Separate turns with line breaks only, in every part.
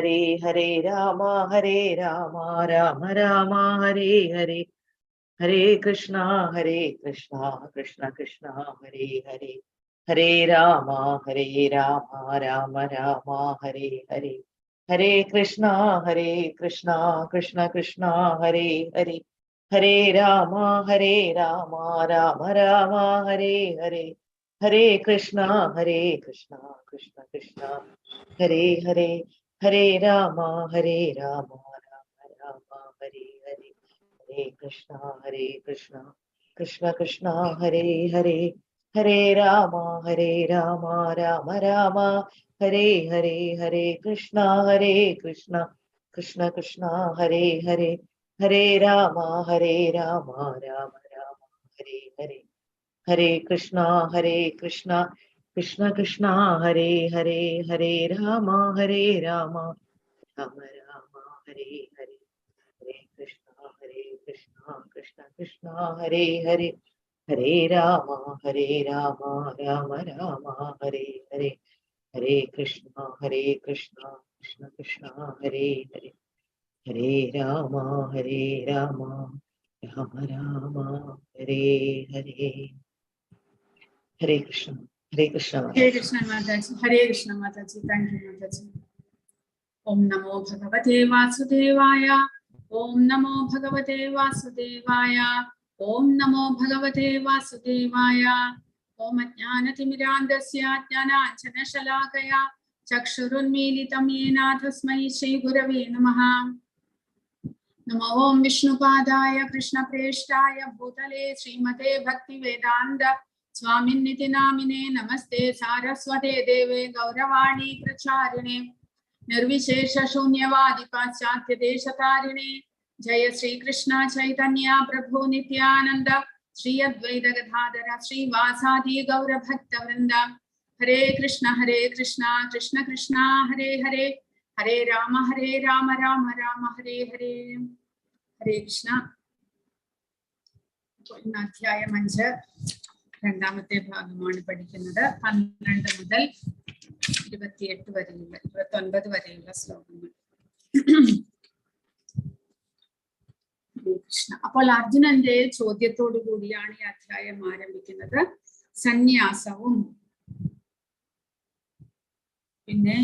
ഹരേ ഹരേ രാമ രാമ രാമ ഹരേ ഹരേ. ഹരേ കൃഷ്ണ കൃഷ്ണ കൃഷ്ണ ഹരേ ഹരേ. ഹരേ രാമ രാമ രാമ ഹരേ ഹരേ. ഹരേ കൃഷ്ണ കൃഷ്ണ കൃഷ്ണ ഹരേ ഹരേ. ഹരേ രാമ രാമ രാമ ഹരേ ഹരേ. ഹരേ കൃഷ്ണ കൃഷ്ണ കൃഷ്ണ ഹരേ ഹരേ. ഹരേ രാമ രാമ രാമ ഹരേ ഹരേ. ഹരേ കൃഷ്ണ കൃഷ്ണ കൃഷ്ണ ഹരേ ഹരേ. ഹരേ രാമ രാമ രാമ ഹരേ ഹരേ. ഹരേ കൃഷ്ണ കൃഷ്ണ കൃഷ്ണ ഹരേ ഹരേ. ഹരേ രാമ രാമ രാമ ഹരേ ഹരേ. ഹരേ കൃഷ്ണ കൃഷ്ണ കൃഷ്ണ ഹരേ ഹരേ. ഹരേ രാമ രാമ രാമ ഹരേ ഹരേ. ഹരേ കൃഷ്ണ കൃഷ്ണ കൃഷ്ണ ഹരേ ഹരേ. ഹരേ രാമ രാമ രാമ ഹരേ ഹരേ. ഹരേ കൃഷ്ണ കൃഷ്ണ കൃഷ്ണ ഹരേ ഹരേ. ഹരേ രാമ രാമ രാമ ഹരേ ഹരേ. ഹരേ കൃഷ്ണ ഹരേ കൃഷ്ണ.
ഹരേ കൃഷ്ണ മാതാജി. ഹരേ കൃഷ്ണ മാതാജി. Thank you മാതാജി. ഓം നമോ ഭഗവതേ വാസുദേവായ. ഓം നമോ ഭഗവതേ വാസുദേവായ. ഓം നമോ ഭഗവതേ വാസുദേവായ. ഓം അജ്ഞാനതിമിരാന്ധസ്യ ജ്ഞാനാഞ്ജനശലാകയാ ചക്ഷുരുന്മീലിതം യേന തസ്മൈ ശ്രീ ഗുരവേ നമഃ. നമോ ഓം വിഷ്ണുപാദായ കൃഷ്ണപ്രേഷ്ഠായ ഭൂതലേ ശ്രീമതേ ഭക്തിവേദാന്ത സ്വാമിന്നിതി നാമിനേ. നമസ്തേ സാരസ്വതേ ദേവേ ഗൗരവാണി പ്രചാരിണേ നിർവിശേഷ ശൂന്യവാദി പാശ്ചാത്യ ദേശതാരിണേ. ജയ ശ്രീകൃഷ്ണ ചൈതന്യ പ്രഭു നിത്യാനന്ദ ശ്രീ അദ്വൈത ഗദാധര ശ്രീവാസാദി ഗൗരഭക്തവൃന്ദ. ഹരേ കൃഷ്ണ കൃഷ്ണ കൃഷ്ണ ഹരേ ഹരേ. ഹരേ രാമ രാമ രാമ ഹരേ ഹരേ. ഹരേ കൃഷ്ണ. അധ്യായം 5 രണ്ടാമത്തെ ഭാഗമാണ് പഠിക്കുന്നത്. 12 മുതൽ 28 വരെയുള്ള 29 വരെയുള്ള ശ്ലോകങ്ങൾ. കൃഷ്ണ. അപ്പോൾ അർജുനന്റെ ചോദ്യത്തോടു കൂടിയാണ് ഈ അധ്യായം ആരംഭിക്കുന്നത്. സന്യാസവും പിന്നെ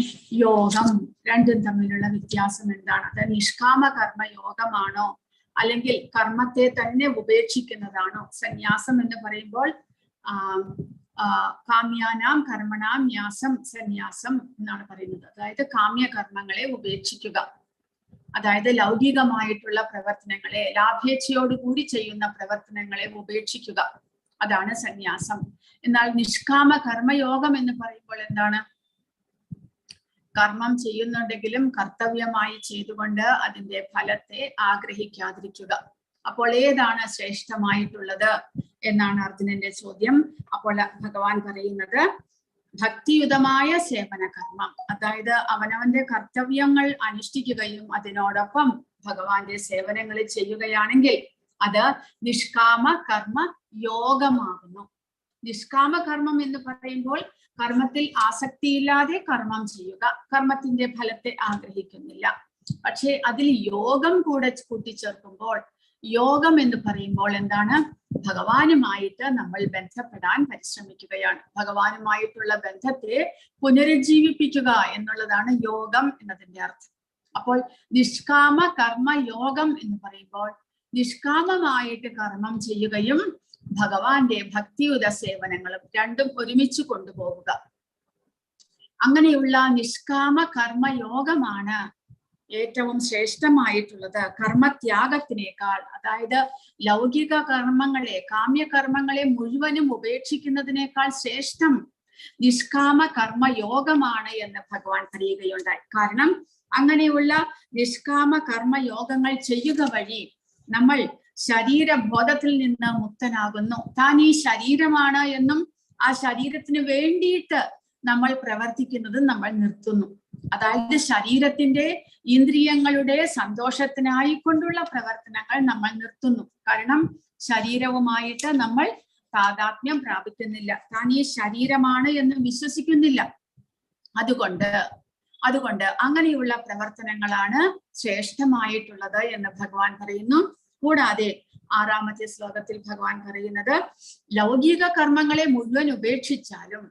യോഗം രണ്ടും തമ്മിലുള്ള വ്യത്യാസം എന്താണ്? അത് നിഷ്കാമ കർമ്മ യോഗമാണോ അല്ലെങ്കിൽ കർമ്മത്തെ തന്നെ ഉപേക്ഷിക്കുന്നതാണോ? സന്യാസം എന്ന് പറയുമ്പോൾ കാമ്യാനാം കർമ്മണാം ന്യാസം സന്യാസം എന്നാണ് പറയുന്നത്. അതായത് കാമ്യകർമ്മങ്ങളെ ഉപേക്ഷിക്കുക, അതായത് ലൗകികമായിട്ടുള്ള പ്രവർത്തനങ്ങളെ, ലാഭേച്ഛയോടുകൂടി ചെയ്യുന്ന പ്രവർത്തനങ്ങളെ ഉപേക്ഷിക്കുക, അതാണ് സന്യാസം. എന്നാൽ നിഷ്കാമ കർമ്മയോഗം എന്ന് പറയുമ്പോൾ എന്താണ്? കർമ്മം ചെയ്യുന്നുണ്ടെങ്കിലും കർത്തവ്യമായി ചെയ്തുകൊണ്ട് അതിന്റെ ഫലത്തെ ആഗ്രഹിക്കാതിരിക്കുക. അപ്പോൾ ഏതാണ് ശ്രേഷ്ഠമായിട്ടുള്ളത് എന്നാണ് അർജുനന്റെ ചോദ്യം. അപ്പോൾ ഭഗവാൻ പറയുന്നത് ഭക്തിയുതമായ സേവന കർമ്മം, അതായത് അവനവന്റെ കർത്തവ്യങ്ങൾ അനുഷ്ഠിക്കുകയും അതിനോടൊപ്പം ഭഗവാന്റെ സേവനങ്ങൾ ചെയ്യുകയാണെങ്കിൽ അത് നിഷ്കാമ കർമ്മ യോഗമാകുന്നു. നിഷ്കാമ കർമ്മം എന്ന് പറയുമ്പോൾ കർമ്മത്തിൽ ആസക്തിയില്ലാതെ കർമ്മം ചെയ്യുക, കർമ്മത്തിന്റെ ഫലത്തെ ആഗ്രഹിക്കുന്നില്ല. പക്ഷെ അതിൽ യോഗം കൂടെ കൂട്ടിച്ചേർക്കുമ്പോൾ, യോഗം എന്ന് പറയുമ്പോൾ എന്താണ്? ഭഗവാനുമായിട്ട് നമ്മൾ ബന്ധപ്പെടാൻ പരിശ്രമിക്കുകയാണ്. ഭഗവാനുമായിട്ടുള്ള ബന്ധത്തെ പുനരുജ്ജീവിപ്പിക്കുക എന്നുള്ളതാണ് യോഗം എന്നതിന്റെ അർത്ഥം. അപ്പോൾ നിഷ്കാമ കർമ്മ യോഗം എന്ന് പറയുമ്പോൾ നിഷ്കാമമായിട്ട് കർമ്മം ചെയ്യുകയും ഭഗവാന്റെ ഭക്തിയുത സേവനങ്ങളും രണ്ടും ഒരുമിച്ച് കൊണ്ടുപോവുക. അങ്ങനെയുള്ള നിഷ്കാമ കർമ്മയോഗമാണ് ഏറ്റവും ശ്രേഷ്ഠമായിട്ടുള്ളത്. കർമ്മത്യാഗത്തിനേക്കാൾ, അതായത് ലൗകിക കർമ്മങ്ങളെ, കാമ്യകർമ്മങ്ങളെ മുഴുവനും ഉപേക്ഷിക്കുന്നതിനേക്കാൾ ശ്രേഷ്ഠം നിഷ്കാമ കർമ്മയോഗമാണ് എന്ന് ഭഗവാൻ പറയുകയുണ്ടായി. കാരണം അങ്ങനെയുള്ള നിഷ്കാമ കർമ്മയോഗങ്ങൾ ചെയ്യുക വഴി നമ്മൾ ശരീരബോധത്തിൽ നിന്ന് മുക്തനാകുന്നു. താൻ ഈ ശരീരമാണ് എന്നും ആ ശരീരത്തിന് വേണ്ടിയിട്ട് നമ്മൾ പ്രവർത്തിക്കുന്നത് നമ്മൾ നിർത്തുന്നു. അതായത് ശരീരത്തിന്റെ ഇന്ദ്രിയങ്ങളുടെ സന്തോഷത്തിനായിക്കൊണ്ടുള്ള പ്രവർത്തനങ്ങൾ നമ്മൾ നിർത്തുന്നു. കാരണം ശരീരവുമായിട്ട് നമ്മൾ താദാത്മ്യം പ്രാപിക്കുന്നില്ല, താൻ ഈ ശരീരമാണ് എന്ന് വിശ്വസിക്കുന്നില്ല. അതുകൊണ്ട് അതുകൊണ്ട് അങ്ങനെയുള്ള പ്രവർത്തനങ്ങളാണ് ശ്രേഷ്ഠമായിട്ടുള്ളത് എന്ന് ഭഗവാൻ പറയുന്നു. കൂടാതെ 6ാമത്തെ ശ്ലോകത്തിൽ ഭഗവാൻ പറയുന്നത് ലൗകിക കർമ്മങ്ങളെ മുഴുവൻ ഉപേക്ഷിച്ചാലും,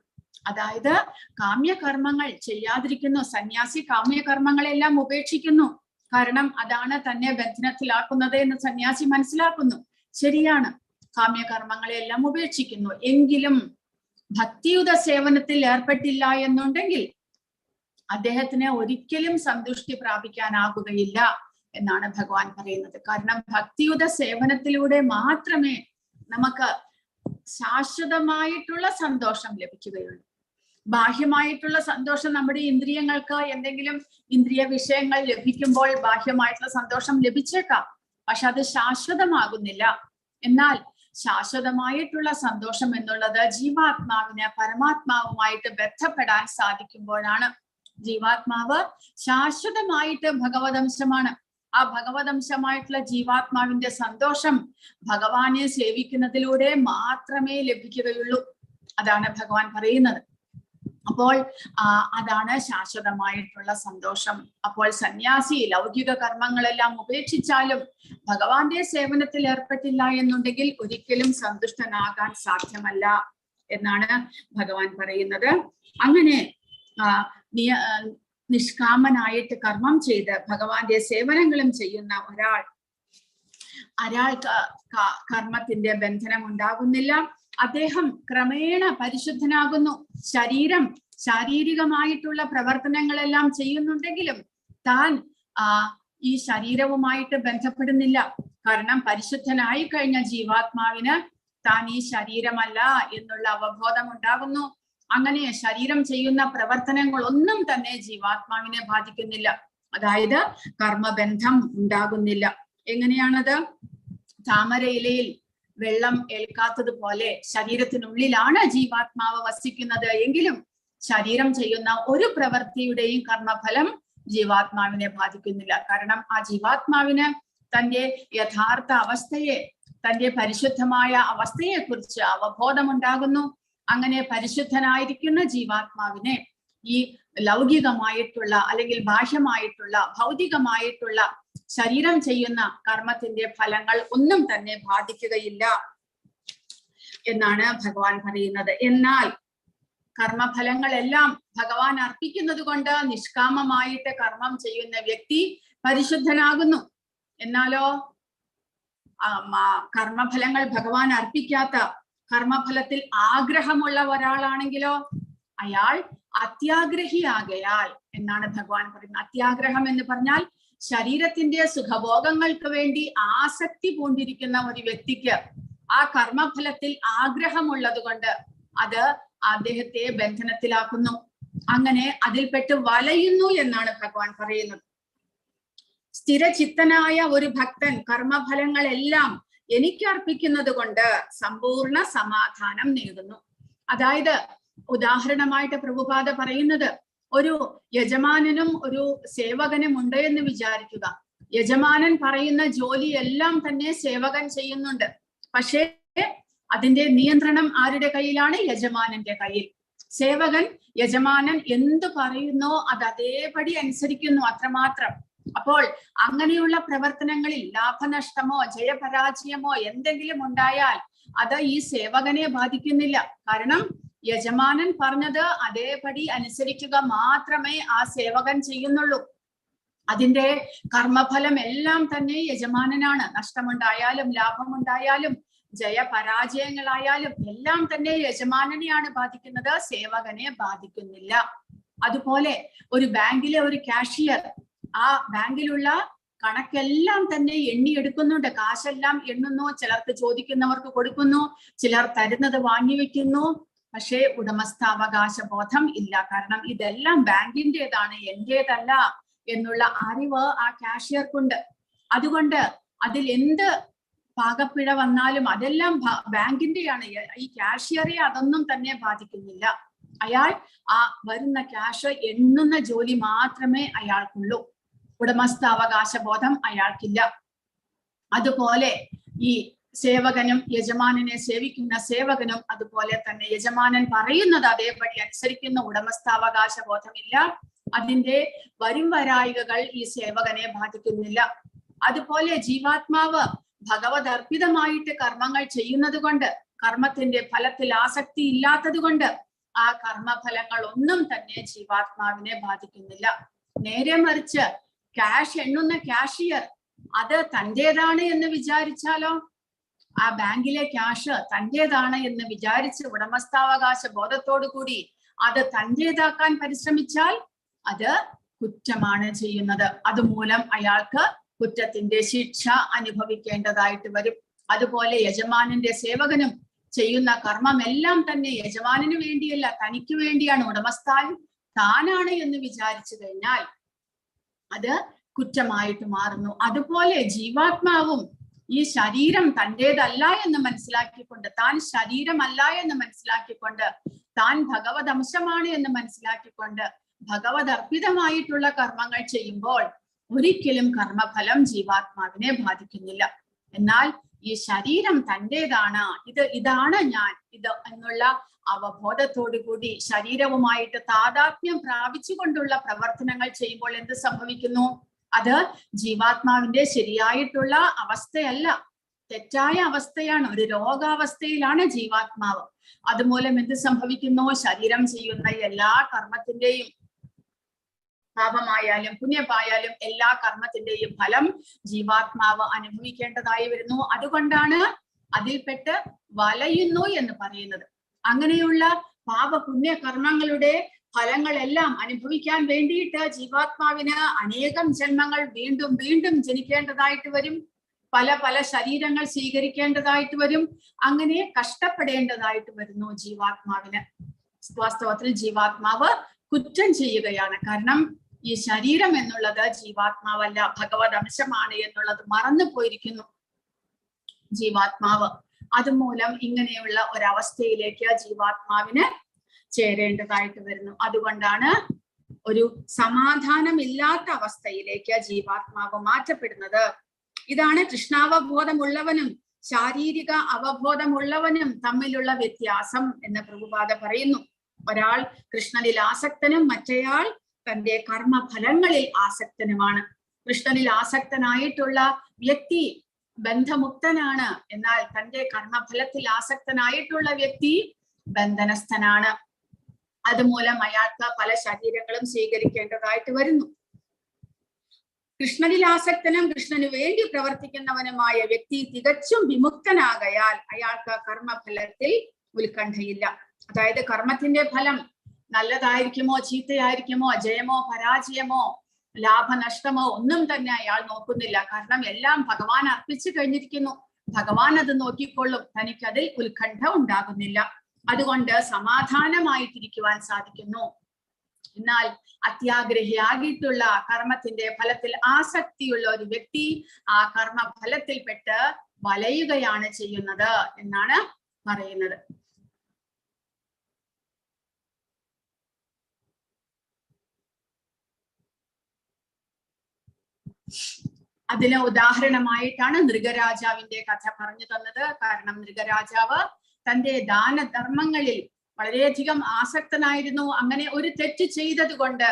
അതായത് കാമ്യകർമ്മങ്ങൾ ചെയ്യാതിരിക്കുന്നു. സന്യാസി കാമ്യകർമ്മങ്ങളെല്ലാം ഉപേക്ഷിക്കുന്നു. കാരണം അതാണ് തന്നെ ബന്ധനത്തിലാക്കുന്നത് എന്ന് സന്യാസി മനസ്സിലാക്കുന്നു. ശരിയാണ്, കാമ്യകർമ്മങ്ങളെല്ലാം ഉപേക്ഷിക്കുന്നു. എങ്കിലും ഭക്തിയുത സേവനത്തിൽ ഏർപ്പെട്ടില്ല എന്നുണ്ടെങ്കിൽ അദ്ദേഹത്തിന് ഒരിക്കലും സന്തുഷ്ടി പ്രാപിക്കാനാകുകയില്ല എന്നാണ് ഭഗവാൻ പറയുന്നത്. കാരണം ഭക്തിയുത സേവനത്തിലൂടെ മാത്രമേ നമുക്ക് ശാശ്വതമായിട്ടുള്ള സന്തോഷം ലഭിക്കുകയുള്ളൂ. ബാഹ്യമായിട്ടുള്ള സന്തോഷം നമ്മുടെ ഇന്ദ്രിയങ്ങൾക്ക് എന്തെങ്കിലും ഇന്ദ്രിയ വിഷയങ്ങൾ ലഭിക്കുമ്പോൾ ബാഹ്യമായിട്ടുള്ള സന്തോഷം ലഭിച്ചേക്കാം, പക്ഷെ അത് ശാശ്വതമാകുന്നില്ല. എന്നാൽ ശാശ്വതമായിട്ടുള്ള സന്തോഷം എന്നുള്ളത് ജീവാത്മാവിന് പരമാത്മാവുമായിട്ട് ബന്ധപ്പെടാൻ സാധിക്കുമ്പോഴാണ്. ജീവാത്മാവ് ശാശ്വതമായിട്ട് ഭഗവതംശമാണ്. ആ ഭഗവതംശമായിട്ടുള്ള ജീവാത്മാവിന്റെ സന്തോഷം ഭഗവാനെ സേവിക്കുന്നതിലൂടെ മാത്രമേ ലഭിക്കുകയുള്ളൂ. അതാണ് ഭഗവാൻ പറയുന്നത്. അപ്പോൾ അതാണ് ശാശ്വതമായിട്ടുള്ള സന്തോഷം. അപ്പോൾ സന്യാസി ലൗകിക കർമ്മങ്ങളെല്ലാം ഉപേക്ഷിച്ചാലും ഭഗവാന്റെ സേവനത്തിൽ ഏർപ്പെട്ടില്ല എന്നുണ്ടെങ്കിൽ ഒരിക്കലും സന്തുഷ്ടനാകാൻ സാധ്യമല്ല എന്നാണ് ഭഗവാൻ പറയുന്നത്. അങ്ങനെ നിഷ്കാമനായിട്ട് കർമ്മം ചെയ്ത് ഭഗവാന്റെ സേവനങ്ങളും ചെയ്യുന്ന ഒരാൾക്ക് കർമ്മത്തിന്റെ ബന്ധനം ഉണ്ടാകുന്നില്ല. അദ്ദേഹം ക്രമേണ പരിശുദ്ധനാകുന്നു. ശാരീരികമായിട്ടുള്ള പ്രവർത്തനങ്ങളെല്ലാം ചെയ്യുന്നുണ്ടെങ്കിലും താൻ ഈ ശരീരവുമായിട്ട് ബന്ധപ്പെടുന്നില്ല. കാരണം പരിശുദ്ധനായി കഴിഞ്ഞ ജീവാത്മാവിന് താൻ ഈ ശരീരമല്ല എന്നുള്ള അവബോധം ഉണ്ടാകുന്നു. അങ്ങനെ ശരീരം ചെയ്യുന്ന പ്രവർത്തനങ്ങളൊന്നും തന്നെ ജീവാത്മാവിനെ ബാധിക്കുന്നില്ല. അതായത് കർമ്മബന്ധം ഉണ്ടാകുന്നില്ല. എങ്ങനെയാണത്? താമരയിലയിൽ വെള്ളം ഏൽക്കാത്തതുപോലെ ശരീരത്തിനുള്ളിലാണ് ജീവാത്മാവ് വസിക്കുന്നത് എങ്കിലും ശരീരം ചെയ്യുന്ന ഒരു പ്രവൃത്തിയുടെയും കർമ്മഫലം ജീവാത്മാവിനെ ബാധിക്കുന്നില്ല. കാരണം ആ ജീവാത്മാവിന് തന്റെ യഥാർത്ഥ അവസ്ഥയെ, തന്റെ പരിശുദ്ധമായ അവസ്ഥയെ കുറിച്ച് അവബോധമുണ്ടാകുന്നു. അങ്ങനെ പരിശുദ്ധനായിരിക്കുന്ന ജീവാത്മാവിനെ ഈ ലൗകികമായിട്ടുള്ള അല്ലെങ്കിൽ ബാഹ്യമായിട്ടുള്ള ഭൗതികമായിട്ടുള്ള ശരീരം ചെയ്യുന്ന കർമ്മത്തിന്റെ ഫലങ്ങൾ ഒന്നും തന്നെ ബാധിക്കുകയില്ല എന്നാണ് ഭഗവാൻ പറയുന്നത്. എന്നാൽ കർമ്മഫലങ്ങളെല്ലാം ഭഗവാൻ അർപ്പിക്കുന്നത് കൊണ്ട് നിഷ്കാമമായിട്ട് കർമ്മം ചെയ്യുന്ന വ്യക്തി പരിശുദ്ധനാകുന്നു. എന്നാലോ കർമ്മഫലങ്ങൾ ഭഗവാൻ അർപ്പിക്കാത്ത, കർമ്മഫലത്തിൽ ആഗ്രഹമുള്ള ഒരാളാണെങ്കിലോ അയാൾ അത്യാഗ്രഹിയാകയാൽ എന്നാണ് ഭഗവാൻ പറയുന്നത്. അത്യാഗ്രഹം എന്ന് പറഞ്ഞാൽ ശരീരത്തിന്റെ സുഖഭോഗങ്ങൾക്ക് വേണ്ടി ആസക്തി പൂണ്ടിരിക്കുന്ന ഒരു വ്യക്തിക്ക് ആ കർമ്മഫലത്തിൽ ആഗ്രഹമുള്ളത് കൊണ്ട് അത് അദ്ദേഹത്തെ ബന്ധനത്തിലാക്കുന്നു. അങ്ങനെ അതിൽപ്പെട്ട് വലയുന്നു എന്നാണ് ഭഗവാൻ പറയുന്നത്. സ്ഥിരചിത്തനായ ഒരു ഭക്തൻ കർമ്മഫലങ്ങളെല്ലാം എനിക്ക് അർപ്പിക്കുന്നത് കൊണ്ട് സമ്പൂർണ്ണ സമാധാനം നേടുന്നു. അതായത് ഉദാഹരണമായിട്ട് പ്രഭുപാദ പറയുന്നത്, ഒരു യജമാനനും ഒരു സേവകനും ഉണ്ട് എന്ന് വിചാരിക്കുക. യജമാനൻ പറയുന്ന ജോലിയെല്ലാം തന്നെ സേവകൻ ചെയ്യുന്നുണ്ട്. പക്ഷേ അതിന്റെ നിയന്ത്രണം ആരുടെ കയ്യിലാണ്? യജമാനന്റെ കയ്യിൽ. സേവകൻ യജമാനൻ എന്ത് പറയുന്നോ അത് അതേപടി അനുസരിക്കുന്നു, അത്രമാത്രം. അപ്പോൾ അങ്ങനെയുള്ള പ്രവർത്തനങ്ങളിൽ ലാഭനഷ്ടമോ ജയപരാജയമോ എന്തെങ്കിലും ഉണ്ടായാൽ അത് ഈ സേവകനെ ബാധിക്കുന്നില്ല. കാരണം യജമാനൻ പറഞ്ഞത് അതേപടി അനുസരിക്കുക മാത്രമേ ആ സേവകൻ ചെയ്യുന്നുള്ളൂ. അതിന്റെ കർമ്മഫലം എല്ലാം തന്നെ യജമാനനാണ്. നഷ്ടമുണ്ടായാലും ലാഭമുണ്ടായാലും ജയപരാജയങ്ങളായാലും എല്ലാം തന്നെ യജമാനനെയാണ് ബാധിക്കുന്നത്, സേവകനെ ബാധിക്കുന്നില്ല. അതുപോലെ ഒരു ബാങ്കിലെ ഒരു കാഷ്യർ ആ ബാങ്കിലുള്ള കണക്കെല്ലാം തന്നെ എണ്ണിയെടുക്കുന്നുണ്ട്. കാശെല്ലാം എണ്ണുന്നു, ചിലർക്ക് ചോദിക്കുന്നവർക്ക് കൊടുക്കുന്നു, ചിലർ തരുന്നത് വാങ്ങിവെക്കുന്നു. പക്ഷേ ഉടമസ്ഥാവകാശ ബോധം ഇല്ല. കാരണം ഇതെല്ലാം ബാങ്കിൻ്റെതാണ്, എന്റേതല്ല എന്നുള്ള അറിവ് ആ കാഷ്യർക്കുണ്ട്. അതുകൊണ്ട് അതിൽ എന്ത് പാകപ്പിഴ വന്നാലും അതെല്ലാം ബാങ്കിന്റെയാണ്. ഈ കാഷ്യറെ അതൊന്നും തന്നെ ബാധിക്കുന്നില്ല. അയാൾ ആ വരുന്ന ക്യാഷ് എണ്ണുന്ന ജോലി മാത്രമേ അയാൾക്കുള്ളൂ. ഉടമസ്ഥാവകാശ ബോധം അയാൾക്കില്ല. അതുപോലെ ഈ സേവകനും യജമാനനെ സേവിക്കുന്ന സേവകനും അതുപോലെ തന്നെ യജമാനൻ പറയുന്നത് അതേപടി അനുസരിക്കുന്ന ഉടമസ്ഥാവകാശ ബോധമില്ല. അതിന്റെ വരും വരായികകൾ ഈ സേവകനെ ബാധിക്കുന്നില്ല. അതുപോലെ ജീവാത്മാവ് ഭഗവത് അർപ്പിതമായിട്ട് കർമ്മങ്ങൾ ചെയ്യുന്നത് കൊണ്ട്, കർമ്മത്തിന്റെ ഫലത്തിൽ ആസക്തി ഇല്ലാത്തത് കൊണ്ട് ആ കർമ്മഫലങ്ങൾ ഒന്നും തന്നെ ജീവാത്മാവിനെ ബാധിക്കുന്നില്ല. നേരെ മറിച്ച് ക്യാഷ് എണ്ണുന്ന കാഷ്യർ അത് തന്റേതാണ് എന്ന് വിചാരിച്ചാലോ, ആ ബാങ്കിലെ ക്യാഷ് തന്റേതാണ് എന്ന് വിചാരിച്ച് ഉടമസ്ഥാവകാശ ബോധത്തോടു കൂടി അത് തന്റേതാക്കാൻ പരിശ്രമിച്ചാൽ അത് കുറ്റമാണ് ചെയ്യുന്നത്. അതുമൂലം അയാൾക്ക് കുറ്റത്തിന്റെ ശിക്ഷ അനുഭവിക്കേണ്ടതായിട്ട് വരും. അതുപോലെ യജമാനന്റെ സേവകനും ചെയ്യുന്ന കർമ്മമെല്ലാം തന്നെ യജമാനന് വേണ്ടിയല്ല, തനിക്ക് വേണ്ടിയാണ്, ഉടമസ്ഥാൻ താനാണ് എന്ന് വിചാരിച്ചു കഴിഞ്ഞാൽ അത് കുറ്റമായിട്ട് മാറുന്നു. അതുപോലെ ജീവാത്മാവും ഈ ശരീരം തന്റേതല്ല എന്ന് മനസ്സിലാക്കിക്കൊണ്ട്, താൻ ശരീരമല്ല എന്ന് മനസ്സിലാക്കിക്കൊണ്ട്, താൻ ഭഗവത് അംശമാണ് എന്ന് മനസ്സിലാക്കിക്കൊണ്ട് ഭഗവത് അർപ്പിതമായിട്ടുള്ള കർമ്മങ്ങൾ ചെയ്യുമ്പോൾ ഒരിക്കലും കർമ്മഫലം ജീവാത്മാവിനെ ബാധിക്കുന്നില്ല. എന്നാൽ ഈ ശരീരം തന്റേതാണ്, ഇതാണ് ഞാൻ, ഇത് എന്നുള്ള അവബോധത്തോടു കൂടി ശരീരവുമായിട്ട് താതാത്മ്യം പ്രാപിച്ചുകൊണ്ടുള്ള പ്രവർത്തനങ്ങൾ ചെയ്യുമ്പോൾ എന്ത് സംഭവിക്കുന്നു? അത് ജീവാത്മാവിന്റെ ശരിയായിട്ടുള്ള അവസ്ഥയല്ല, തെറ്റായ അവസ്ഥയാണ്, ഒരു രോഗാവസ്ഥയിലാണ് ജീവാത്മാവ്. അതുമൂലം എന്ത് സംഭവിക്കുന്നു? ശരീരം ചെയ്യുന്ന എല്ലാ കർമ്മത്തിന്റെയും, പാപമായാലും പുണ്യമായാലും എല്ലാ കർമ്മത്തിന്റെയും ഫലം ജീവാത്മാവ് അനുഭവിക്കേണ്ടതായി വരുന്നു. അതുകൊണ്ടാണ് അതിൽപ്പെട്ട് വലയുന്നു എന്ന് പറയുന്നത്. അങ്ങനെയുള്ള പാപപുണ്യ കർമ്മങ്ങളുടെ ഫലങ്ങളെല്ലാം അനുഭവിക്കാൻ വേണ്ടിയിട്ട് ജീവാത്മാവിന് അനേകം ജന്മങ്ങൾ വീണ്ടും വീണ്ടും ജനിക്കേണ്ടതായിട്ട് വരും, പല പല ശരീരങ്ങൾ സ്വീകരിക്കേണ്ടതായിട്ട് വരും, അങ്ങനെ കഷ്ടപ്പെടേണ്ടതായിട്ട് വരുന്നു ജീവാത്മാവിന്. വാസ്തവത്തിൽ ജീവാത്മാവ് കുറ്റം ചെയ്യുകയാണ്. കാരണം ഈ ശരീരം എന്നുള്ളത് ജീവാത്മാവല്ല, ഭഗവത് അംശമാണ് എന്നുള്ളത് മറന്നു പോയിരിക്കുന്നു ജീവാത്മാവ്. അതുമൂലം ഇങ്ങനെയുള്ള ഒരവസ്ഥയിലേക്ക് ജീവാത്മാവിന് ചേരേണ്ടതായിട്ട് വരുന്നു. അതുകൊണ്ടാണ് ഒരു സമാധാനമില്ലാത്ത അവസ്ഥയിലേക്ക് ജീവാത്മാവ് മാറ്റപ്പെടുന്നത്. ഇതാണ് കൃഷ്ണാവബോധമുള്ളവനും ശാരീരിക അവബോധമുള്ളവനും തമ്മിലുള്ള വ്യത്യാസം എന്ന് പ്രഭുപാദ പറയുന്നു. ഒരാൾ കൃഷ്ണനിൽ ആസക്തനും മറ്റേയാൾ തന്റെ കർമ്മഫലങ്ങളിൽ ആസക്തനുമാണ്. കൃഷ്ണനിൽ ആസക്തനായിട്ടുള്ള വ്യക്തി ബന്ധമുക്തനാണ്, എന്നാൽ തന്റെ കർമ്മഫലത്തിൽ ആസക്തനായിട്ടുള്ള വ്യക്തി ബന്ധനസ്ഥനാണ്. അതുമൂലം അയാൾക്ക് പല ശരീരങ്ങളും സ്വീകരിക്കേണ്ടതായിട്ട് വരുന്നു. കൃഷ്ണനിൽ ആസക്തനും കൃഷ്ണന് വേണ്ടി പ്രവർത്തിക്കുന്നവനുമായ വ്യക്തി തികച്ചും വിമുക്തനാകയാൽ അയാൾക്ക് കർമ്മഫലത്തിൽ ഉത്കണ്ഠയില്ല. അതായത് കർമ്മത്തിന്റെ ഫലം നല്ലതായിരിക്കുമോ ചീത്തയായിരിക്കുമോ, ജയമോ പരാജയമോ ലാഭനഷ്ടമോ ഒന്നും തന്നെ അയാൾ നോക്കുന്നില്ല. കാരണം എല്ലാം ഭഗവാൻ അർപ്പിച്ചു കഴിഞ്ഞിരിക്കുന്നു, ഭഗവാൻ അത് നോക്കിക്കൊള്ളും, തനിക്കതിൽ ഉത്കണ്ഠ ഉണ്ടാകുന്നില്ല. അതുകൊണ്ട് സമാധാനമായിട്ടിരിക്കുവാൻ സാധിക്കുന്നു. എന്നാൽ അത്യാഗ്രഹിയാകിയിട്ടുള്ള കർമ്മത്തിന്റെ ഫലത്തിൽ ആസക്തിയുള്ള ഒരു വ്യക്തി ആ കർമ്മ ഫലത്തിൽപ്പെട്ട് വലയുകയാണ് ചെയ്യുന്നത് എന്നാണ് പറയുന്നത്. അതിന് ഉദാഹരണമായിട്ടാണ് നൃഗരാജാവിന്റെ കഥ പറഞ്ഞു തന്നത്. കാരണം നൃഗരാജാവ് തന്റെ ദാനധർമ്മങ്ങളിൽ വളരെയധികം ആസക്തനായിരുന്നു. അങ്ങനെ ഒരു തെറ്റ് ചെയ്തത് കൊണ്ട്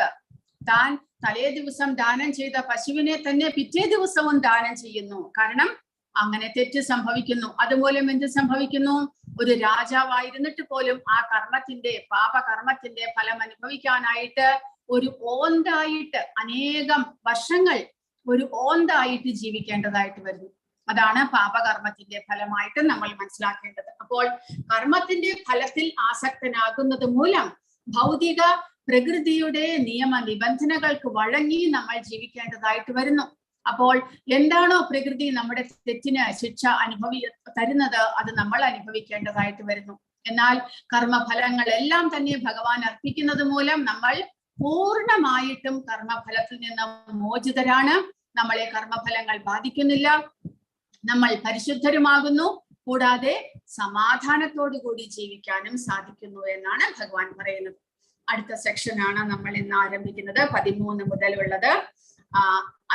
താൻ തലേ ദിവസം ദാനം ചെയ്ത പശുവിനെ തന്നെ പിറ്റേ ദിവസവും ദാനം ചെയ്യുന്നു. കാരണം അങ്ങനെ തെറ്റ് സംഭവിക്കുന്നു. അതുമൂലം എന്ത് സംഭവിക്കുന്നു? ഒരു രാജാവായിരുന്നിട്ട് പോലും ആ കർമ്മത്തിന്റെ പാപകർമ്മത്തിന്റെ ഫലം അനുഭവിക്കാനായിട്ട് ഒരു ഓന്തായിട്ട് അനേകം വർഷങ്ങൾ ഒരു ഓന്തായിട്ട് ജീവിക്കേണ്ടതായിട്ട് വരുന്നു. അതാണ് പാപകർമ്മത്തിന്റെ ഫലമായിട്ട് നമ്മൾ മനസ്സിലാക്കേണ്ടത്. അപ്പോൾ കർമ്മത്തിന്റെ ഫലത്തിൽ ആസക്തനാകുന്നത് മൂലം ഭൗതിക പ്രകൃതിയുടെ നിയമ നിബന്ധനകൾക്ക് വഴങ്ങി നമ്മൾ ജീവിക്കേണ്ടതായിട്ട് വരുന്നു. അപ്പോൾ എന്താണോ പ്രകൃതി നമ്മുടെ തെറ്റിന് ശിക്ഷ തരുന്നത് അത് നമ്മൾ അനുഭവിക്കേണ്ടതായിട്ട് വരുന്നു. എന്നാൽ കർമ്മഫലങ്ങളെല്ലാം തന്നെ ഭഗവാൻ അർപ്പിക്കുന്നത് മൂലം നമ്മൾ പൂർണ്ണമായിട്ടും കർമ്മഫലത്തിൽ നിന്ന് മോചിതരാണ്. നമ്മളെ കർമ്മഫലങ്ങൾ ബാധിക്കുന്നില്ല, നമ്മൾ പരിശുദ്ധരുമാകുന്നു, കൂടാതെ സമാധാനത്തോടു കൂടി ജീവിക്കാനും സാധിക്കുന്നു എന്നാണ് ഭഗവാൻ പറയുന്നത്. അടുത്ത സെക്ഷനാണ് നമ്മൾ ഇന്ന് ആരംഭിക്കുന്നത്, 13 മുതലുള്ളത്.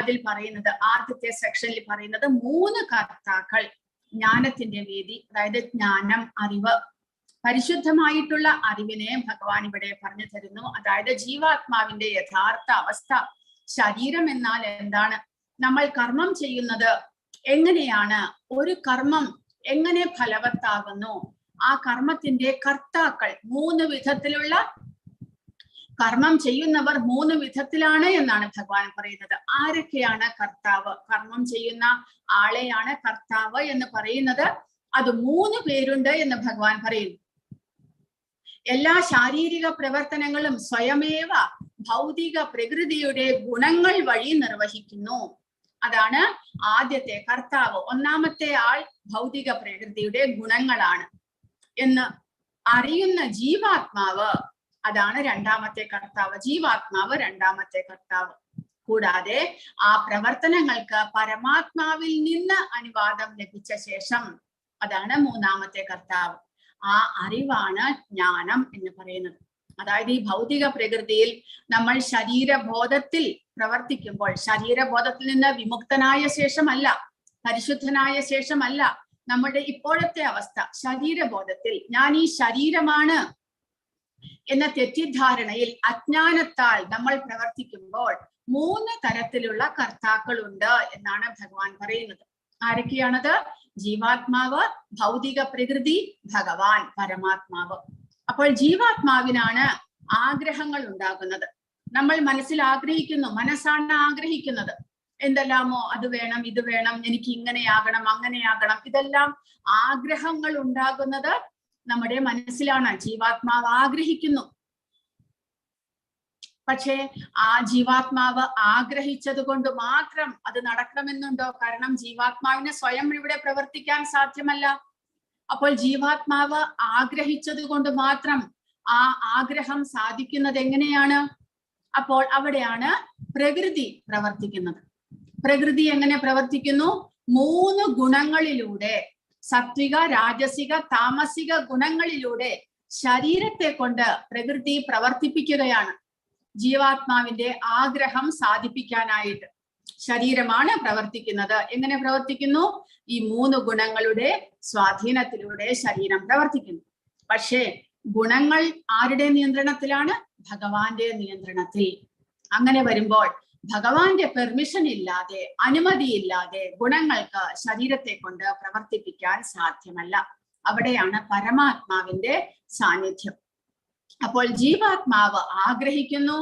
അതിൽ പറയുന്നത്, ആദ്യത്തെ സെക്ഷനിൽ പറയുന്നത് 3 കർത്താക്കൾ, ജ്ഞാനത്തിന്റെ വേദി, അതായത് ജ്ഞാനം, അറിവ്, പരിശുദ്ധമായിട്ടുള്ള അറിവിനെ ഭഗവാൻ ഇവിടെ പറഞ്ഞു തരുന്നു. അതായത് ജീവാത്മാവിന്റെ യഥാർത്ഥ അവസ്ഥ. ശരീരം എന്നാൽ എന്താണ്? നമ്മൾ കർമ്മം ചെയ്യുന്നത് എങ്ങനെയാണ്? ഒരു കർമ്മം എങ്ങനെ ഫലവത്താകുന്നു? ആ കർമ്മത്തിന്റെ കർത്താക്കൾ 3 വിധത്തിലുള്ള കർമ്മം ചെയ്യുന്നവർ 3 വിധത്തിലാണ് എന്നാണ് ഭഗവാൻ പറയുന്നത്. ആരൊക്കെയാണ് കർത്താവ്? കർമ്മം ചെയ്യുന്ന ആളെയാണ് കർത്താവ് എന്ന് പറയുന്നത്. അത് 3 പേരുണ്ട് എന്ന് ഭഗവാൻ പറയുന്നു. എല്ലാ ശാരീരിക പ്രവർത്തനങ്ങളും സ്വയമേവ ഭൗതിക പ്രകൃതിയുടെ ഗുണങ്ങൾ വഴി നിർവഹിക്കുന്നു. അതാണ് ആദ്യത്തെ കർത്താവ്. ഒന്നാമത്തെ ആൾ ഭൗതിക പ്രകൃതിയുടെ ഗുണങ്ങളാണ് എന്ന് അറിയുന്ന ജീവാത്മാവ്, അതാണ് രണ്ടാമത്തെ കർത്താവ്. ജീവാത്മാവ് രണ്ടാമത്തെ കർത്താവ്. കൂടാതെ ആ പ്രവർത്തനങ്ങൾക്ക് പരമാത്മാവിൽ നിന്ന് അനുവാദം ലഭിച്ച ശേഷം അതാണ് മൂന്നാമത്തെ കർത്താവ്. ആ അറിവാണ് ജ്ഞാനം എന്ന് പറയുന്നത്. അതായത് ഈ ഭൗതിക പ്രകൃതിയിൽ നമ്മൾ ശരീരബോധത്തിൽ പ്രവർത്തിക്കുമ്പോൾ, ശരീരബോധത്തിൽ നിന്ന് വിമുക്തനായ ശേഷമല്ല, പരിശുദ്ധനായ ശേഷമല്ല നമ്മുടെ ഇപ്പോഴത്തെ അവസ്ഥ. ശരീരബോധത്തിൽ ഞാൻ ഈ ശരീരമാണ് എന്ന തെറ്റിദ്ധാരണയിൽ അജ്ഞാനത്താൽ നമ്മൾ പ്രവർത്തിക്കുമ്പോൾ 3 തരത്തിലുള്ള കർത്താക്കളുണ്ട് എന്നാണ് ഭഗവാൻ പറയുന്നത്. ആരൊക്കെയാണത്? ജീവാത്മാവ്, ഭൗതിക പ്രകൃതി, ഭഗവാൻ പരമാത്മാവ്. അപ്പോൾ ജീവാത്മാവിനാണ് ആഗ്രഹങ്ങൾ ഉണ്ടാകുന്നത്. നമ്മൾ മനസ്സിൽ ആഗ്രഹിക്കുന്നു, മനസ്സാണ് ആഗ്രഹിക്കുന്നത്. എന്തെല്ലാമോ, അത് വേണം, ഇത് വേണം, എനിക്ക് ഇങ്ങനെയാകണം, അങ്ങനെയാകണം. ഇതെല്ലാം ആഗ്രഹങ്ങൾ ഉണ്ടാകുന്നത് നമ്മുടെ മനസ്സിലാണ്. ജീവാത്മാവ് ആഗ്രഹിക്കുന്നു. പക്ഷേ ആ ജീവാത്മാവ് ആഗ്രഹിച്ചത് കൊണ്ട് മാത്രം അത് നടക്കണമെന്നുണ്ടോ? കാരണം ജീവാത്മാവിന് സ്വയം ഇവിടെ പ്രവർത്തിക്കാൻ സാധ്യമല്ല. അപ്പോൾ ജീവാത്മാവ് ആഗ്രഹിച്ചത് കൊണ്ട് മാത്രം ആ ആഗ്രഹം സാധിക്കുന്നത് എങ്ങനെയാണ്? അപ്പോൾ അവിടെയാണ് പ്രകൃതി പ്രവർത്തിക്കുന്നത്. പ്രകൃതി എങ്ങനെ പ്രവർത്തിക്കുന്നു? 3 ഗുണങ്ങളിലൂടെ, സത്വിക, രാജസിക, താമസിക ഗുണങ്ങളിലൂടെ ശരീരത്തെ കൊണ്ട് പ്രകൃതി പ്രവർത്തിപ്പിക്കുകയാണ്. ജീവാത്മാവിന്റെ ആഗ്രഹം സാധിപ്പിക്കാനായിട്ട് ശരീരമാണ് പ്രവർത്തിക്കുന്നത്. എങ്ങനെ പ്രവർത്തിക്കുന്നു? ഈ 3 ഗുണങ്ങളുടെ സ്വാധീനത്തിലൂടെ ശരീരം പ്രവർത്തിക്കുന്നു. പക്ഷേ ഗുണങ്ങൾ ആരുടെ നിയന്ത്രണത്തിലാണ്? ഭഗവാന്റെ നിയന്ത്രണത്തിൽ. അങ്ങനെ വരുമ്പോൾ ഭഗവാന്റെ പെർമിഷൻ ഇല്ലാതെ, അനുമതിയില്ലാതെ ഗുണങ്ങൾക്ക് ശരീരത്തെ കൊണ്ട് പ്രവർത്തിപ്പിക്കാൻ സാധ്യമല്ല. അവിടെയാണ് പരമാത്മാവിന്റെ സാന്നിധ്യം. അപ്പോൾ ജീവാത്മാവ് ആഗ്രഹിക്കുന്നു,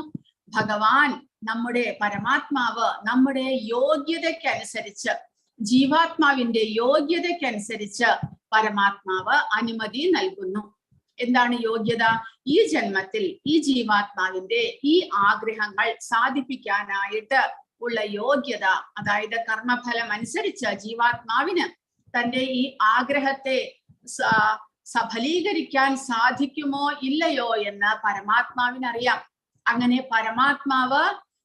ഭഗവാൻ നമ്മുടെ പരമാത്മാവ് നമ്മുടെ യോഗ്യതയ്ക്കനുസരിച്ച്, ജീവാത്മാവിന്റെ യോഗ്യതയ്ക്കനുസരിച്ച് പരമാത്മാവ് അനുമതി നൽകുന്നു. എന്താണ് യോഗ്യത? ഈ ജന്മത്തിൽ ഈ ജീവാത്മാവിന്റെ ഈ ആഗ്രഹങ്ങൾ സാധിപ്പിക്കാനായിട്ട് ഉള്ള യോഗ്യത, അതായത് കർമ്മഫലം അനുസരിച്ച് ജീവാത്മാവിന് തന്റെ ഈ ആഗ്രഹത്തെ സഫലീകരിക്കാൻ സാധിക്കുമോ ഇല്ലയോ എന്ന് പരമാത്മാവിനറിയാം. അങ്ങനെ പരമാത്മാവ്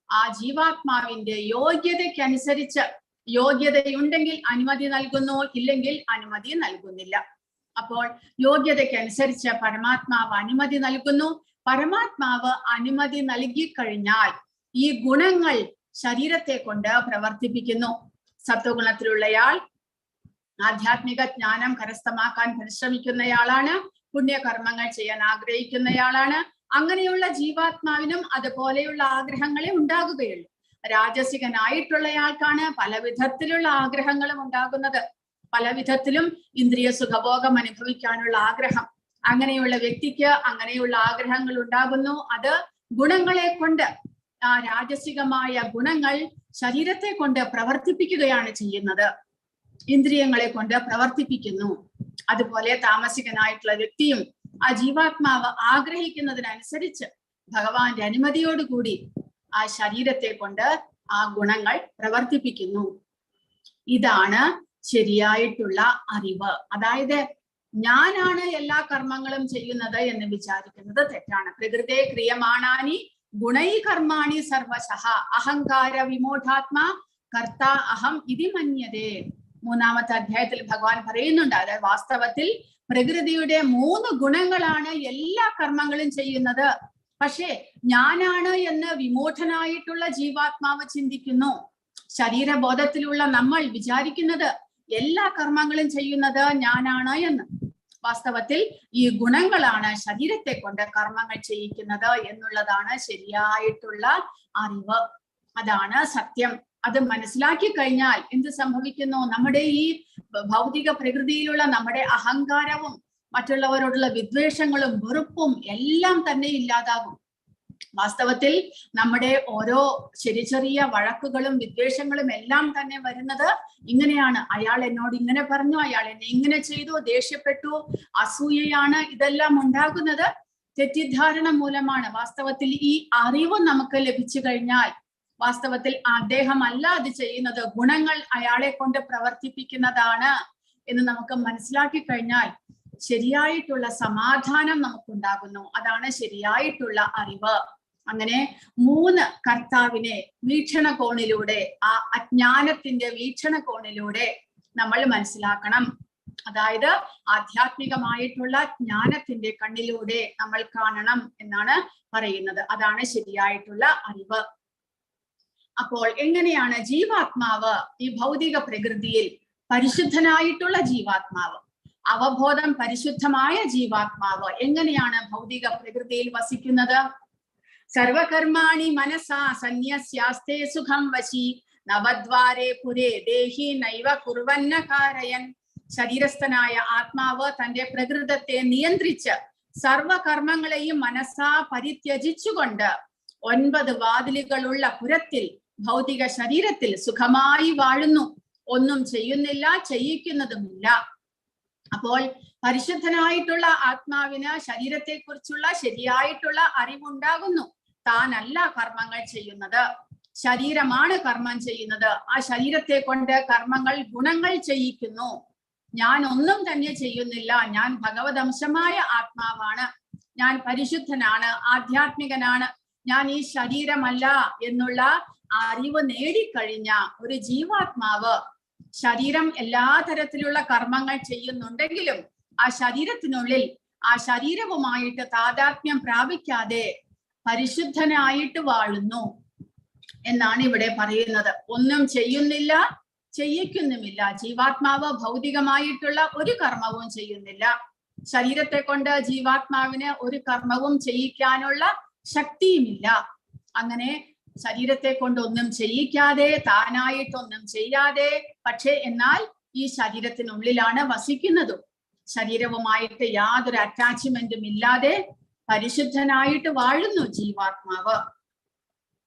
ആ ജീവാത്മാവിന്റെ യോഗ്യതയ്ക്കനുസരിച്ച്, യോഗ്യതയുണ്ടെങ്കിൽ അനുമതി നൽകുന്നു, ഇല്ലെങ്കിൽ അനുമതി നൽകുന്നില്ല. അപ്പോൾ യോഗ്യതയ്ക്കനുസരിച്ച് പരമാത്മാവ് അനുമതി നൽകുന്നു. പരമാത്മാവ് അനുമതി നൽകിക്കഴിഞ്ഞാൽ ഈ ഗുണങ്ങൾ ശരീരത്തെ കൊണ്ട് പ്രവർത്തിപ്പിക്കുന്നു. സത്വഗുണത്തിലുള്ളയാൾ ആധ്യാത്മിക ജ്ഞാനം കരസ്ഥമാക്കാൻ പരിശ്രമിക്കുന്നയാളാണ്, പുണ്യകർമ്മങ്ങൾ ചെയ്യാൻ ആഗ്രഹിക്കുന്നയാളാണ്. അങ്ങനെയുള്ള ജീവാത്മാവിനും അതുപോലെയുള്ള ആഗ്രഹങ്ങളെ ഉണ്ടാകുകയുള്ളൂ. രാജസികനായിട്ടുള്ളയാൾക്കാണ് പല വിധത്തിലുള്ള ആഗ്രഹങ്ങളും ഉണ്ടാകുന്നത്. പല വിധത്തിലും ഇന്ദ്രിയ സുഖഭോഗം അനുഭവിക്കാനുള്ള ആഗ്രഹം. അങ്ങനെയുള്ള വ്യക്തിക്ക് അങ്ങനെയുള്ള ആഗ്രഹങ്ങൾ ഉണ്ടാകുന്നു. അത് ഗുണങ്ങളെ കൊണ്ട്, ആ രാജസികമായ ഗുണങ്ങൾ ശരീരത്തെ കൊണ്ട് പ്രവർത്തിപ്പിക്കുകയാണ് ചെയ്യുന്നത്, ഇന്ദ്രിയങ്ങളെ കൊണ്ട് പ്രവർത്തിപ്പിക്കുന്നു. അതുപോലെ താമസികനായിട്ടുള്ള വ്യക്തിയും ആ ജീവാത്മാവ് ആഗ്രഹിക്കുന്നതിനനുസരിച്ച് ഭഗവാന്റെ അനുമതിയോടുകൂടി ആ ശരീരത്തെ കൊണ്ട് ആ ഗുണങ്ങൾ പ്രവർത്തിപ്പിക്കുന്നു. ഇതാണ് ശരിയായിട്ടുള്ള അറിവ്. അതായത് ഞാനാണ് എല്ലാ കർമ്മങ്ങളും ചെയ്യുന്നത് എന്ന് വിചാരിക്കുന്നത് തെറ്റാണ്. പ്രകൃതേ ക്രിയമാണാനി ഗുണൈ കർമാണി സർവശഃ അഹങ്കാര വിമോഢാത്മാ കർത്ത അഹം ഇതി മന്യതേ. 3-ാമത്തെ അധ്യായത്തിൽ ഭഗവാൻ പറയുന്നുണ്ട്. അതായത് വാസ്തവത്തിൽ പ്രകൃതിയുടെ 3 ഗുണങ്ങളാണ് എല്ലാ കർമ്മങ്ങളും ചെയ്യുന്നത്. പക്ഷേ ഞാനാണ് എന്ന് വിമൂഢനായിട്ടുള്ള ജീവാത്മാവ് ചിന്തിക്കുന്നു. ശരീരബോധത്തിലുള്ള നമ്മൾ വിചാരിക്കുന്നത് എല്ലാ കർമ്മങ്ങളും ചെയ്യുന്നത് ഞാനാണ് എന്ന്. വാസ്തവത്തിൽ ഈ ഗുണങ്ങളാണ് ശരീരത്തെ കൊണ്ട് കർമ്മങ്ങൾ ചെയ്യിക്കുന്നത് എന്നുള്ളതാണ് ശരിയായിട്ടുള്ള അറിവ്. അതാണ് സത്യം. അത് മനസ്സിലാക്കി കഴിഞ്ഞാൽ എന്ത് സംഭവിക്കുന്നു? നമ്മുടെ ഈ ഭൗതിക പ്രകൃതിയിലുള്ള നമ്മുടെ അഹങ്കാരവും മറ്റുള്ളവരോടുള്ള വിദ്വേഷങ്ങളും വെറുപ്പും എല്ലാം തന്നെ ഇല്ലാതാകും. വാസ്തവത്തിൽ നമ്മുടെ ഓരോ ചെറിയ ചെറിയ വഴക്കുകളും വിദ്വേഷങ്ങളും എല്ലാം തന്നെ വരുന്നത് ഇങ്ങനെയാണ്. അയാൾ എന്നോട് ഇങ്ങനെ പറഞ്ഞു, അയാൾ എന്നെ ഇങ്ങനെ ചെയ്തു, ദേഷ്യപ്പെട്ടു, അസൂയയാണ്. ഇതെല്ലാം ഉണ്ടാകുന്നത് തെറ്റിദ്ധാരണ മൂലമാണ്. വാസ്തവത്തിൽ ഈ അറിവ് നമുക്ക് ലഭിച്ചു കഴിഞ്ഞാൽ, വാസ്തവത്തിൽ അദ്ദേഹം അല്ല അത് ചെയ്യുന്നത്, ഗുണങ്ങൾ അയാളെ കൊണ്ട് പ്രവർത്തിപ്പിക്കുന്നതാണ് എന്ന് നമുക്ക് മനസ്സിലാക്കി കഴിഞ്ഞാൽ ശരിയായിട്ടുള്ള സമാധാനം നമുക്കുണ്ടാകുന്നു. അതാണ് ശരിയായിട്ടുള്ള അറിവ്. അങ്ങനെ 3 കർത്താവിനെ വീക്ഷണകോണിലൂടെ, ആ അജ്ഞാനത്തിന്റെ വീക്ഷണകോണിലൂടെ നമ്മൾ മനസ്സിലാക്കണം. അതായത് ആധ്യാത്മികമായിട്ടുള്ള ജ്ഞാനത്തിന്റെ കണ്ണിലൂടെ നമ്മൾ കാണണം എന്നാണ് പറയുന്നത്. അതാണ് ശരിയായിട്ടുള്ള അറിവ്. അപ്പോൾ എങ്ങനെയാണ് ജീവാത്മാവ് ഈ ഭൗതിക പ്രകൃതിയിൽ, പരിശുദ്ധനായിട്ടുള്ള ജീവാത്മാവ്, അവബോധം പരിശുദ്ധമായ ജീവാത്മാവ് എങ്ങനെയാണ് ഭൗതിക പ്രകൃതിയിൽ വസിക്കുന്നത്? സർവകർമാണി മനസാ സന്യസ്യാസ്തേ സുഖം വശി നവദ്വാരേ പുരേ ദേഹി നൈവ കുർവന്ന കാരയൻ. ശരീരസ്ഥനായ ആത്മാവ് തന്റെ പ്രകൃതത്തെ നിയന്ത്രിച്ച് സർവകർമ്മങ്ങളെയും മനസ്സാ പരിത്യജിച്ചുകൊണ്ട് 9 വാതിലുകളുള്ള പുരത്തിൽ, ഭൗതിക ശരീരത്തിൽ സുഖമായി വാഴുന്നു. ഒന്നും ചെയ്യുന്നില്ല, ചെയ്യിക്കുന്നതുമില്ല. അപ്പോൾ പരിശുദ്ധനായിട്ടുള്ള ആത്മാവിന് ശരീരത്തെ കുറിച്ചുള്ള ശരിയായിട്ടുള്ള അറിവുണ്ടാകുന്നു. താനല്ല കർമ്മങ്ങൾ ചെയ്യുന്നത്, ശരീരമാണ് കർമ്മം ചെയ്യുന്നത്. ആ ശരീരത്തെ കൊണ്ട് കർമ്മങ്ങൾ, ഗുണങ്ങൾ ചെയ്യിക്കുന്നു. ഞാൻ ഒന്നും തന്നെ ചെയ്യുന്നില്ല. ഞാൻ ഭഗവദംശമായ ആത്മാവാണ്, ഞാൻ പരിശുദ്ധനാണ്, ആധ്യാത്മികനാണ്, ഞാൻ ഈ ശരീരമല്ല എന്നുള്ള അറിവ് നേടിക്കഴിഞ്ഞ ഒരു ജീവാത്മാവ് ശരീരം എല്ലാ തരത്തിലുള്ള കർമ്മങ്ങൾ ചെയ്യുന്നുണ്ടെങ്കിലും ആ ശരീരത്തിനുള്ളിൽ, ആ ശരീരവുമായിട്ട് താതാത്മ്യം പ്രാപിക്കാതെ പരിശുദ്ധനായിട്ട് വാഴുന്നു എന്നാണ് ഇവിടെ പറയുന്നത്. ഒന്നും ചെയ്യുന്നില്ല, ചെയ്യിക്കുന്നുമില്ല. ജീവാത്മാവ് ഭൗതികമായിട്ടുള്ള ഒരു കർമ്മവും ചെയ്യുന്നില്ല. ശരീരത്തെ കൊണ്ട് ജീവാത്മാവിന് ഒരു കർമ്മവും ചെയ്യിക്കാനുള്ള ശക്തിയുമില്ല. അങ്ങനെ ശരീരത്തെ കൊണ്ട് ഒന്നും ചെയ്യിക്കാതെ, താനായിട്ടൊന്നും ചെയ്യാതെ, പക്ഷേ എന്നാൽ ഈ ശരീരത്തിനുള്ളിലാണ് വസിക്കുന്നതും. ശരീരവുമായിട്ട് യാതൊരു അറ്റാച്ച്മെന്റും ഇല്ലാതെ പരിശുദ്ധനായിട്ട് വാഴുന്നു ജീവാത്മാവ്.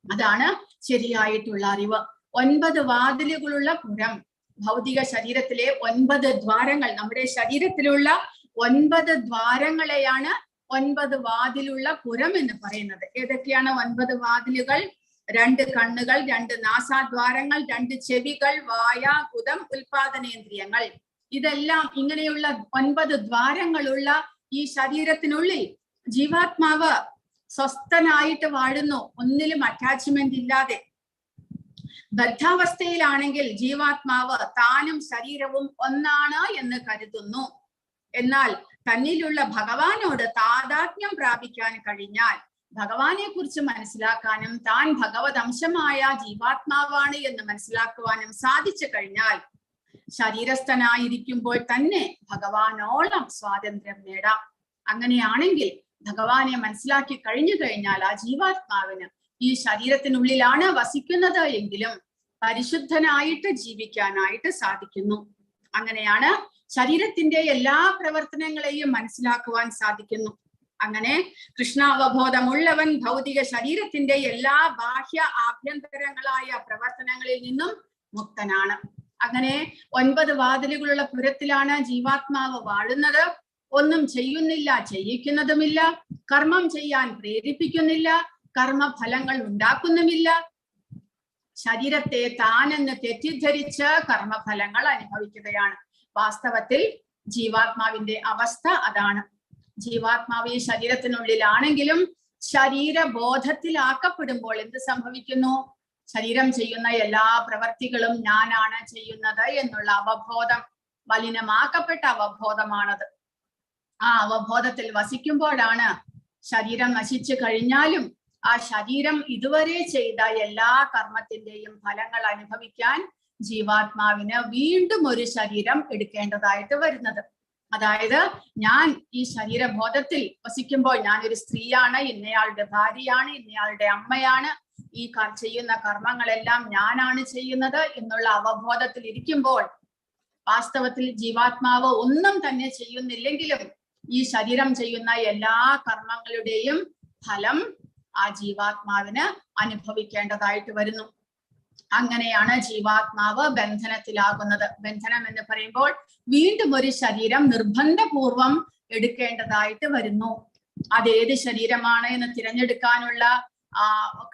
അതാണ് ശരിയായിട്ടുള്ള അറിവ്. 9 വാതിലുകളുള്ള പുരം, ഭൗതിക ശരീരത്തിലെ 9 ദ്വാരങ്ങൾ, നമ്മുടെ ശരീരത്തിലുള്ള 9 ദ്വാരങ്ങളെയാണ് 9 വാതിലുള്ള പുരം എന്ന് പറയുന്നത്. ഏതൊക്കെയാണ് 9 വാതിലുകൾ? 2 കണ്ണുകൾ, 2 നാസാദ്വാരങ്ങൾ, 2 ചെവികൾ, വായ, കുദം, ഉൽപാദനേന്ദ്രിയങ്ങൾ. ഇതെല്ലാം ഇങ്ങനെയുള്ള 9 ദ്വാരങ്ങളുള്ള ഈ ശരീരത്തിനുള്ളിൽ ജീവാത്മാവ് സ്വസ്ഥനായിട്ട് വാഴുന്നു, ഒന്നിലും അറ്റാച്ച്മെന്റ് ഇല്ലാതെ. ബദ്ധാവസ്ഥയിലാണെങ്കിൽ ജീവാത്മാവ് താനും ശരീരവും ഒന്നാണ് എന്ന് കരുതുന്നു. എന്നാൽ തന്നിലുള്ള ഭഗവാനോട് താതാത്മ്യം പ്രാപിക്കാൻ കഴിഞ്ഞാൽ, ഭഗവാനെ കുറിച്ച് മനസ്സിലാക്കാനും താൻ ഭഗവദംശമായ ജീവാത്മാവാണ് എന്ന് മനസ്സിലാക്കുവാനും സാധിച്ചു കഴിഞ്ഞാൽ ശരീരസ്ഥനായിരിക്കുമ്പോൾ തന്നെ ഭഗവാനോളം സ്വാതന്ത്ര്യം നേടാം. അങ്ങനെയാണെങ്കിൽ ഭഗവാനെ മനസ്സിലാക്കി കഴിഞ്ഞു കഴിഞ്ഞാൽ ആ ജീവാത്മാവിന് ഈ ശരീരത്തിനുള്ളിലാണ് വസിക്കുന്നത് എങ്കിലും പരിശുദ്ധനായിട്ട് ജീവിക്കാനായിട്ട് സാധിക്കുന്നു. അങ്ങനെയാണ് ശരീരത്തിന്റെ എല്ലാ പ്രവർത്തനങ്ങളെയും മനസ്സിലാക്കുവാൻ സാധിക്കുന്നു. അങ്ങനെ കൃഷ്ണാവബോധമുള്ളവൻ ഭൗതിക ശരീരത്തിന്റെ എല്ലാ ബാഹ്യ ആഭ്യന്തരങ്ങളായ പ്രവർത്തനങ്ങളിൽ നിന്നും മുക്തനാണ്. അങ്ങനെ 9 വാതിലുകളുള്ള പുരത്തിലാണ് ജീവാത്മാവ് വാഴുന്നത്. ഒന്നും ചെയ്യുന്നില്ല, ചെയ്യിക്കുന്നതുമില്ല, കർമ്മം ചെയ്യാൻ പ്രേരിപ്പിക്കുന്നില്ല, കർമ്മഫലങ്ങൾ ഉണ്ടാക്കുന്നുമില്ല. ശരീരത്തെ താനെന്ന് തെറ്റിദ്ധരിച്ച് കർമ്മഫലങ്ങൾ അനുഭവിക്കുകയാണ്. വാസ്തവത്തിൽ ജീവാത്മാവിന്റെ അവസ്ഥ അതാണ്. ജീവാത്മാവ് ഈ ശരീരത്തിനുള്ളിലാണെങ്കിലും ശരീരബോധത്തിലാക്കപ്പെടുമ്പോൾ എന്ത് സംഭവിക്കുന്നു? ശരീരം ചെയ്യുന്ന എല്ലാ പ്രവർത്തികളും ഞാനാണ് ചെയ്യുന്നത് എന്നുള്ള അവബോധം, മലിനമാക്കപ്പെട്ട അവബോധമാണത്. ആ അവബോധത്തിൽ വസിക്കുമ്പോഴാണ് ശരീരം നശിച്ചു കഴിഞ്ഞാലും ആ ശരീരം ഇതുവരെ ചെയ്ത എല്ലാ കർമ്മത്തിന്റെയും ഫലങ്ങൾ അനുഭവിക്കാൻ ജീവാത്മാവിന് വീണ്ടും ഒരു ശരീരം എടുക്കേണ്ടതായിട്ട് വരുന്നത്. അതായത് ഞാൻ ഈ ശരീരബോധത്തിൽ വസിക്കുമ്പോൾ ഞാൻ ഒരു സ്ത്രീയാണ്, ഇന്നയാളുടെ ഭാര്യയാണ്, ഇന്നയാളുടെ അമ്മയാണ്, ഈ ചെയ്യുന്ന കർമ്മങ്ങളെല്ലാം ഞാനാണ് ചെയ്യുന്നത് എന്നുള്ള അവബോധത്തിൽ ഇരിക്കുമ്പോൾ വാസ്തവത്തിൽ ജീവാത്മാവ് ഒന്നും തന്നെ ചെയ്യുന്നില്ലെങ്കിലും ഈ ശരീരം ചെയ്യുന്ന എല്ലാ കർമ്മങ്ങളുടെയും ഫലം ആ ജീവാത്മാവിന് അനുഭവിക്കേണ്ടതായിട്ട് വരുന്നു. അങ്ങനെയാണ് ജീവാത്മാവ് ബന്ധനത്തിലാകുന്നത്. ബന്ധനം എന്ന് പറയുമ്പോൾ വീണ്ടും ഒരു ശരീരം നിർബന്ധപൂർവം എടുക്കേണ്ടതായിട്ട് വരുന്നു. അതേത് ശരീരമാണ് എന്ന് തിരഞ്ഞെടുക്കാനുള്ള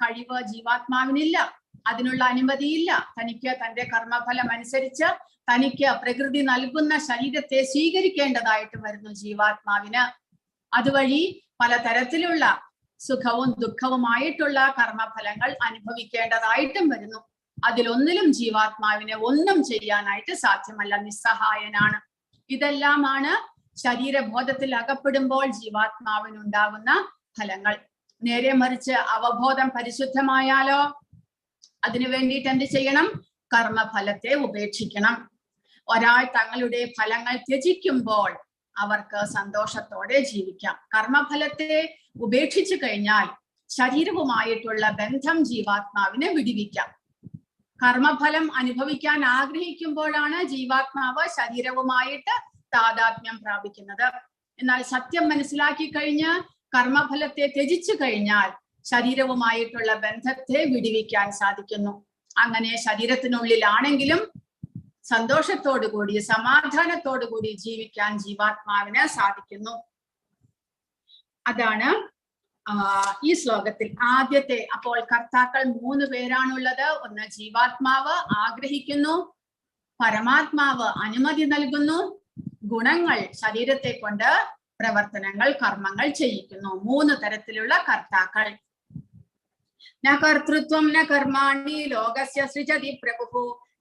കഴിവ് ജീവാത്മാവിനില്ല, അതിനുള്ള അനുമതിയില്ല. തനിക്ക് തന്റെ കർമ്മഫലം അനുസരിച്ച് തനിക്ക് പ്രകൃതി നൽകുന്ന ശരീരത്തെ സ്വീകരിക്കേണ്ടതായിട്ട് വരുന്നു ജീവാത്മാവിന്. അതുവഴി പലതരത്തിലുള്ള സുഖവും ദുഃഖവുമായിട്ടുള്ള കർമ്മഫലങ്ങൾ അനുഭവിക്കേണ്ടതായിട്ടും വരുന്നു. അതിലൊന്നിലും ജീവാത്മാവിനെ ഒന്നും ചെയ്യാനായിട്ട് സാധ്യമല്ല, നിസ്സഹായനാണ്. ഇതെല്ലാമാണ് ശരീരബോധത്തിൽ അകപ്പെടുമ്പോൾ ജീവാത്മാവിനുണ്ടാകുന്ന ഫലങ്ങൾ. നേരെ മറിച്ച് അവബോധം പരിശുദ്ധമായാലോ അതിനു വേണ്ടിയിട്ട് എന്ത് ചെയ്യണം? കർമ്മഫലത്തെ ഉപേക്ഷിക്കണം. ഒരാൾ തങ്ങളുടെ ഫലങ്ങൾ ത്യജിക്കുമ്പോൾ അവർക്ക് സന്തോഷത്തോടെ ജീവിക്കാം. കർമ്മഫലത്തെ ഉപേക്ഷിച്ചു കഴിഞ്ഞാൽ ശരീരവുമായിട്ടുള്ള ബന്ധം ജീവാത്മാവിനെ വിടുവിക്കാം. കർമ്മഫലം അനുഭവിക്കാൻ ആഗ്രഹിക്കുമ്പോഴാണ് ജീവാത്മാവ് ശരീരവുമായിട്ട് താദാത്മ്യം പ്രാപിക്കുന്നത്. എന്നാൽ സത്യം മനസ്സിലാക്കി കഴിഞ്ഞ് കർമ്മഫലത്തെ ത്യജിച്ചു കഴിഞ്ഞാൽ ശരീരവുമായിട്ടുള്ള ബന്ധത്തെ വിടുവിക്കാൻ സാധിക്കുന്നു. അങ്ങനെ ശരീരത്തിനുള്ളിലാണെങ്കിലും സന്തോഷത്തോടു കൂടി സമാധാനത്തോടു കൂടി ജീവിക്കാൻ ജീവാത്മാവിന് സാധിക്കുന്നു. അതാണ് ഈ ശ്ലോകത്തിൽ ആദ്യത്തെ. അപ്പോൾ കർത്താക്കൾ 3 പേരാണുള്ളത്. ഒന്ന് ജീവാത്മാവ് ആഗ്രഹിക്കുന്നു, പരമാത്മാവ് അനുമതി നൽകുന്നു, ഗുണങ്ങൾ ശരീരത്തെ കൊണ്ട് പ്രവർത്തനങ്ങൾ കർമ്മങ്ങൾ ചെയ്യിക്കുന്നു. 3 തരത്തിലുള്ള കർത്താക്കൾ. ന കർത്തൃത്വം ന കർമാണി ലോകസ്യ സൃജതി പ്രഭുഃ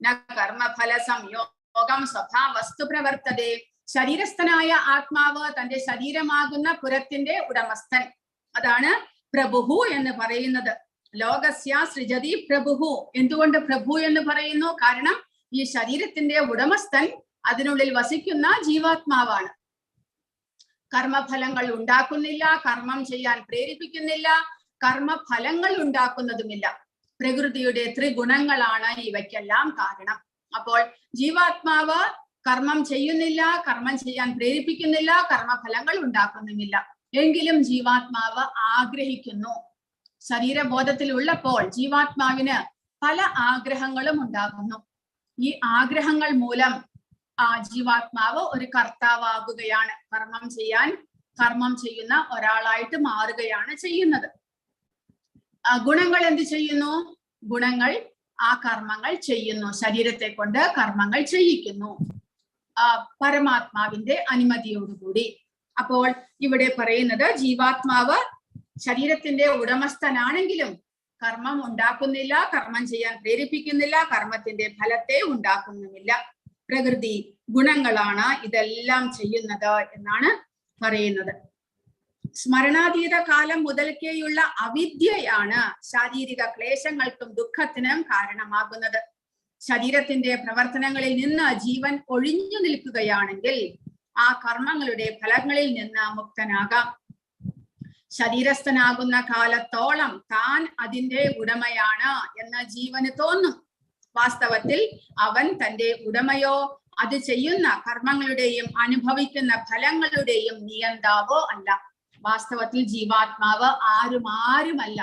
ന കർമ്മഫല സംയോഗം സ്വഭാവസ്തു പ്രവർത്തതേ. ശരീരസ്ഥനായ ആത്മാവ് തന്റെ ശരീരമാകുന്ന പുരത്തിന്റെ ഉടമസ്ഥൻ, അതാണ് പ്രഭുഃ എന്ന് പറയുന്നത്. ലോകസ്യ സൃജതി പ്രഭുഃ. എന്തുകൊണ്ട് പ്രഭു എന്ന് പറയുന്നു? കാരണം ഈ ശരീരത്തിന്റെ ഉടമസ്ഥൻ അതിനുള്ളിൽ വസിക്കുന്ന ജീവാത്മാവാണ്. കർമ്മഫലങ്ങൾ ഉണ്ടാക്കുന്നില്ല, കർമ്മം ചെയ്യാൻ പ്രേരിപ്പിക്കുന്നില്ല, കർമ്മഫലങ്ങൾ ഉണ്ടാക്കുന്നതുമില്ല. പ്രകൃതിയുടെ ത്രിഗുണങ്ങളാണ് ഇവയ്ക്കെല്ലാം കാരണം. അപ്പോൾ ജീവാത്മാവ് കർമ്മം ചെയ്യുന്നില്ല, കർമ്മം ചെയ്യാൻ പ്രേരിപ്പിക്കുന്നില്ല, കർമ്മഫലങ്ങൾ ഉണ്ടാക്കുന്നുമില്ല. എങ്കിലും ജീവാത്മാവ് ആഗ്രഹിക്കുന്നു. ശരീരബോധത്തിൽ ഉള്ളപ്പോൾ ജീവാത്മാവിന് പല ആഗ്രഹങ്ങളും ഉണ്ടാകുന്നു. ഈ ആഗ്രഹങ്ങൾ മൂലം ആ ജീവാത്മാവ് ഒരു കർത്താവാകുകയാണ്. കർമ്മം ചെയ്യുന്ന ഒരാളായിട്ട് മാറുകയാണ് ചെയ്യുന്നത്. ഗുണങ്ങൾ എന്ത് ചെയ്യുന്നു? ഗുണങ്ങൾ ആ കർമ്മങ്ങൾ ചെയ്യുന്നു, ശരീരത്തെ കൊണ്ട് കർമ്മങ്ങൾ ചെയ്യിക്കുന്നു പരമാത്മാവിന്റെ അനുമതിയോടുകൂടി. അപ്പോൾ ഇവിടെ പറയുന്നത് ജീവാത്മാവ് ശരീരത്തിന്റെ ഉടമസ്ഥനാണെങ്കിലും കർമ്മം ഉണ്ടാക്കുന്നില്ല, കർമ്മം ചെയ്യാൻ പ്രേരിപ്പിക്കുന്നില്ല, കർമ്മത്തിന്റെ ഫലത്തെ ഉണ്ടാക്കുന്നുമില്ല. പ്രകൃതി ഗുണങ്ങളാണ് ഇതെല്ലാം ചെയ്യുന്നത് എന്നാണ് പറയുന്നത്. സ്മരണാതീത കാലം മുതൽക്കേയുള്ള അവിദ്യയാണ് ശാരീരിക ക്ലേശങ്ങൾക്കും ദുഃഖത്തിനും കാരണമാകുന്നത്. ശരീരത്തിന്റെ പ്രവർത്തനങ്ങളിൽ നിന്ന് ജീവൻ ഒഴിഞ്ഞു നിൽക്കുകയാണെങ്കിൽ ആ കർമ്മങ്ങളുടെ ഫലങ്ങളിൽ നിന്ന് മുക്തനാകാം. ശരീരസ്ഥനാകുന്ന കാലത്തോളം താൻ അതിന്റെ ഉടമയാണ് എന്ന് ജീവന് തോന്നും. വാസ്തവത്തിൽ അവൻ തന്റെ ഉടമയോ അത് ചെയ്യുന്ന കർമ്മങ്ങളുടെയും അനുഭവിക്കുന്ന ഫലങ്ങളുടെയും നിയന്താവോ അല്ല. വാസ്തവത്തിൽ ജീവാത്മാവ് ആരുമല്ല.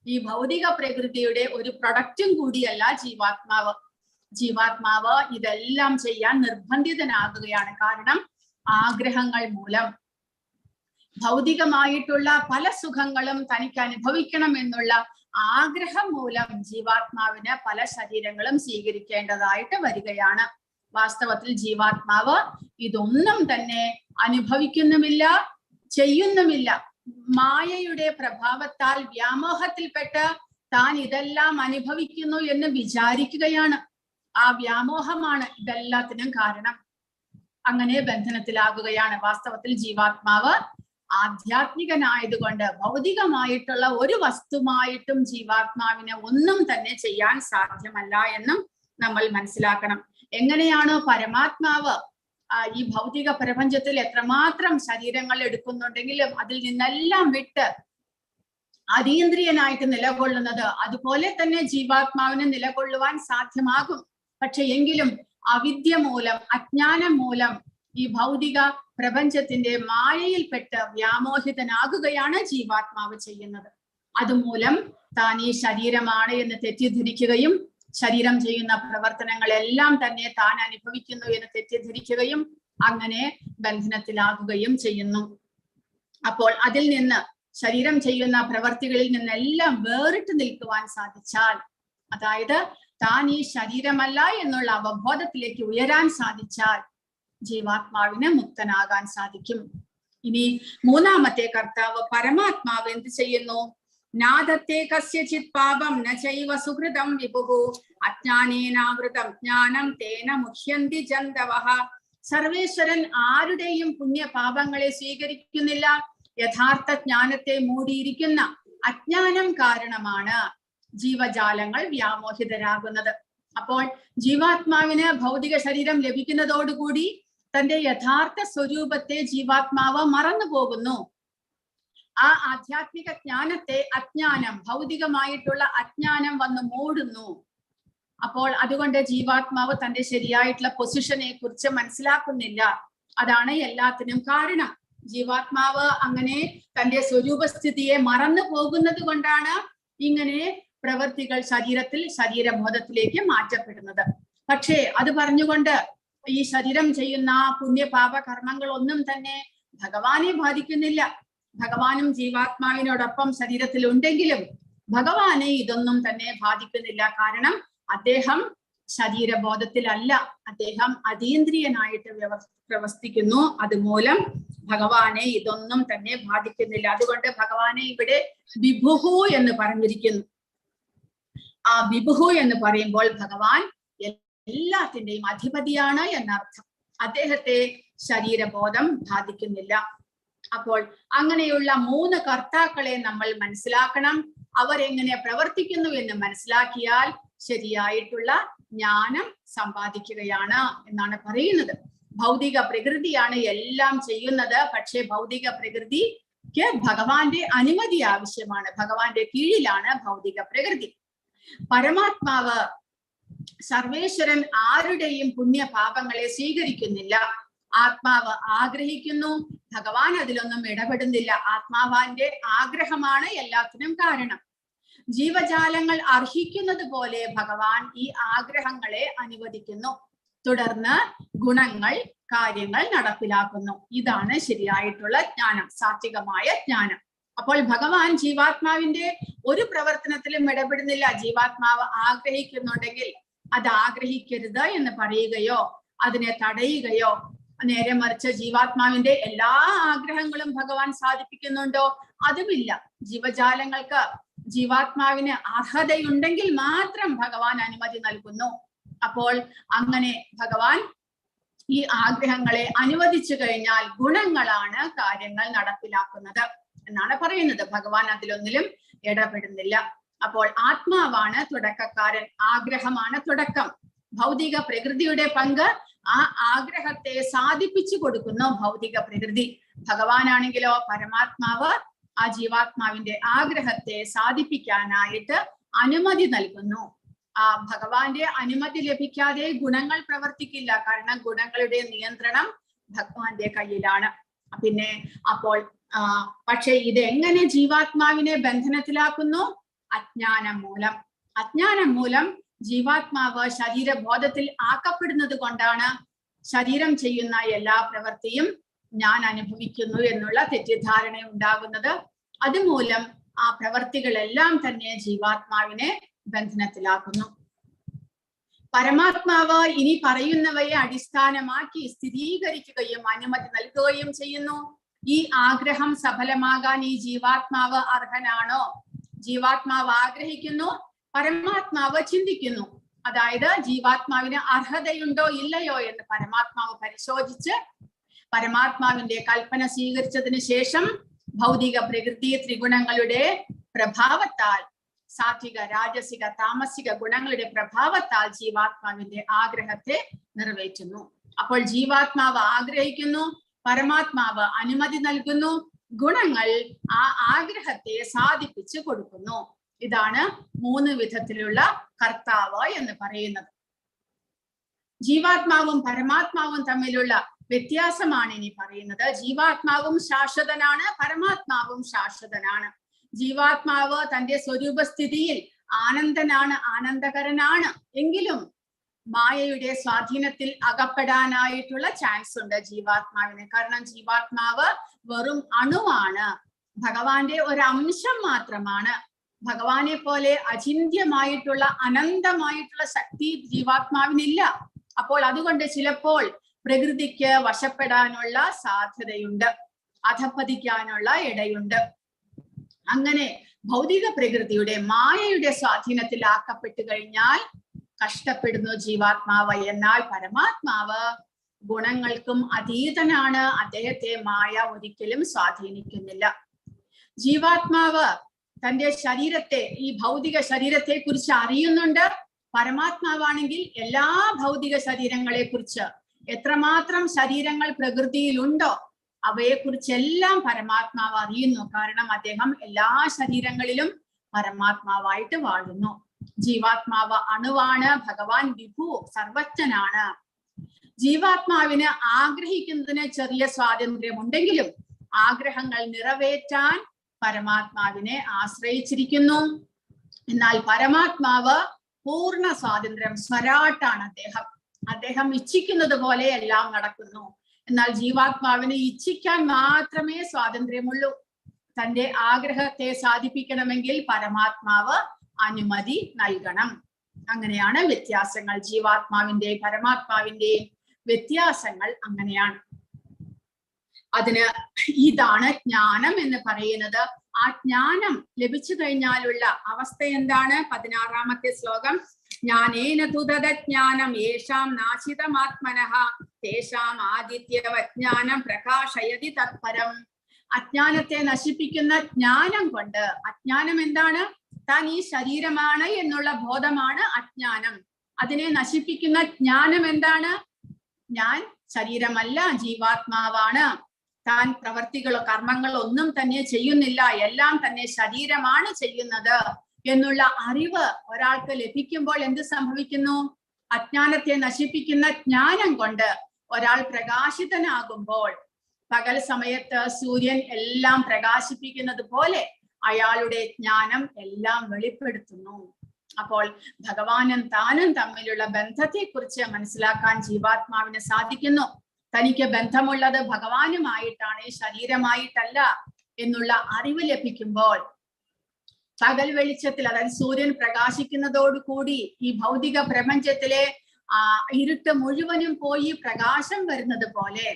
ഈ ഭൗതിക പ്രകൃതിയുടെ ഒരു പ്രൊഡക്റ്റും കൂടിയല്ല ജീവാത്മാവ്. ജീവാത്മാവ് ഇതെല്ലാം ചെയ്യാൻ നിർബന്ധിതനാകുകയാണ്. കാരണം ആഗ്രഹങ്ങൾ മൂലം ഭൗതികമായിട്ടുള്ള പല സുഖങ്ങളും തനിക്ക് അനുഭവിക്കണം എന്നുള്ള ആഗ്രഹം മൂലം ജീവാത്മാവിന് പല ശരീരങ്ങളും സ്വീകരിക്കേണ്ടതായിട്ട് വരികയാണ്. വാസ്തവത്തിൽ ജീവാത്മാവ് ഇതൊന്നും തന്നെ അനുഭവിക്കുന്നുമില്ല, ചെയ്യുന്നുമില്ല. മായയുടെ പ്രഭാവത്താൽ വ്യാമോഹത്തിൽപ്പെട്ട് താൻ ഇതെല്ലാം അനുഭവിക്കുന്നു എന്ന് വിചാരിക്കുകയാണ്. ആ വ്യാമോഹമാണ് ഇതെല്ലാത്തിനും കാരണം. അങ്ങനെ ബന്ധനത്തിലാകുകയാണ്. വാസ്തവത്തിൽ ജീവാത്മാവ് ആധ്യാത്മികനായതുകൊണ്ട് ഭൗതികമായിട്ടുള്ള ഒരു വസ്തുമായിട്ടും ജീവാത്മാവിനെ ഒന്നും തന്നെ ചെയ്യാൻ സാധ്യമല്ല എന്നും നമ്മൾ മനസ്സിലാക്കണം. എങ്ങനെയാണോ പരമാത്മാവ് ഈ ഭൗതിക പ്രപഞ്ചത്തിൽ എത്രമാത്രം ശരീരങ്ങൾ എടുക്കുന്നുണ്ടെങ്കിലും അതിൽ നിന്നെല്ലാം വിട്ട് അതീന്ദ്രിയനായിട്ട് നിലകൊള്ളുന്നത്, അതുപോലെ തന്നെ ജീവാത്മാവിന് നിലകൊള്ളുവാൻ സാധ്യമാകും. പക്ഷെ എങ്കിലും അവിദ്യ മൂലം, അജ്ഞാനം മൂലം ഈ ഭൗതിക പ്രപഞ്ചത്തിന്റെ മായയിൽപ്പെട്ട് വ്യാമോഹിതനാകുകയാണ് ജീവാത്മാവ് ചെയ്യുന്നത്. അതുമൂലം താൻ ഈ ശരീരമാണ് എന്ന് തെറ്റിദ്ധരിക്കുകയും ശരീരം ചെയ്യുന്ന പ്രവർത്തനങ്ങളെല്ലാം തന്നെ താൻ അനുഭവിക്കുന്നു എന്ന് തെറ്റിദ്ധരിക്കുകയും അങ്ങനെ ബന്ധനത്തിലാകുകയും ചെയ്യുന്നു. അപ്പോൾ അതിൽ നിന്ന്, ശരീരം ചെയ്യുന്ന പ്രവർത്തികളിൽ നിന്നെല്ലാം വേറിട്ട് നിൽക്കുവാൻ സാധിച്ചാൽ, അതായത് താൻ ഈ ശരീരമല്ല എന്നുള്ള അവബോധത്തിലേക്ക് ഉയരാൻ സാധിച്ചാൽ ജീവാത്മാവിന് മുക്തനാകാൻ സാധിക്കും. ഇനി മൂന്നാമത്തെ കർത്താവ് പരമാത്മാവ് എന്ത് ചെയ്യുന്നു? നാദത്തെ കസ്യചിത് പാപം ന ചൈവ സുഹൃതം വിഭുഃ അജ്ഞാനേനാവൃതം ജ്ഞാനം തേന മുഹ്യന്തി ജന്തവഃ. സർവേശ്വരൻ ആരുടെയും പുണ്യപാപങ്ങളെ സ്വീകരിക്കുന്നില്ല. യഥാർത്ഥ ജ്ഞാനത്തെ മൂടിയിരിക്കുന്ന അജ്ഞാനം കാരണമാണ് ജീവജാലങ്ങൾ വ്യാമോഹിതരാകുന്നത്. അപ്പോൾ ജീവാത്മാവിന് ഭൗതിക ശരീരം ലഭിക്കുന്നതോടുകൂടി തന്റെ യഥാർത്ഥ സ്വരൂപത്തെ ജീവാത്മാവ് മറന്നു പോകുന്നു. ആ ആധ്യാത്മിക ജ്ഞാനത്തെ അജ്ഞാനം, ഭൗതികമായിട്ടുള്ള അജ്ഞാനം വന്ന് മൂടുന്നു. അപ്പോൾ അതുകൊണ്ട് ജീവാത്മാവ് തന്റെ ശരിയായിട്ടുള്ള പൊസിഷനെ കുറിച്ച് മനസ്സിലാക്കുന്നില്ല. അതാണ് എല്ലാത്തിനും കാരണം. ജീവാത്മാവ് അങ്ങനെ തന്റെ സ്വരൂപസ്ഥിതിയെ മറന്നു പോകുന്നത് കൊണ്ടാണ് ഇങ്ങനെ പ്രവൃത്തികൾ ശരീരത്തിൽ, ശരീരബോധത്തിലേക്ക് മാറ്റപ്പെടുന്നത്. പക്ഷേ അത് പറഞ്ഞുകൊണ്ട് ഈ ശരീരം ചെയ്യുന്ന പുണ്യപാപ കർമ്മങ്ങളൊന്നും തന്നെ ഭഗവാനെ ബാധിക്കുന്നില്ല. ഭഗവാനും ജീവാത്മാവിനോടൊപ്പം ശരീരത്തിൽ ഉണ്ടെങ്കിലും ഭഗവാനെ ഇതൊന്നും തന്നെ ബാധിക്കുന്നില്ല. കാരണം അദ്ദേഹം ശരീരബോധത്തിലല്ല, അദ്ദേഹം അതീന്ദ്രിയനായിട്ട് പ്രവർത്തിക്കുന്നു. അതുമൂലം ഭഗവാനെ ഇതൊന്നും തന്നെ ബാധിക്കുന്നില്ല. അതുകൊണ്ട് ഭഗവാനെ ഇവിടെ വിഭുഃ എന്ന് പറഞ്ഞിരിക്കുന്നു. ആ വിഭുഃ എന്ന് പറയുമ്പോൾ ഭഗവാൻ എല്ലാത്തിന്റെയും അധിപതിയാണ് എന്നർത്ഥം. അദ്ദേഹത്തെ ശരീരബോധം ബാധിക്കുന്നില്ല. അപ്പോൾ അങ്ങനെയുള്ള മൂന്ന് കർത്താക്കളെ നമ്മൾ മനസ്സിലാക്കണം. അവരെങ്ങനെ പ്രവർത്തിക്കുന്നു എന്ന് മനസ്സിലാക്കിയാൽ ശരിയായിട്ടുള്ള ജ്ഞാനം സമ്പാദിക്കുകയാണ് എന്നാണ് പറയുന്നത്. ഭൗതിക പ്രകൃതിയാണ് എല്ലാം ചെയ്യുന്നത്. പക്ഷേ ഭൗതിക പ്രകൃതിക്ക് ഭഗവാന്റെ അനുമതി ആവശ്യമാണ്. ഭഗവാന്റെ കീഴിലാണ് ഭൗതിക പ്രകൃതി. പരമാത്മാവ് സർവേശ്വരൻ ആരുടെയും പുണ്യപാപങ്ങളെ സ്വീകരിക്കുന്നില്ല. ആത്മാവ് ആഗ്രഹിക്കുന്നു, ഭഗവാൻ അതിലൊന്നും ഇടപെടുന്നില്ല. ആത്മാവാന്റെ ആഗ്രഹമാണ് എല്ലാത്തിനും കാരണം. ജീവജാലങ്ങൾ അർഹിക്കുന്നത് പോലെ ഭഗവാൻ ഈ ആഗ്രഹങ്ങളെ അനുവദിക്കുന്നു. തുടർന്ന് ഗുണങ്ങൾ, കാര്യങ്ങൾ നടപ്പിലാക്കുന്നു. ഇതാണ് ശരിയായിട്ടുള്ള ജ്ഞാനം, സാത്വികമായ ജ്ഞാനം. അപ്പോൾ ഭഗവാൻ ജീവാത്മാവിന്റെ ഒരു പ്രവർത്തനത്തിലും ഇടപെടുന്നില്ല. ജീവാത്മാവ് ആഗ്രഹിക്കുന്നുണ്ടെങ്കിൽ അത് ആഗ്രഹിക്കരുത് എന്ന് പറയുകയോ അതിനെ തടയുകയോ, നേരെ മറിച്ച് ജീവാത്മാവിന്റെ എല്ലാ ആഗ്രഹങ്ങളും ഭഗവാൻ സാധിപ്പിക്കുന്നുണ്ടോ? അതുമില്ല. ജീവജാലങ്ങൾക്ക്, ജീവാത്മാവിന് അർഹതയുണ്ടെങ്കിൽ മാത്രം ഭഗവാൻ അനുമതി നൽകുന്നു. അപ്പോൾ അങ്ങനെ ഭഗവാൻ ഈ ആഗ്രഹങ്ങളെ അനുവദിച്ചു കഴിഞ്ഞാൽ ഗുണങ്ങളാണ് കാര്യങ്ങൾ നടപ്പിലാക്കുന്നത് എന്നാണ് പറയുന്നത്. ഭഗവാൻ അതിലൊന്നിലും ഇടപെടുന്നില്ല. അപ്പോൾ ആത്മാവാണ് തുടക്കക്കാരൻ, ആഗ്രഹമാണ് തുടക്കം. ഭൗതിക പ്രകൃതിയുടെ പങ്ക് ആ ആഗ്രഹത്തെ സാധിപ്പിച്ചു കൊടുക്കുന്നു ഭൗതിക പ്രകൃതി. ഭഗവാനാണെങ്കിലോ, പരമാത്മാവ് ആ ജീവാത്മാവിന്റെ ആഗ്രഹത്തെ സാധിപ്പിക്കാനായിട്ട് അനുമതി നൽകുന്നു. ആ ഭഗവാന്റെ അനുമതി ലഭിക്കാതെ ഗുണങ്ങൾ പ്രവർത്തിക്കില്ല. കാരണം ഗുണങ്ങളുടെ നിയന്ത്രണം ഭഗവാന്റെ കയ്യിലാണ്. പിന്നെ അപ്പോൾ പക്ഷെ ഇതെങ്ങനെ ജീവാത്മാവിനെ ബന്ധനത്തിലാക്കുന്നു? അജ്ഞാനം മൂലം. അജ്ഞാനം മൂലം ജീവാത്മാവ് ശരീരബോധത്തിൽ ആക്കപ്പെടുന്നത് കൊണ്ടാണ് ശരീരം ചെയ്യുന്ന എല്ലാ പ്രവൃത്തിയും ഞാൻ അനുഭവിക്കുന്നു എന്നുള്ള തെറ്റിദ്ധാരണ ഉണ്ടാകുന്നത്. അതുമൂലം ആ പ്രവൃത്തികളെല്ലാം തന്നെ ജീവാത്മാവിനെ ബന്ധനത്തിലാക്കുന്നു. പരമാത്മാവ് ഇനി പറയുന്നവയെ അടിസ്ഥാനമാക്കി സ്ഥിരീകരിക്കുകയും അനുമതി നൽകുകയും ചെയ്യുന്നു. ഈ ആഗ്രഹം സഫലമാകാൻ ഈ ജീവാത്മാവ് അർഹനാണോ? ജീവാത്മാവ് ആഗ്രഹിക്കുന്നു, പരമാത്മാവ് ചിന്തിക്കുന്നു. അതായത് ജീവാത്മാവിന് അർഹതയുണ്ടോ ഇല്ലയോ എന്ന് പരമാത്മാവ് പരിശോധിച്ച് പരമാത്മാവിന്റെ കൽപ്പന സ്വീകരിച്ചതിന് ശേഷം ഭൗതിക പ്രകൃതി ത്രിഗുണങ്ങളുടെ പ്രഭാവത്താൽ, സാത്വിക, രാജസിക, താമസിക ഗുണങ്ങളുടെ പ്രഭാവത്താൽ ജീവാത്മാവിന്റെ ആഗ്രഹത്തെ നിറവേറ്റുന്നു. അപ്പോൾ ജീവാത്മാവ് ആഗ്രഹിക്കുന്നു, പരമാത്മാവ് അനുമതി നൽകുന്നു, ഗുണങ്ങൾ ആ ആഗ്രഹത്തെ സാധിപ്പിച്ചു കൊടുക്കുന്നു. ഇതാണ് 3 വിധത്തിലുള്ള കർത്താവ് എന്ന് പറയുന്നത്. ജീവാത്മാവും പരമാത്മാവും തമ്മിലുള്ള വ്യത്യാസമാണ് ഇനി പറയുന്നത്. ജീവാത്മാവും ശാശ്വതനാണ്, പരമാത്മാവും ശാശ്വതനാണ്. ജീവാത്മാവ് തന്റെ സ്വരൂപസ്ഥിതിയിൽ ആനന്ദനാണ്, ആനന്ദകരനാണ്. എങ്കിലും മായയുടെ സ്വാധീനത്തിൽ അകപ്പെടാനായിട്ടുള്ള ചാൻസ് ഉണ്ട് ജീവാത്മാവിന്. കാരണം ജീവാത്മാവ് വെറും അണുവാണ്, ഭഗവാന്റെ ഒരു അംശം മാത്രമാണ്. ഭഗവാനെ പോലെ അചിന്ത്യമായിട്ടുള്ള അനന്തമായിട്ടുള്ള ശക്തി ജീവാത്മാവിനില്ല. അപ്പോൾ അതുകൊണ്ട് ചിലപ്പോൾ പ്രകൃതിക്ക് വശപ്പെടാനുള്ള സാധ്യതയുണ്ട്, അധപ്പതിക്കാനുള്ള ഇടയുണ്ട്. അങ്ങനെ ഭൗതിക പ്രകൃതിയുടെ മായയുടെ സ്വാധീനത്തിൽ ആക്കപ്പെട്ടു കഴിഞ്ഞാൽ കഷ്ടപ്പെടുന്നു ജീവാത്മാവ്. എന്നാൽ പരമാത്മാവ് ഗുണങ്ങൾക്കും അതീതനാണ്. അദ്ദേഹത്തെ മായ ഒരിക്കലും സ്വാധീനിക്കുന്നില്ല. ജീവാത്മാവ് തന്റെ ശരീരത്തെ, ഈ ഭൗതിക ശരീരത്തെ കുറിച്ച് അറിയുന്നുണ്ട്. പരമാത്മാവാണെങ്കിൽ എല്ലാ ഭൗതിക ശരീരങ്ങളെ കുറിച്ച്, എത്രമാത്രം ശരീരങ്ങൾ പ്രകൃതിയിലുണ്ടോ അവയെക്കുറിച്ചെല്ലാം പരമാത്മാവ് അറിയുന്നു. കാരണം അദ്ദേഹം എല്ലാ ശരീരങ്ങളിലും പരമാത്മാവായിട്ട് വാഴുന്നു. ജീവാത്മാവ് അണുവാണ്, ഭഗവാൻ വിഭു സർവജ്ഞനാണ്. ജീവാത്മാവിന് ആഗ്രഹിക്കുന്നതിന് ചെറിയ സ്വാതന്ത്ര്യമുണ്ടെങ്കിലും ആഗ്രഹങ്ങൾ നിറവേറ്റാൻ പരമാത്മാവിനെ ആശ്രയിച്ചിരിക്കുന്നു. എന്നാൽ പരമാത്മാവ് പൂർണ്ണ സ്വാതന്ത്ര്യം, സ്വരാട്ടാണ് അദ്ദേഹം ഇച്ഛിക്കുന്നത് പോലെ എല്ലാം നടക്കുന്നു. എന്നാൽ ജീവാത്മാവിന് ഇച്ഛിക്കാൻ മാത്രമേ സ്വാതന്ത്ര്യമുള്ളൂ. തന്റെ ആഗ്രഹത്തെ സാധിപ്പിക്കണമെങ്കിൽ പരമാത്മാവ് അനുമതി നൽകണം. അങ്ങനെയാണ് വ്യത്യാസങ്ങൾ. ജീവാത്മാവിന്റെയും പരമാത്മാവിന്റെയും വ്യത്യാസങ്ങൾ അങ്ങനെയാണ്. അതിന് ഇതാണ് ജ്ഞാനം എന്ന് പറയുന്നത്. ആ ജ്ഞാനം ലഭിച്ചു കഴിഞ്ഞാലുള്ള അവസ്ഥ എന്താണ്? 16ാമത്തെ ശ്ലോകം. ജ്ഞാനേന തുതജ്ഞാനം യേഷാം നാശിതമാത്മനഃ തേഷാം ആദിത്യവജ്ഞാനം പ്രകാശയതി തത്പരം. അജ്ഞാനത്തെ നശിപ്പിക്കുന്ന ജ്ഞാനം കൊണ്ട്, അജ്ഞാനം എന്താണ്? താൻ ഈ ശരീരമാണ് എന്നുള്ള ബോധമാണ് അജ്ഞാനം. അതിനെ നശിപ്പിക്കുന്ന ജ്ഞാനം എന്താണ്? ഞാൻ ശരീരമല്ല, ജീവാത്മാവാണ്. താൻ പ്രവർത്തികളോ കർമ്മങ്ങളോ ഒന്നും തന്നെ ചെയ്യുന്നില്ല, എല്ലാം തന്നെ ശരീരമാണ് ചെയ്യുന്നത് എന്നുള്ള അറിവ് ഒരാൾക്ക് ലഭിക്കുമ്പോൾ എന്ത് സംഭവിക്കുന്നു? അജ്ഞാനത്തെ നശിപ്പിക്കുന്ന ജ്ഞാനം കൊണ്ട് ഒരാൾ പ്രകാശിതനാകുമ്പോൾ, പകൽ സമയത്ത് സൂര്യൻ എല്ലാം പ്രകാശിപ്പിക്കുന്നത് പോലെ അയാളുടെ ജ്ഞാനം എല്ലാം വെളിപ്പെടുത്തുന്നു. അപ്പോൾ ഭഗവാനും താനും തമ്മിലുള്ള ബന്ധത്തെ കുറിച്ച് മനസ്സിലാക്കാൻ ജീവാത്മാവിന് സാധിക്കുന്നു. തനിക്ക് ബന്ധമുള്ളത് ഭഗവാനുമായിട്ടാണ്, ശരീരമായിട്ടല്ല എന്നുള്ള അറിവ് ലഭിക്കുമ്പോൾ പകൽ വെളിച്ചത്തിൽ, അതായത് സൂര്യൻ പ്രകാശിക്കുന്നതോടുകൂടി ഈ ഭൗതിക പ്രപഞ്ചത്തിലെ ഇരുട്ട് മുഴുവനും പോയി പ്രകാശം വരുന്നത് പോലെ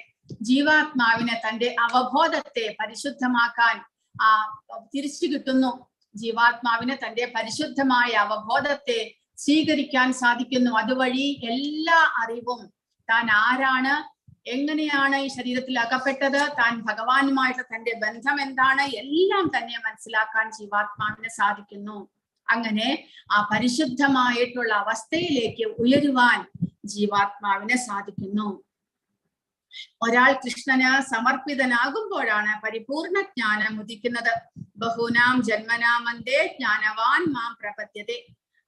ജീവാത്മാവിന് തന്റെ അവബോധത്തെ പരിശുദ്ധമാക്കാൻ തിരിച്ചു കിട്ടുന്നു. ജീവാത്മാവിന് തന്റെ പരിശുദ്ധമായ അവബോധത്തെ സ്വീകരിക്കാൻ സാധിക്കുന്നു. അതുവഴി എല്ലാ അറിവും, താൻ ആരാണ്, എങ്ങനെയാണ് ഈ ശരീരത്തിൽ അകപ്പെട്ടത്, താൻ ഭഗവാനുമായിട്ട് തന്റെ ബന്ധം എന്താണ്, എല്ലാം തന്നെ മനസ്സിലാക്കാൻ ജീവാത്മാവിന് സാധിക്കുന്നു. അങ്ങനെ ആ പരിശുദ്ധമായിട്ടുള്ള അവസ്ഥയിലേക്ക് ഉയരുവാൻ ജീവാത്മാവിന് സാധിക്കുന്നു. ഒരാൾ കൃഷ്ണന് സമർപ്പിതനാകുമ്പോഴാണ് പരിപൂർണ ജ്ഞാനം ഉദിക്കുന്നത്. ബഹൂനാം ജന്മനാമന്തേ ജ്ഞാനവാൻ മാം പ്രപദ്യതേ.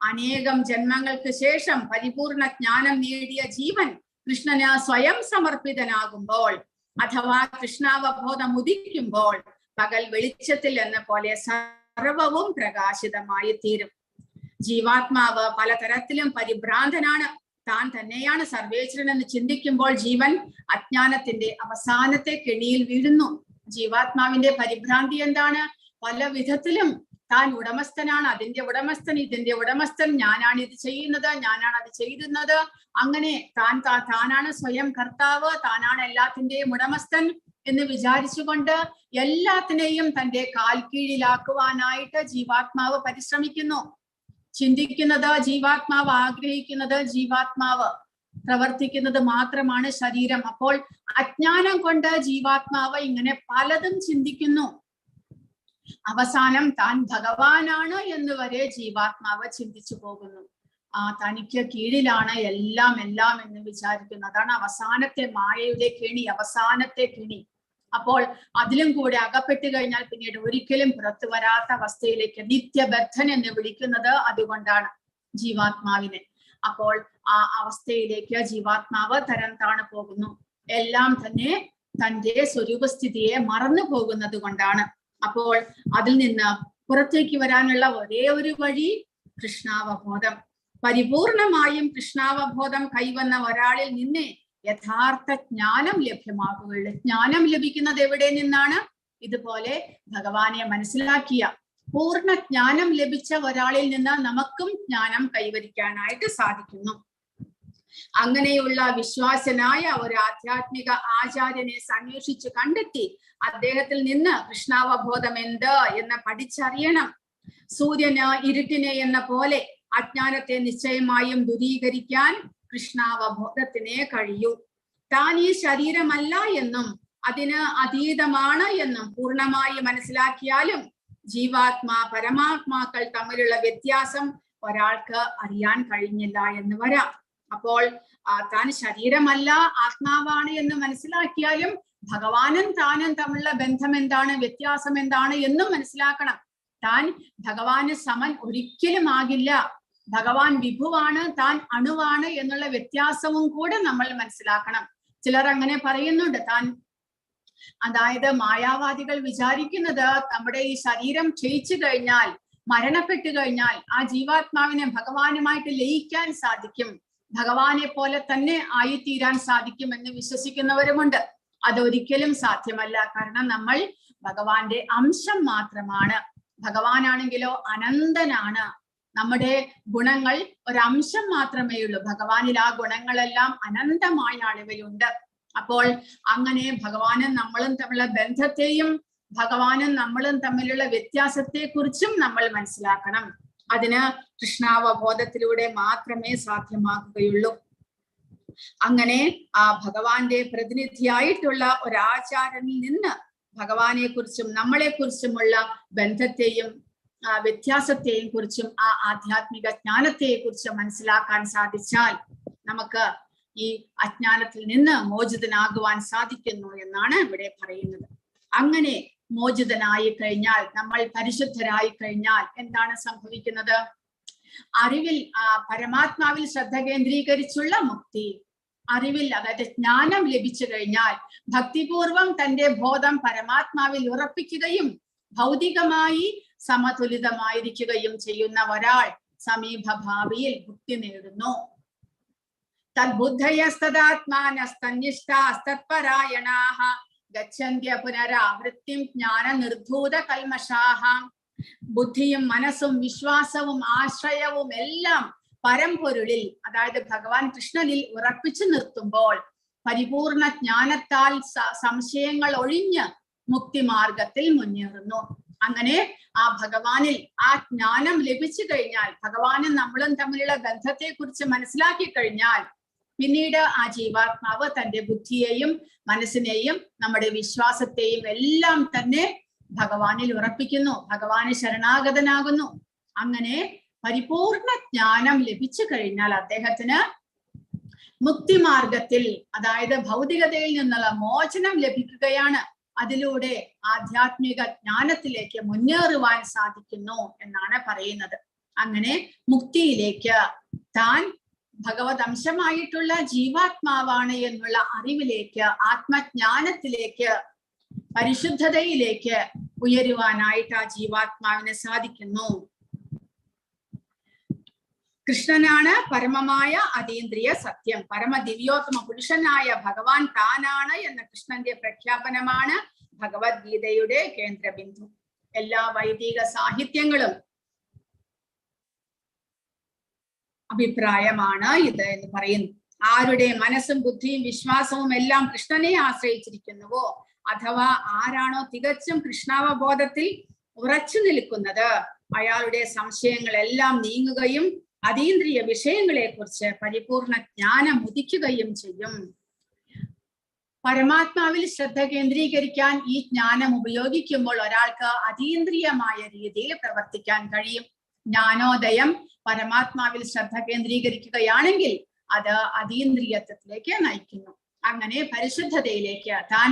അനേകം ജന്മങ്ങൾക്ക് ശേഷം പരിപൂർണ ജ്ഞാനം നേടിയ ജീവൻ കൃഷ്ണന് സ്വയം സമർപ്പിതനാകുമ്പോൾ, അഥവാ കൃഷ്ണാവബോധം ഉദിക്കുമ്പോൾ പകൽ വെളിച്ചത്തിൽ എന്ന പോലെ സർവവും പ്രകാശിതമായി തീരും. ജീവാത്മാവ് പലതരത്തിലും പരിഭ്രാന്തനാണ്. താൻ തന്നെയാണ് സർവേശ്വരൻ എന്ന് ചിന്തിക്കുമ്പോൾ ജീവൻ അജ്ഞാനത്തിന്റെ അവസാനത്തെ കെണിയിൽ വീഴുന്നു. ജീവാത്മാവിന്റെ പരിഭ്രാന്തി എന്താണ്? പല വിധത്തിലും താൻ ഉടമസ്ഥനാണ്, അതിന്റെ ഉടമസ്ഥൻ, ഇതിന്റെ ഉടമസ്ഥൻ, ഞാനാണ് ഇത് ചെയ്യുന്നത്, ഞാനാണ് അത് ചെയ്യുന്നത്. അങ്ങനെ താനാണ് സ്വയം കർത്താവ്, താനാണ് എല്ലാത്തിന്റെയും ഉടമസ്ഥൻ എന്ന് വിചാരിച്ചുകൊണ്ട് എല്ലാത്തിനെയും തന്റെ കാൽ കീഴിലാക്കുവാനായിട്ട് ജീവാത്മാവ് പരിശ്രമിക്കുന്നു. ചിന്തിക്കുന്നത് ജീവാത്മാവ്, ആഗ്രഹിക്കുന്നത് ജീവാത്മാവ്, പ്രവർത്തിക്കുന്നത് മാത്രമാണ് ശരീരം. അപ്പോൾ അജ്ഞാനം കൊണ്ട് ജീവാത്മാവ് ഇങ്ങനെ പലതും ചിന്തിക്കുന്നു. അവസാനം താൻ ഭഗവാനാണ് എന്ന് വരെ ജീവാത്മാവ് ചിന്തിച്ചു പോകുന്നു. തനിക്ക് കീഴിലാണ് എല്ലാം എന്ന് വിചാരിക്കുന്നു. അതാണ് അവസാനത്തെ മായയുടെ കെണി, അവസാനത്തെ കെണി. അപ്പോൾ അതിലും കൂടെ അകപ്പെട്ട് കഴിഞ്ഞാൽ പിന്നീട് ഒരിക്കലും പുറത്തു വരാത്ത അവസ്ഥയിലേക്ക് നിത്യബദ്ധൻ എന്ന് വിളിക്കുന്നത് അതുകൊണ്ടാണ് ജീവാത്മാവിനെ. അപ്പോൾ ആ അവസ്ഥയിലേക്ക് ജീവാത്മാവ് തരം താണു പോകുന്നു. എല്ലാം തന്നെ തന്റെ സ്വരൂപസ്ഥിതിയെ മറന്നു പോകുന്നത് കൊണ്ടാണ്. അപ്പോൾ അതിൽ നിന്ന് പുറത്തേക്ക് വരാനുള്ള ഒരേ ഒരു വഴി കൃഷ്ണാവബോധം. പരിപൂർണമായും കൃഷ്ണാവബോധം കൈവന്ന ഒരാളിൽ നിന്ന് യഥാർത്ഥ ജ്ഞാനം ലഭ്യമാകുകയുള്ളൂ. ജ്ഞാനം ലഭിക്കുന്നത് എവിടെ നിന്നാണ്? ഇതുപോലെ ഭഗവാനെ മനസ്സിലാക്കിയ പൂർണ്ണ ജ്ഞാനം ലഭിച്ച ഒരാളിൽ നിന്ന് നമുക്കും ജ്ഞാനം കൈവരിക്കാനായിട്ട് സാധിക്കുന്നു. അങ്ങനെയുള്ള വിശ്വാസനായ ഒരു ആധ്യാത്മിക ആചാര്യനെ അന്വേഷിച്ച് കണ്ടെത്തി അദ്ദേഹത്തിൽ നിന്ന് കൃഷ്ണാവബോധം എന്ത് എന്ന് പഠിച്ചറിയണം. സൂര്യന് ഇരുട്ടിനെ എന്ന പോലെ അജ്ഞാനത്തെ നിശ്ചയമായും ദൂരീകരിക്കാൻ കൃഷ്ണാവബോധത്തിനെ കഴിയൂ. താൻ ഈ ശരീരമല്ല എന്നും അതിന് അതീതമാണ് എന്നും പൂർണ്ണമായി മനസ്സിലാക്കിയാലും ജീവാത്മാ പരമാത്മാക്കൾ തമ്മിലുള്ള വ്യത്യാസം ഒരാൾക്ക് അറിയാൻ കഴിഞ്ഞില്ല എന്ന് വരാം. അപ്പോൾ താൻ ശരീരമല്ല ആത്മാവാണ് എന്ന് മനസ്സിലാക്കിയാലും ഭഗവാനും താനും തമ്മിലുള്ള ബന്ധം എന്താണ്, വ്യത്യാസം എന്താണ് എന്നും മനസ്സിലാക്കണം. താൻ ഭഗവാന് സമൻ ഒരിക്കലും ആകില്ല. ഭഗവാൻ വിഭുവാണ്, താൻ അണുവാണ് എന്നുള്ള വ്യത്യാസവും കൂടെ നമ്മൾ മനസ്സിലാക്കണം. ചിലർ അങ്ങനെ പറയുന്നുണ്ട്. അതായത് മായാവാദികൾ വിചാരിക്കുന്നത് നമ്മുടെ ഈ ശരീരം ക്ഷയിച്ചു കഴിഞ്ഞാൽ, മരണപ്പെട്ടു കഴിഞ്ഞാൽ ആ ജീവാത്മാവിനെ ഭഗവാനുമായിട്ട് ലയിക്കാൻ സാധിക്കും, ഭഗവാനെ പോലെ തന്നെ ആയിത്തീരാൻ സാധിക്കും എന്ന് വിശ്വസിക്കുന്നവരുമുണ്ട്. അതൊരിക്കലും സാധ്യമല്ല. കാരണം നമ്മൾ ഭഗവാന്റെ അംശം മാത്രമാണ്. ഭഗവാനാണെങ്കിലോ അനന്തനാണ്. നമ്മുടെ ഗുണങ്ങൾ ഒരംശം മാത്രമേ ഉള്ളൂ. ഭഗവാനിൽ ആ ഗുണങ്ങളെല്ലാം അനന്തമായ അളവിലുണ്ട്. അപ്പോൾ അങ്ങനെ ഭഗവാനും നമ്മളും തമ്മിലുള്ള ബന്ധത്തെയും ഭഗവാനും നമ്മളും തമ്മിലുള്ള വ്യത്യാസത്തെ കുറിച്ചും നമ്മൾ മനസ്സിലാക്കണം. അതിന് കൃഷ്ണാവബോധത്തിലൂടെ മാത്രമേ സാധ്യമാകുകയുള്ളൂ. അങ്ങനെ ആ ഭഗവാന്റെ പ്രതിനിധിയായിട്ടുള്ള ഒരാചാര്യനിൽ നിന്ന് ഭഗവാനെ കുറിച്ചും നമ്മളെ കുറിച്ചുമുള്ള ബന്ധത്തെയും വ്യത്യാസത്തെയും കുറിച്ചും ആ ആധ്യാത്മിക ജ്ഞാനത്തെ കുറിച്ചും മനസ്സിലാക്കാൻ സാധിച്ചാൽ നമുക്ക് ഈ അജ്ഞാനത്തിൽ നിന്ന് മോചിതനാകുവാൻ സാധിക്കുന്നു എന്നാണ് ഇവിടെ പറയുന്നത്. അങ്ങനെ മോചിതനായി കഴിഞ്ഞാൽ, നമ്മൾ പരിശുദ്ധരായി കഴിഞ്ഞാൽ എന്താണ് സംഭവിക്കുന്നത്? അറിവിൽ പരമാത്മാവിൽ ശ്രദ്ധ കേന്ദ്രീകരിച്ചുള്ള മുക്തി. അറിവിൽ, അതായത് ജ്ഞാനം ലഭിച്ചു കഴിഞ്ഞാൽ ഭക്തിപൂർവം തന്റെ ബോധം പരമാത്മാവിൽ ഉറപ്പിക്കുകയും ഭൗതികമായി സമതുലിതമായിരിക്കുകയും ചെയ്യുന്ന ഒരാൾ സമീപഭാവിയിൽ മുക്തി നേടുന്നു. തദ്ബുദ്ധയസ്തദാത്മാനസ്തന്നിഷ്ഠാസ്തത്പരായണാഃ ഗച്ഛന്ത്യ പുനരാവൃത്തിം ജ്ഞാന നിർധൂത കൽമഷാഃ. ബുദ്ധിയും മനസ്സും വിശ്വാസവും ആശ്രയവും എല്ലാം പരമ്പൊരുളിൽ, അതായത് ഭഗവാൻ കൃഷ്ണനിൽ ഉറപ്പിച്ചു നിർത്തുമ്പോൾ പരിപൂർണ ജ്ഞാനത്താൽ സംശയങ്ങൾ ഒഴിഞ്ഞ് മുക്തിമാർഗത്തിൽ മുന്നേറുന്നു. അങ്ങനെ ആ ഭഗവാനിൽ ആ ജ്ഞാനം ലഭിച്ചു കഴിഞ്ഞാൽ, ഭഗവാനും നമ്മളും തമ്മിലുള്ള ബന്ധത്തെ കുറിച്ച് മനസ്സിലാക്കി കഴിഞ്ഞാൽ പിന്നീട് ആ ജീവാത്മാവ് തന്റെ ബുദ്ധിയെയും മനസ്സിനെയും നമ്മുടെ വിശ്വാസത്തെയും എല്ലാം തന്നെ ഭഗവാനിൽ ഉറപ്പിക്കുന്നു, ഭഗവാന് ശരണാഗതനാകുന്നു. അങ്ങനെ പരിപൂർണ ജ്ഞാനം ലഭിച്ചു കഴിഞ്ഞാൽ അദ്ദേഹത്തിന് മുക്തിമാർഗത്തിൽ, അതായത് ഭൗതികതയിൽ നിന്നുള്ള മോചനം ലഭിക്കുകയാണ്. അതിലൂടെ ആധ്യാത്മിക ജ്ഞാനത്തിലേക്ക് മുന്നേറുവാൻ സാധിക്കുന്നു എന്നാണ് പറയുന്നത്. അങ്ങനെ മുക്തിയിലേക്ക്, താൻ ഭഗവത് അംശമായിട്ടുള്ള ജീവാത്മാവാണ് എന്നുള്ള അറിവിലേക്ക്, ആത്മജ്ഞാനത്തിലേക്ക്, പരിശുദ്ധതയിലേക്ക് ഉയരുവാനായിട്ട് ആ ജീവാത്മാവിന് സാധിക്കുന്നു. കൃഷ്ണനാണ് പരമമായ അതീന്ദ്രിയ സത്യം. പരമദിവ്യോത്തമ പുരുഷനായ ഭഗവാൻ താനാണ് എന്ന കൃഷ്ണന്റെ പ്രഖ്യാപനമാണ് ഭഗവത്ഗീതയുടെ കേന്ദ്രബിന്ദു. എല്ലാ വൈദിക സാഹിത്യങ്ങളും അഭിപ്രായമാണ് ഇത് എന്ന് പറയുന്നു. ആരുടെ മനസ്സും ബുദ്ധിയും വിശ്വാസവും എല്ലാം കൃഷ്ണനെ ആശ്രയിച്ചിരിക്കുന്നുവോ, അഥവാ ആരാണോ തികച്ചും കൃഷ്ണാവബോധത്തിൽ ഉറച്ചു നിൽക്കുന്നത്, അയാളുടെ സംശയങ്ങളെല്ലാം നീങ്ങുകയും അതീന്ദ്രിയ വിഷയങ്ങളെ കുറിച്ച് പരിപൂർണ ജ്ഞാനം ഉദിക്കുകയും ചെയ്യും. പരമാത്മാവിൽ ശ്രദ്ധ കേന്ദ്രീകരിക്കാൻ ഈ ജ്ഞാനം ഉപയോഗിക്കുമ്പോൾ ഒരാൾക്ക് അതീന്ദ്രിയമായ രീതിയിൽ പ്രവർത്തിക്കാൻ കഴിയും. ജ്ഞാനോദയം പരമാത്മാവിൽ ശ്രദ്ധ കേന്ദ്രീകരിക്കുകയാണെങ്കിൽ അത് അതീന്ദ്രിയത്വത്തിലേക്ക് നയിക്കുന്നു. അങ്ങനെ പരിശുദ്ധതയിലേക്ക്, താൻ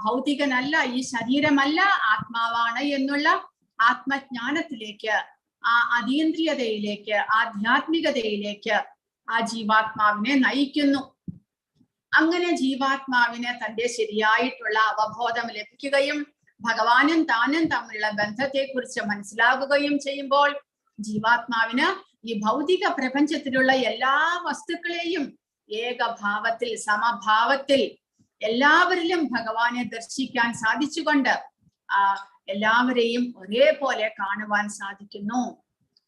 ഭൗതികനല്ല, ഈ ശരീരമല്ല, ആത്മാവാണ് എന്നുള്ള ആത്മജ്ഞാനത്തിലേക്ക്, ആ അതീന്ദ്രിയതയിലേക്ക്, ആധ്യാത്മികതയിലേക്ക് ആ ജീവാത്മാവിനെ നയിക്കുന്നു. അങ്ങനെ ജീവാത്മാവിന് തന്റെ ശരിയായിട്ടുള്ള അവബോധം ലഭിക്കുകയും ഭഗവാനും താനും തമ്മിലുള്ള ബന്ധത്തെക്കുറിച്ച് മനസ്സിലാകുകയും ചെയ്യുമ്പോൾ ജീവാത്മാവിന് ഈ ഭൗതിക പ്രപഞ്ചത്തിലുള്ള എല്ലാ വസ്തുക്കളെയും ഏകഭാവത്തിൽ, സമഭാവത്തിൽ എല്ലാവരിലും ഭഗവാനെ ദർശിക്കാൻ സാധിച്ചുകൊണ്ട് എല്ലാവരെയും ഒരേപോലെ കാണുവാൻ സാധിക്കുന്നു.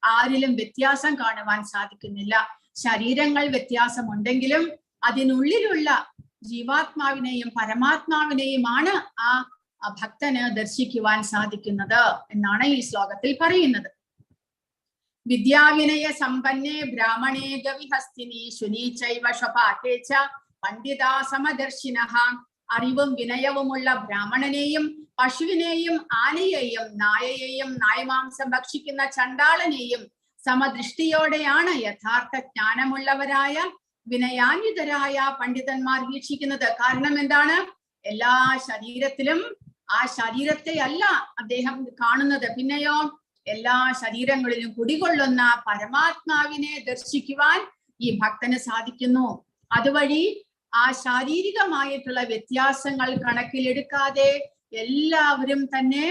ആരിലും വ്യത്യാസം കാണുവാൻ സാധിക്കുന്നില്ല. ശരീരങ്ങൾ വ്യത്യാസമുണ്ടെങ്കിലും അതിനുള്ളിലുള്ള ജീവാത്മാവിനെയും പരമാത്മാവിനെയുമാണ് ആ ഭക്തന് ദർശിക്കുവാൻ സാധിക്കുന്നത് എന്നാണ് ഈ ശ്ലോകത്തിൽ പറയുന്നത്. വിദ്യാവിനയ സമ്പന്നേ ബ്രാഹ്മണേ ഗവിഹസ്തിനി ശുനീചൈവ സ്വപാഠേച പണ്ഡിതാ സമദർശിനഃ. അറിവും വിനയവുമുള്ള ബ്രാഹ്മണനെയും പശുവിനെയും ആനയെയും നായയെയും നായ്മാംസം ഭക്ഷിക്കുന്ന ചണ്ടാളനെയും സമദൃഷ്ടിയോടെയാണ് യഥാർത്ഥ ജ്ഞാനമുള്ളവരായ വിനയാന്വിതരായ പണ്ഡിതന്മാർ വീക്ഷിക്കുന്നത്. കാരണം എന്താണ്? എല്ലാ ശരീരത്തിലും ആ ശരീരത്തെ അല്ല അദ്ദേഹം കാണുന്നത്, പിന്നെയോ എല്ലാ ശരീരങ്ങളിലും കുടികൊള്ളുന്ന പരമാത്മാവിനെ ദർശിക്കുവാൻ ഈ ഭക്തന് സാധിക്കുന്നു. അതുവഴി ആ ശാരീരികമായിട്ടുള്ള വ്യത്യാസങ്ങൾ കണക്കിലെടുക്കാതെ എല്ലാവരും തന്നെ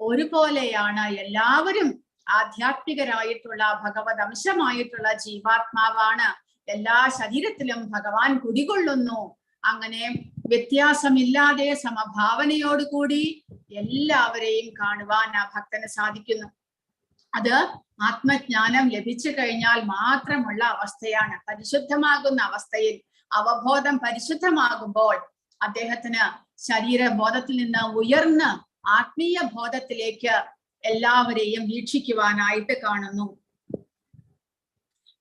ഒരുപോലെയാണ്. എല്ലാവരും ആധ്യാത്മികരായിട്ടുള്ള ഭഗവത് അംശമായിട്ടുള്ള ജീവാത്മാവാണ്. എല്ലാ ശരീരത്തിലും ഭഗവാൻ കുടികൊള്ളുന്നു. അങ്ങനെ വ്യത്യാസമില്ലാതെ സമഭാവനയോടുകൂടി എല്ലാവരെയും കാണുവാൻ ആ ഭക്തന് സാധിക്കുന്നു. അത് ആത്മജ്ഞാനം ലഭിച്ചു കഴിഞ്ഞാൽ മാത്രമുള്ള അവസ്ഥയാണ്. പരിശുദ്ധമാകുന്ന അവസ്ഥയിൽ അവബോധം പരിശുദ്ധമാകുമ്പോൾ അദ്ദേഹത്തിന് ശരീരബോധത്തിൽ നിന്ന് ഉയർന്ന് ആത്മീയ ബോധത്തിലേക്ക് എല്ലാവരെയും വീക്ഷിക്കുവാനായിട്ട് കാണുന്നു.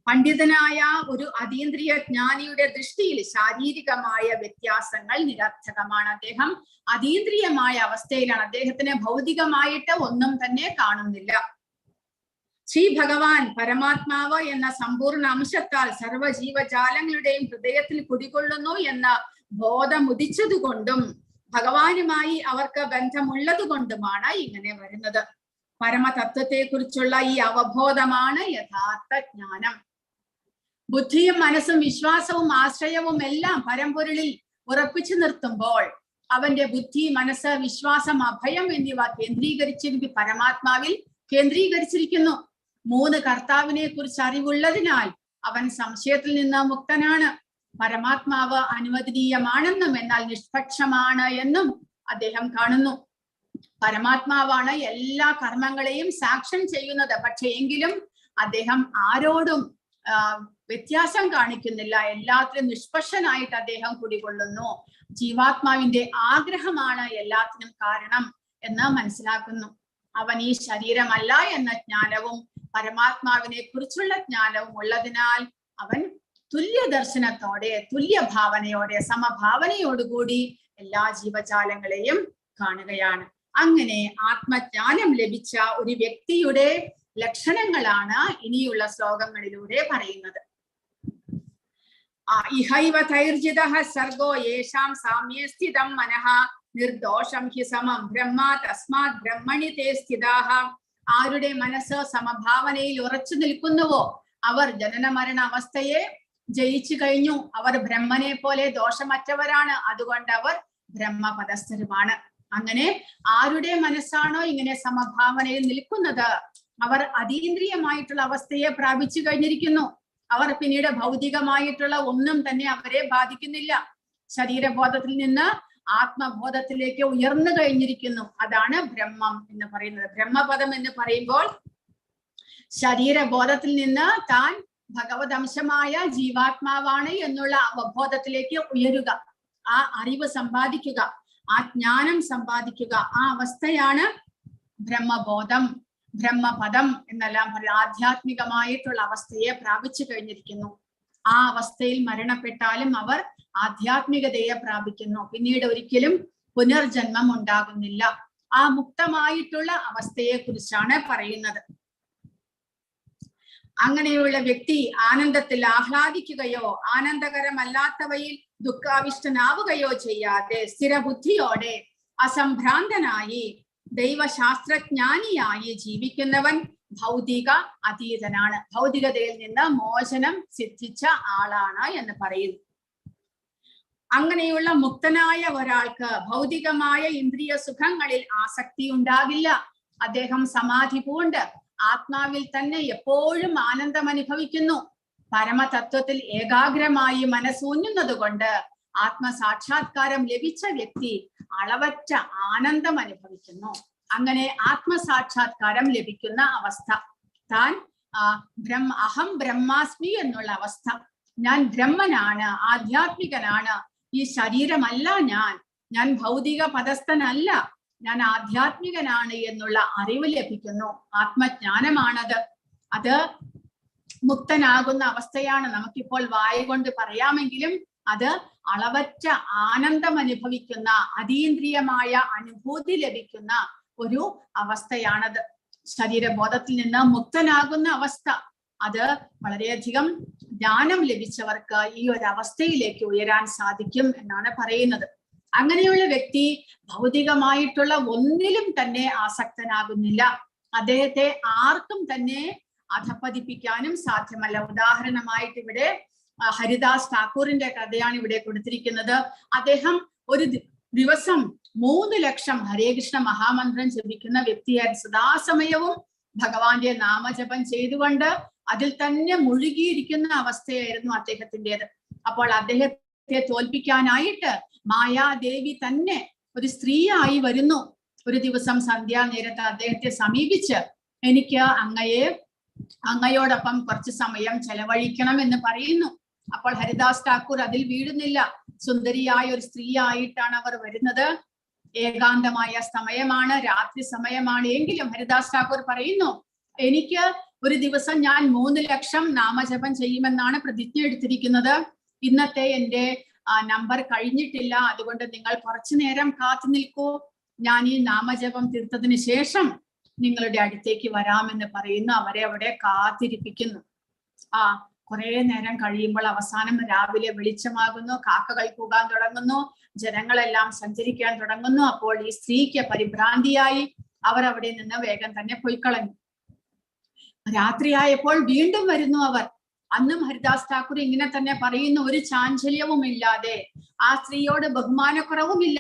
പണ്ഡിതനായ ഒരു അതീന്ദ്രിയ ജ്ഞാനിയുടെ ദൃഷ്ടിയിൽ ശാരീരികമായ വ്യത്യാസങ്ങൾ നിരർത്ഥകമാണ്. അദ്ദേഹം അതീന്ദ്രിയമായ അവസ്ഥയിലാണ്. അദ്ദേഹത്തിന് ഭൗതികമായിട്ട് ഒന്നും തന്നെ കാണുന്നില്ല. ശ്രീ ഭഗവാൻ പരമാത്മാവ് എന്ന സമ്പൂർണ്ണ അംശത്താൽ സർവ്വജീവജാലങ്ങളുടെയും ഹൃദയത്തിൽ കുടികൊള്ളുന്നു എന്ന ബോധം ഉദിച്ചതുകൊണ്ടും ഭഗവാനുമായി അവർക്ക് ബന്ധമുള്ളത് കൊണ്ടുമാണ് ഇങ്ങനെ വരുന്നത്. പരമതത്വത്തെ കുറിച്ചുള്ള ഈ അവബോധമാണ് യഥാർത്ഥ ജ്ഞാനം. ബുദ്ധിയും മനസ്സും വിശ്വാസവും ആശ്രയവും എല്ലാം പരമ്പൊരുളിൽ ഉറപ്പിച്ചു നിർത്തുമ്പോൾ അവന്റെ ബുദ്ധി, മനസ്സ്, വിശ്വാസം, അഭയം എന്നിവ പരമാത്മാവിൽ കേന്ദ്രീകരിച്ചിരിക്കുന്നു. 3 കർത്താവിനെ കുറിച്ച് അറിവുള്ളതിനാൽ അവൻ സംശയത്തിൽ നിന്ന് മുക്തനാണ്. പരമാത്മാവ് അനുവദനീയമാണെന്നും എന്നാൽ നിഷ്പക്ഷമാണ് എന്നും അദ്ദേഹം കാണുന്നു. പരമാത്മാവാണ് എല്ലാ കർമ്മങ്ങളെയും സാക്ഷ്യം ചെയ്യുന്നത്. പക്ഷെ എങ്കിലും അദ്ദേഹം ആരോടും വ്യത്യാസം കാണിക്കുന്നില്ല. എല്ലാത്തിലും നിഷ്പക്ഷനായിട്ട് അദ്ദേഹം കുടികൊള്ളുന്നു. ജീവാത്മാവിന്റെ ആഗ്രഹമാണ് എല്ലാത്തിനും കാരണം എന്ന് മനസ്സിലാക്കുന്നു. അവൻ ഈ ശരീരമല്ല എന്ന ജ്ഞാനവും പരമാത്മാവിനെ കുറിച്ചുള്ള ജ്ഞാനവും ഉള്ളതിനാൽ അവൻ തുല്യ ദർശനത്തോടെ, തുല്യ ഭാവനയോടെ, സമഭാവനയോടുകൂടി എല്ലാ ജീവജാലങ്ങളെയും കാണുകയാണ്. അങ്ങനെ ആത്മജ്ഞാനം ലഭിച്ച ഒരു വ്യക്തിയുടെ ലക്ഷണങ്ങളാണ് ഇനിയുള്ള ശ്ലോകങ്ങളിലൂടെ പറയുന്നത്. ഇഹൈവ തൈർജിതഃ സർഗോ യേഷാം സാമ്യേ സ്ഥിതം മനഃ നിർദോഷം ഹി സമം ബ്രഹ്മ തസ്മാത് ബ്രഹ്മണി തേ സ്ഥിതാഃ. ആരുടെ മനസ്സ് സമഭാവനയിൽ ഉറച്ചു നിൽക്കുന്നുവോ അവർ ജനന മരണ അവസ്ഥയെ ജയിച്ചു കഴിഞ്ഞു. അവർ ബ്രഹ്മനെ പോലെ ദോഷമറ്റവരാണ്. അതുകൊണ്ട് അവർ ബ്രഹ്മപദസ്ഥരുമാണ്. അങ്ങനെ ആരുടെ മനസ്സാണോ ഇങ്ങനെ സമഭാവനയിൽ നിൽക്കുന്നത് അവർ അതീന്ദ്രിയമായിട്ടുള്ള അവസ്ഥയെ പ്രാപിച്ചു കഴിഞ്ഞിരിക്കുന്നു. അവർ പിന്നീട് ഭൗതികമായിട്ടുള്ള ഒന്നും തന്നെ അവരെ ബാധിക്കുന്നില്ല. ശരീരബോധത്തിൽ നിന്ന് ആത്മബോധത്തിലേക്ക് ഉയർന്നു കഴിഞ്ഞിരിക്കുന്നു. അതാണ് ബ്രഹ്മം എന്ന് പറയുന്നത്. ബ്രഹ്മപദം എന്ന് പറയുമ്പോൾ ശരീരബോധത്തിൽ നിന്ന് താൻ ഭഗവത് അംശമായ ജീവാത്മാവാണ് എന്നുള്ള അവബോധത്തിലേക്ക് ഉയരുക, ആ അറിവ് സമ്പാദിക്കുക, ആ ജ്ഞാനം സമ്പാദിക്കുക. ആ അവസ്ഥയാണ് ബ്രഹ്മബോധം, ബ്രഹ്മപദം എന്നെല്ലാം പറയും. ആധ്യാത്മികമായിട്ടുള്ള അവസ്ഥയെ പ്രാപിച്ചു കഴിഞ്ഞിരിക്കുന്നു. ആ അവസ്ഥയിൽ മരണപ്പെട്ടാലും അവർ ആധ്യാത്മികതയെ പ്രാപിക്കുന്നു. പിന്നീട് ഒരിക്കലും പുനർജന്മം ഉണ്ടാകുന്നില്ല. ആ മുക്തമായിട്ടുള്ള അവസ്ഥയെ കുറിച്ചാണ് പറയുന്നത്. അങ്ങനെയുള്ള വ്യക്തി ആനന്ദത്തിൽ ആഹ്ലാദിക്കുകയോ ആനന്ദകരമല്ലാത്തവയിൽ ദുഃഖാവിഷ്ടനാവുകയോ ചെയ്യാതെ സ്ഥിരബുദ്ധിയോടെ അസംഭ്രാന്തനായി ദൈവശാസ്ത്രജ്ഞാനിയായി ജീവിക്കുന്നവൻ ഭൗതിക അതീതനാണ്. ഭൗതികതയിൽ നിന്ന് മോചനം സിദ്ധിച്ച ആളാണ് എന്ന് പറയുന്നു. അങ്ങനെയുള്ള മുക്തനായ ഒരാൾക്ക് ഭൗതികമായ ഇന്ദ്രിയ സുഖങ്ങളിൽ ആസക്തി ഉണ്ടാകില്ല. അദ്ദേഹം സമാധി പൂണ്ട് ആത്മാവിൽ തന്നെ എപ്പോഴും ആനന്ദം അനുഭവിക്കുന്നു. പരമതത്വത്തിൽ ഏകാഗ്രമായി മനസ്സൂന്നുന്നത് കൊണ്ട് ആത്മസാക്ഷാത്കാരം ലഭിച്ച വ്യക്തി അളവറ്റ ആനന്ദം അനുഭവിക്കുന്നു. അങ്ങനെ ആത്മസാക്ഷാത്കാരം ലഭിക്കുന്ന അവസ്ഥ, താൻ അഹം ബ്രഹ്മാസ്മി എന്നുള്ള അവസ്ഥ, ഞാൻ ബ്രഹ്മനാണ്, ആധ്യാത്മികനാണ്, ഈ ശരീരമല്ല ഞാൻ ഭൗതിക പദസ്ഥനല്ല, ഞാൻ ആധ്യാത്മികനാണ് എന്നുള്ള അറിവ് ലഭിക്കുന്നു. ആത്മജ്ഞാനമാണത്. അത് മുക്തനാകുന്ന അവസ്ഥയാണ്. നമുക്കിപ്പോൾ വായ കൊണ്ട് പറയാമെങ്കിലും അത് അളവറ്റ ആനന്ദം അനുഭവിക്കുന്ന, അതീന്ദ്രിയമായ അനുഭൂതി ലഭിക്കുന്ന ഒരു അവസ്ഥയാണത്. ശരീരബോധത്തിൽ നിന്ന് മുക്തനാകുന്ന അവസ്ഥ, അത് വളരെയധികം ജ്ഞാനം ലഭിച്ചവർക്ക് ഈ ഒരു അവസ്ഥയിലേക്ക് ഉയരാൻ സാധിക്കും എന്നാണ് പറയുന്നത്. അങ്ങനെയുള്ള വ്യക്തി ഭൗതികമായിട്ടുള്ള ഒന്നിലും തന്നെ ആസക്തനാകുന്നില്ല. അദ്ദേഹത്തെ ആർക്കും തന്നെ അധപ്പതിപ്പിക്കാനും സാധ്യമല്ല. ഉദാഹരണമായിട്ട് ഇവിടെ ഹരിദാസ് ഠാക്കൂറിന്റെ കഥയാണ് ഇവിടെ കൊടുത്തിരിക്കുന്നത്. അദ്ദേഹം ഒരു ദിവസം 3 ലക്ഷം ഹരേകൃഷ്ണ മഹാമന്ത്രം ജപിക്കുന്ന വ്യക്തിയായിരുന്നു. സദാസമയവും ഭഗവാന്റെ നാമജപം ചെയ്തുകൊണ്ട് അതിൽ തന്നെ മുഴുകിയിരിക്കുന്ന അവസ്ഥയായിരുന്നു അദ്ദേഹത്തിൻ്റെത്. അപ്പോൾ അദ്ദേഹത്തെ തോൽപ്പിക്കാനായിട്ട് മായാദേവി തന്നെ ഒരു സ്ത്രീയായി വരുന്നു. ഒരു ദിവസം സന്ധ്യാനേരത്ത് അദ്ദേഹത്തെ സമീപിച്ച് എനിക്ക് അങ്ങയോടൊപ്പം കുറച്ച് സമയം ചെലവഴിക്കണം എന്ന് പറയുന്നു. അപ്പോൾ ഹരിദാസ് ഠാക്കൂർ അതിൽ വീഴുന്നില്ല. സുന്ദരിയായ ഒരു സ്ത്രീയായിട്ടാണ് അവർ വരുന്നത്. ഏകാന്തമായ സമയമാണ്, രാത്രി സമയമാണ്. എങ്കിലും ഹരിദാസ് ഠാക്കൂർ പറയുന്നു, എനിക്ക് ഒരു ദിവസം ഞാൻ 3 ലക്ഷം നാമജപം ചെയ്യുമെന്നാണ് പ്രതിജ്ഞ എടുത്തിരിക്കുന്നത്. ഇന്നത്തെ എൻ്റെ നമ്പർ കഴിഞ്ഞിട്ടില്ല, അതുകൊണ്ട് നിങ്ങൾ കുറച്ചു നേരം കാത്തു നിൽക്കൂ, ഞാൻ ഈ നാമജപം തീർത്തതിന് ശേഷം നിങ്ങളുടെ അടുത്തേക്ക് വരാമെന്ന് പറയുന്നു. അവരെ അവിടെ കാത്തിരിപ്പിക്കുന്നു. കുറെ നേരം കഴിയുമ്പോൾ അവസാനം രാവിലെ വെളിച്ചമാകുന്നു, കാക്കകൾ കൂകാൻ തുടങ്ങുന്നു, ജനങ്ങളെല്ലാം സഞ്ചരിക്കാൻ തുടങ്ങുന്നു. അപ്പോൾ ഈ സ്ത്രീക്ക് പരിഭ്രാന്തിയായി അവർ അവിടെ നിന്ന് വേഗം തന്നെ പൊയ്ക്കളഞ്ഞു. രാത്രിയായപ്പോൾ വീണ്ടും വരുന്നു അവർ. അന്നും ഹരിദാസ് ഠാക്കൂർ ഇങ്ങനെ തന്നെ പറയുന്നു, ഒരു ചാഞ്ചല്യവും ഇല്ലാതെ, ആ സ്ത്രീയോട് ബഹുമാനക്കുറവുമില്ല,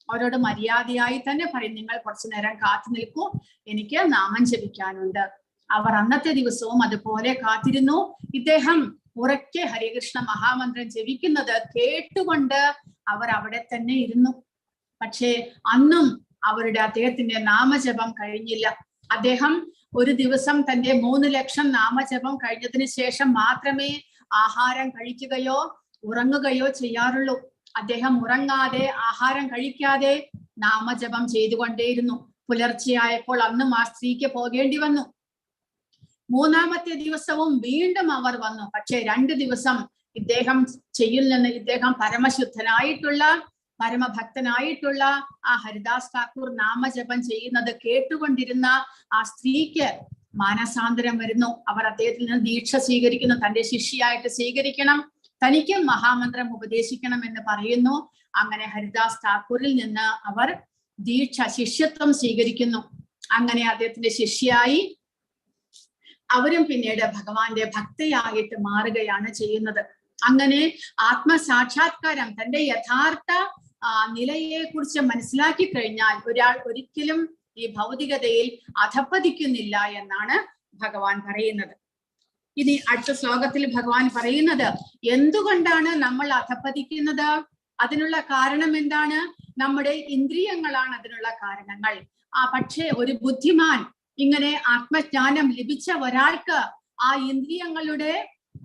അവരോട് മര്യാദയായി തന്നെ പറയും, നിങ്ങൾ കുറച്ചു നേരം കാത്തു നിൽക്കൂ, എനിക്ക് നാമം ജപിക്കാനുണ്ട്. അവർ അന്നത്തെ ദിവസവും അതുപോലെ കാത്തിരുന്നു. ഇദ്ദേഹം ഉറക്കെ ഹരികൃഷ്ണ മഹാമന്ത്രം ജപിക്കുന്നത് കേട്ടുകൊണ്ട് അവർ അവിടെ തന്നെ ഇരുന്നു. പക്ഷേ അന്നും അദ്ദേഹത്തിന്റെ നാമജപം കഴിഞ്ഞില്ല. അദ്ദേഹം ഒരു ദിവസം തന്റെ 3 ലക്ഷം നാമജപം കഴിഞ്ഞതിന് ശേഷം മാത്രമേ ആഹാരം കഴിക്കുകയോ ഉറങ്ങുകയോ ചെയ്യാറുള്ളൂ. അദ്ദേഹം ഉറങ്ങാതെ ആഹാരം കഴിക്കാതെ നാമജപം ചെയ്തുകൊണ്ടേയിരുന്നു. പുലർച്ചെയായപ്പോൾ അന്നും ആ സ്ത്രീക്ക് പോകേണ്ടി വന്നു. 3-ാമത്തെ ദിവസവും വീണ്ടും അവർ വന്നു. പക്ഷെ 2 ദിവസം ഇദ്ദേഹം പരമശുദ്ധനായിട്ടുള്ള പരമഭക്തനായിട്ടുള്ള ആ ഹരിദാസ് ഠാക്കൂർ നാമജപം ചെയ്യുന്നത് കേട്ടുകൊണ്ടിരുന്ന ആ സ്ത്രീക്ക് മാനസാന്തരം വരുന്നു. അവർ അദ്ദേഹത്തിൽ നിന്ന് ദീക്ഷ സ്വീകരിക്കുന്നു. തന്റെ ശിഷ്യയായിട്ട് സ്വീകരിക്കണം, തനിക്ക് മഹാമന്ത്രം ഉപദേശിക്കണം എന്ന് പറയുന്നു. അങ്ങനെ ഹരിദാസ് ഠാക്കൂറിൽ നിന്ന് അവർ ശിഷ്യത്വം സ്വീകരിക്കുന്നു. അങ്ങനെ അദ്ദേഹത്തിന്റെ ശിഷ്യയായി അവരും പിന്നീട് ഭഗവാന്റെ ഭക്തയായിട്ട് മാറുകയാണ് ചെയ്യുന്നത്. അങ്ങനെ ആത്മസാക്ഷാത്കാരം, തന്റെ യഥാർത്ഥ നിലയെ കുറിച്ച് മനസ്സിലാക്കി കഴിഞ്ഞാൽ ഒരാൾ ഒരിക്കലും ഈ ഭൗതികതയിൽ അധപ്പതിക്കുന്നില്ല എന്നാണ് ഭഗവാൻ പറയുന്നത്. ഇനി അടുത്ത ശ്ലോകത്തിൽ ഭഗവാൻ പറയുന്നത്, എന്തുകൊണ്ടാണ് നമ്മൾ അധപ്പതിക്കുന്നത്? അതിനുള്ള കാരണം എന്താണ്? നമ്മുടെ ഇന്ദ്രിയങ്ങളാണ് അതിനുള്ള കാരണങ്ങൾ. പക്ഷേ ഒരു ബുദ്ധിമാൻ, ഇങ്ങനെ ആത്മജ്ഞാനം ലഭിച്ച ഒരാൾക്ക് ആ ഇന്ദ്രിയങ്ങളുടെ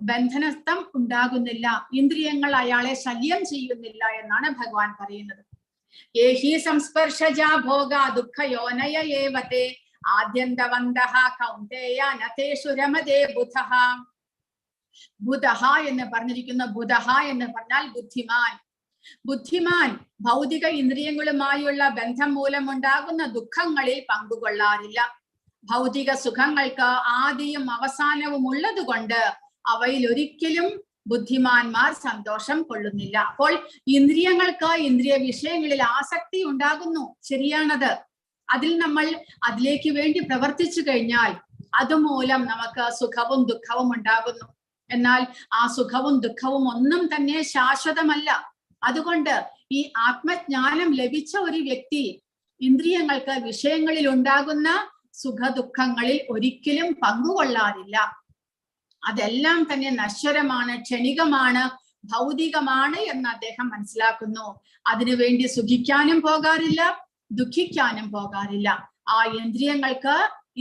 ബന്ധനസ്ഥം ഉണ്ടാകുന്നില്ല, ഇന്ദ്രിയങ്ങൾ അയാളെ ശല്യം ചെയ്യുന്നില്ല എന്നാണ് ഭഗവാൻ പറയുന്നത്. ഏഹി സംസ്പർശജാ ഭോഗ ദുഃഖയോനയ ഏവതേ ആദ്യന്തവന്തഃ കൗന്ദേയ നതേഷു രമതേ ബുധഃ. ബുധഃ എന്ന് പറഞ്ഞിരിക്കുന്ന, ബുധഃ എന്ന് പറഞ്ഞാൽ ബുദ്ധിമാൻ. ബുദ്ധിമാൻ ഭൗതിക ഇന്ദ്രിയങ്ങളുമായുള്ള ബന്ധം മൂലമുണ്ടാകുന്ന ദുഃഖങ്ങളിൽ പങ്കുകൊള്ളാറില്ല. ഭൗതിക സുഖങ്ങൾക്ക് ആദിയും അവസാനവും ഉള്ളത് കൊണ്ട് അവയിൽ ഒരിക്കലും ബുദ്ധിമാന്മാർ സന്തോഷം കൊള്ളുന്നില്ല. അപ്പോൾ ഇന്ദ്രിയങ്ങൾക്ക് ഇന്ദ്രിയ വിഷയങ്ങളിൽ ആസക്തി ഉണ്ടാകുന്നു, ശരിയാണത്. നമ്മൾ അതിലേക്ക് വേണ്ടി പ്രവർത്തിച്ചു കഴിഞ്ഞാൽ അതുമൂലം നമുക്ക് സുഖവും ദുഃഖവും ഉണ്ടാകുന്നു. എന്നാൽ ആ സുഖവും ദുഃഖവും ഒന്നും തന്നെ ശാശ്വതമല്ല. അതുകൊണ്ട് ഈ ആത്മജ്ഞാനം ലഭിച്ച ഒരു വ്യക്തി ഇന്ദ്രിയങ്ങൾക്ക് വിഷയങ്ങളിൽ ഉണ്ടാകുന്ന സുഖ ദുഃഖങ്ങളിൽ ഒരിക്കലും പങ്കുകൊള്ളാറില്ല. അതെല്ലാം തന്നെ നശ്വരമാണ്, ക്ഷണികമാണ്, ഭൗതികമാണ് എന്ന് അദ്ദേഹം മനസ്സിലാക്കുന്നു. അതിനുവേണ്ടി സുഖിക്കാനും പോകാറില്ല, ദുഃഖിക്കാനും പോകാറില്ല. ആ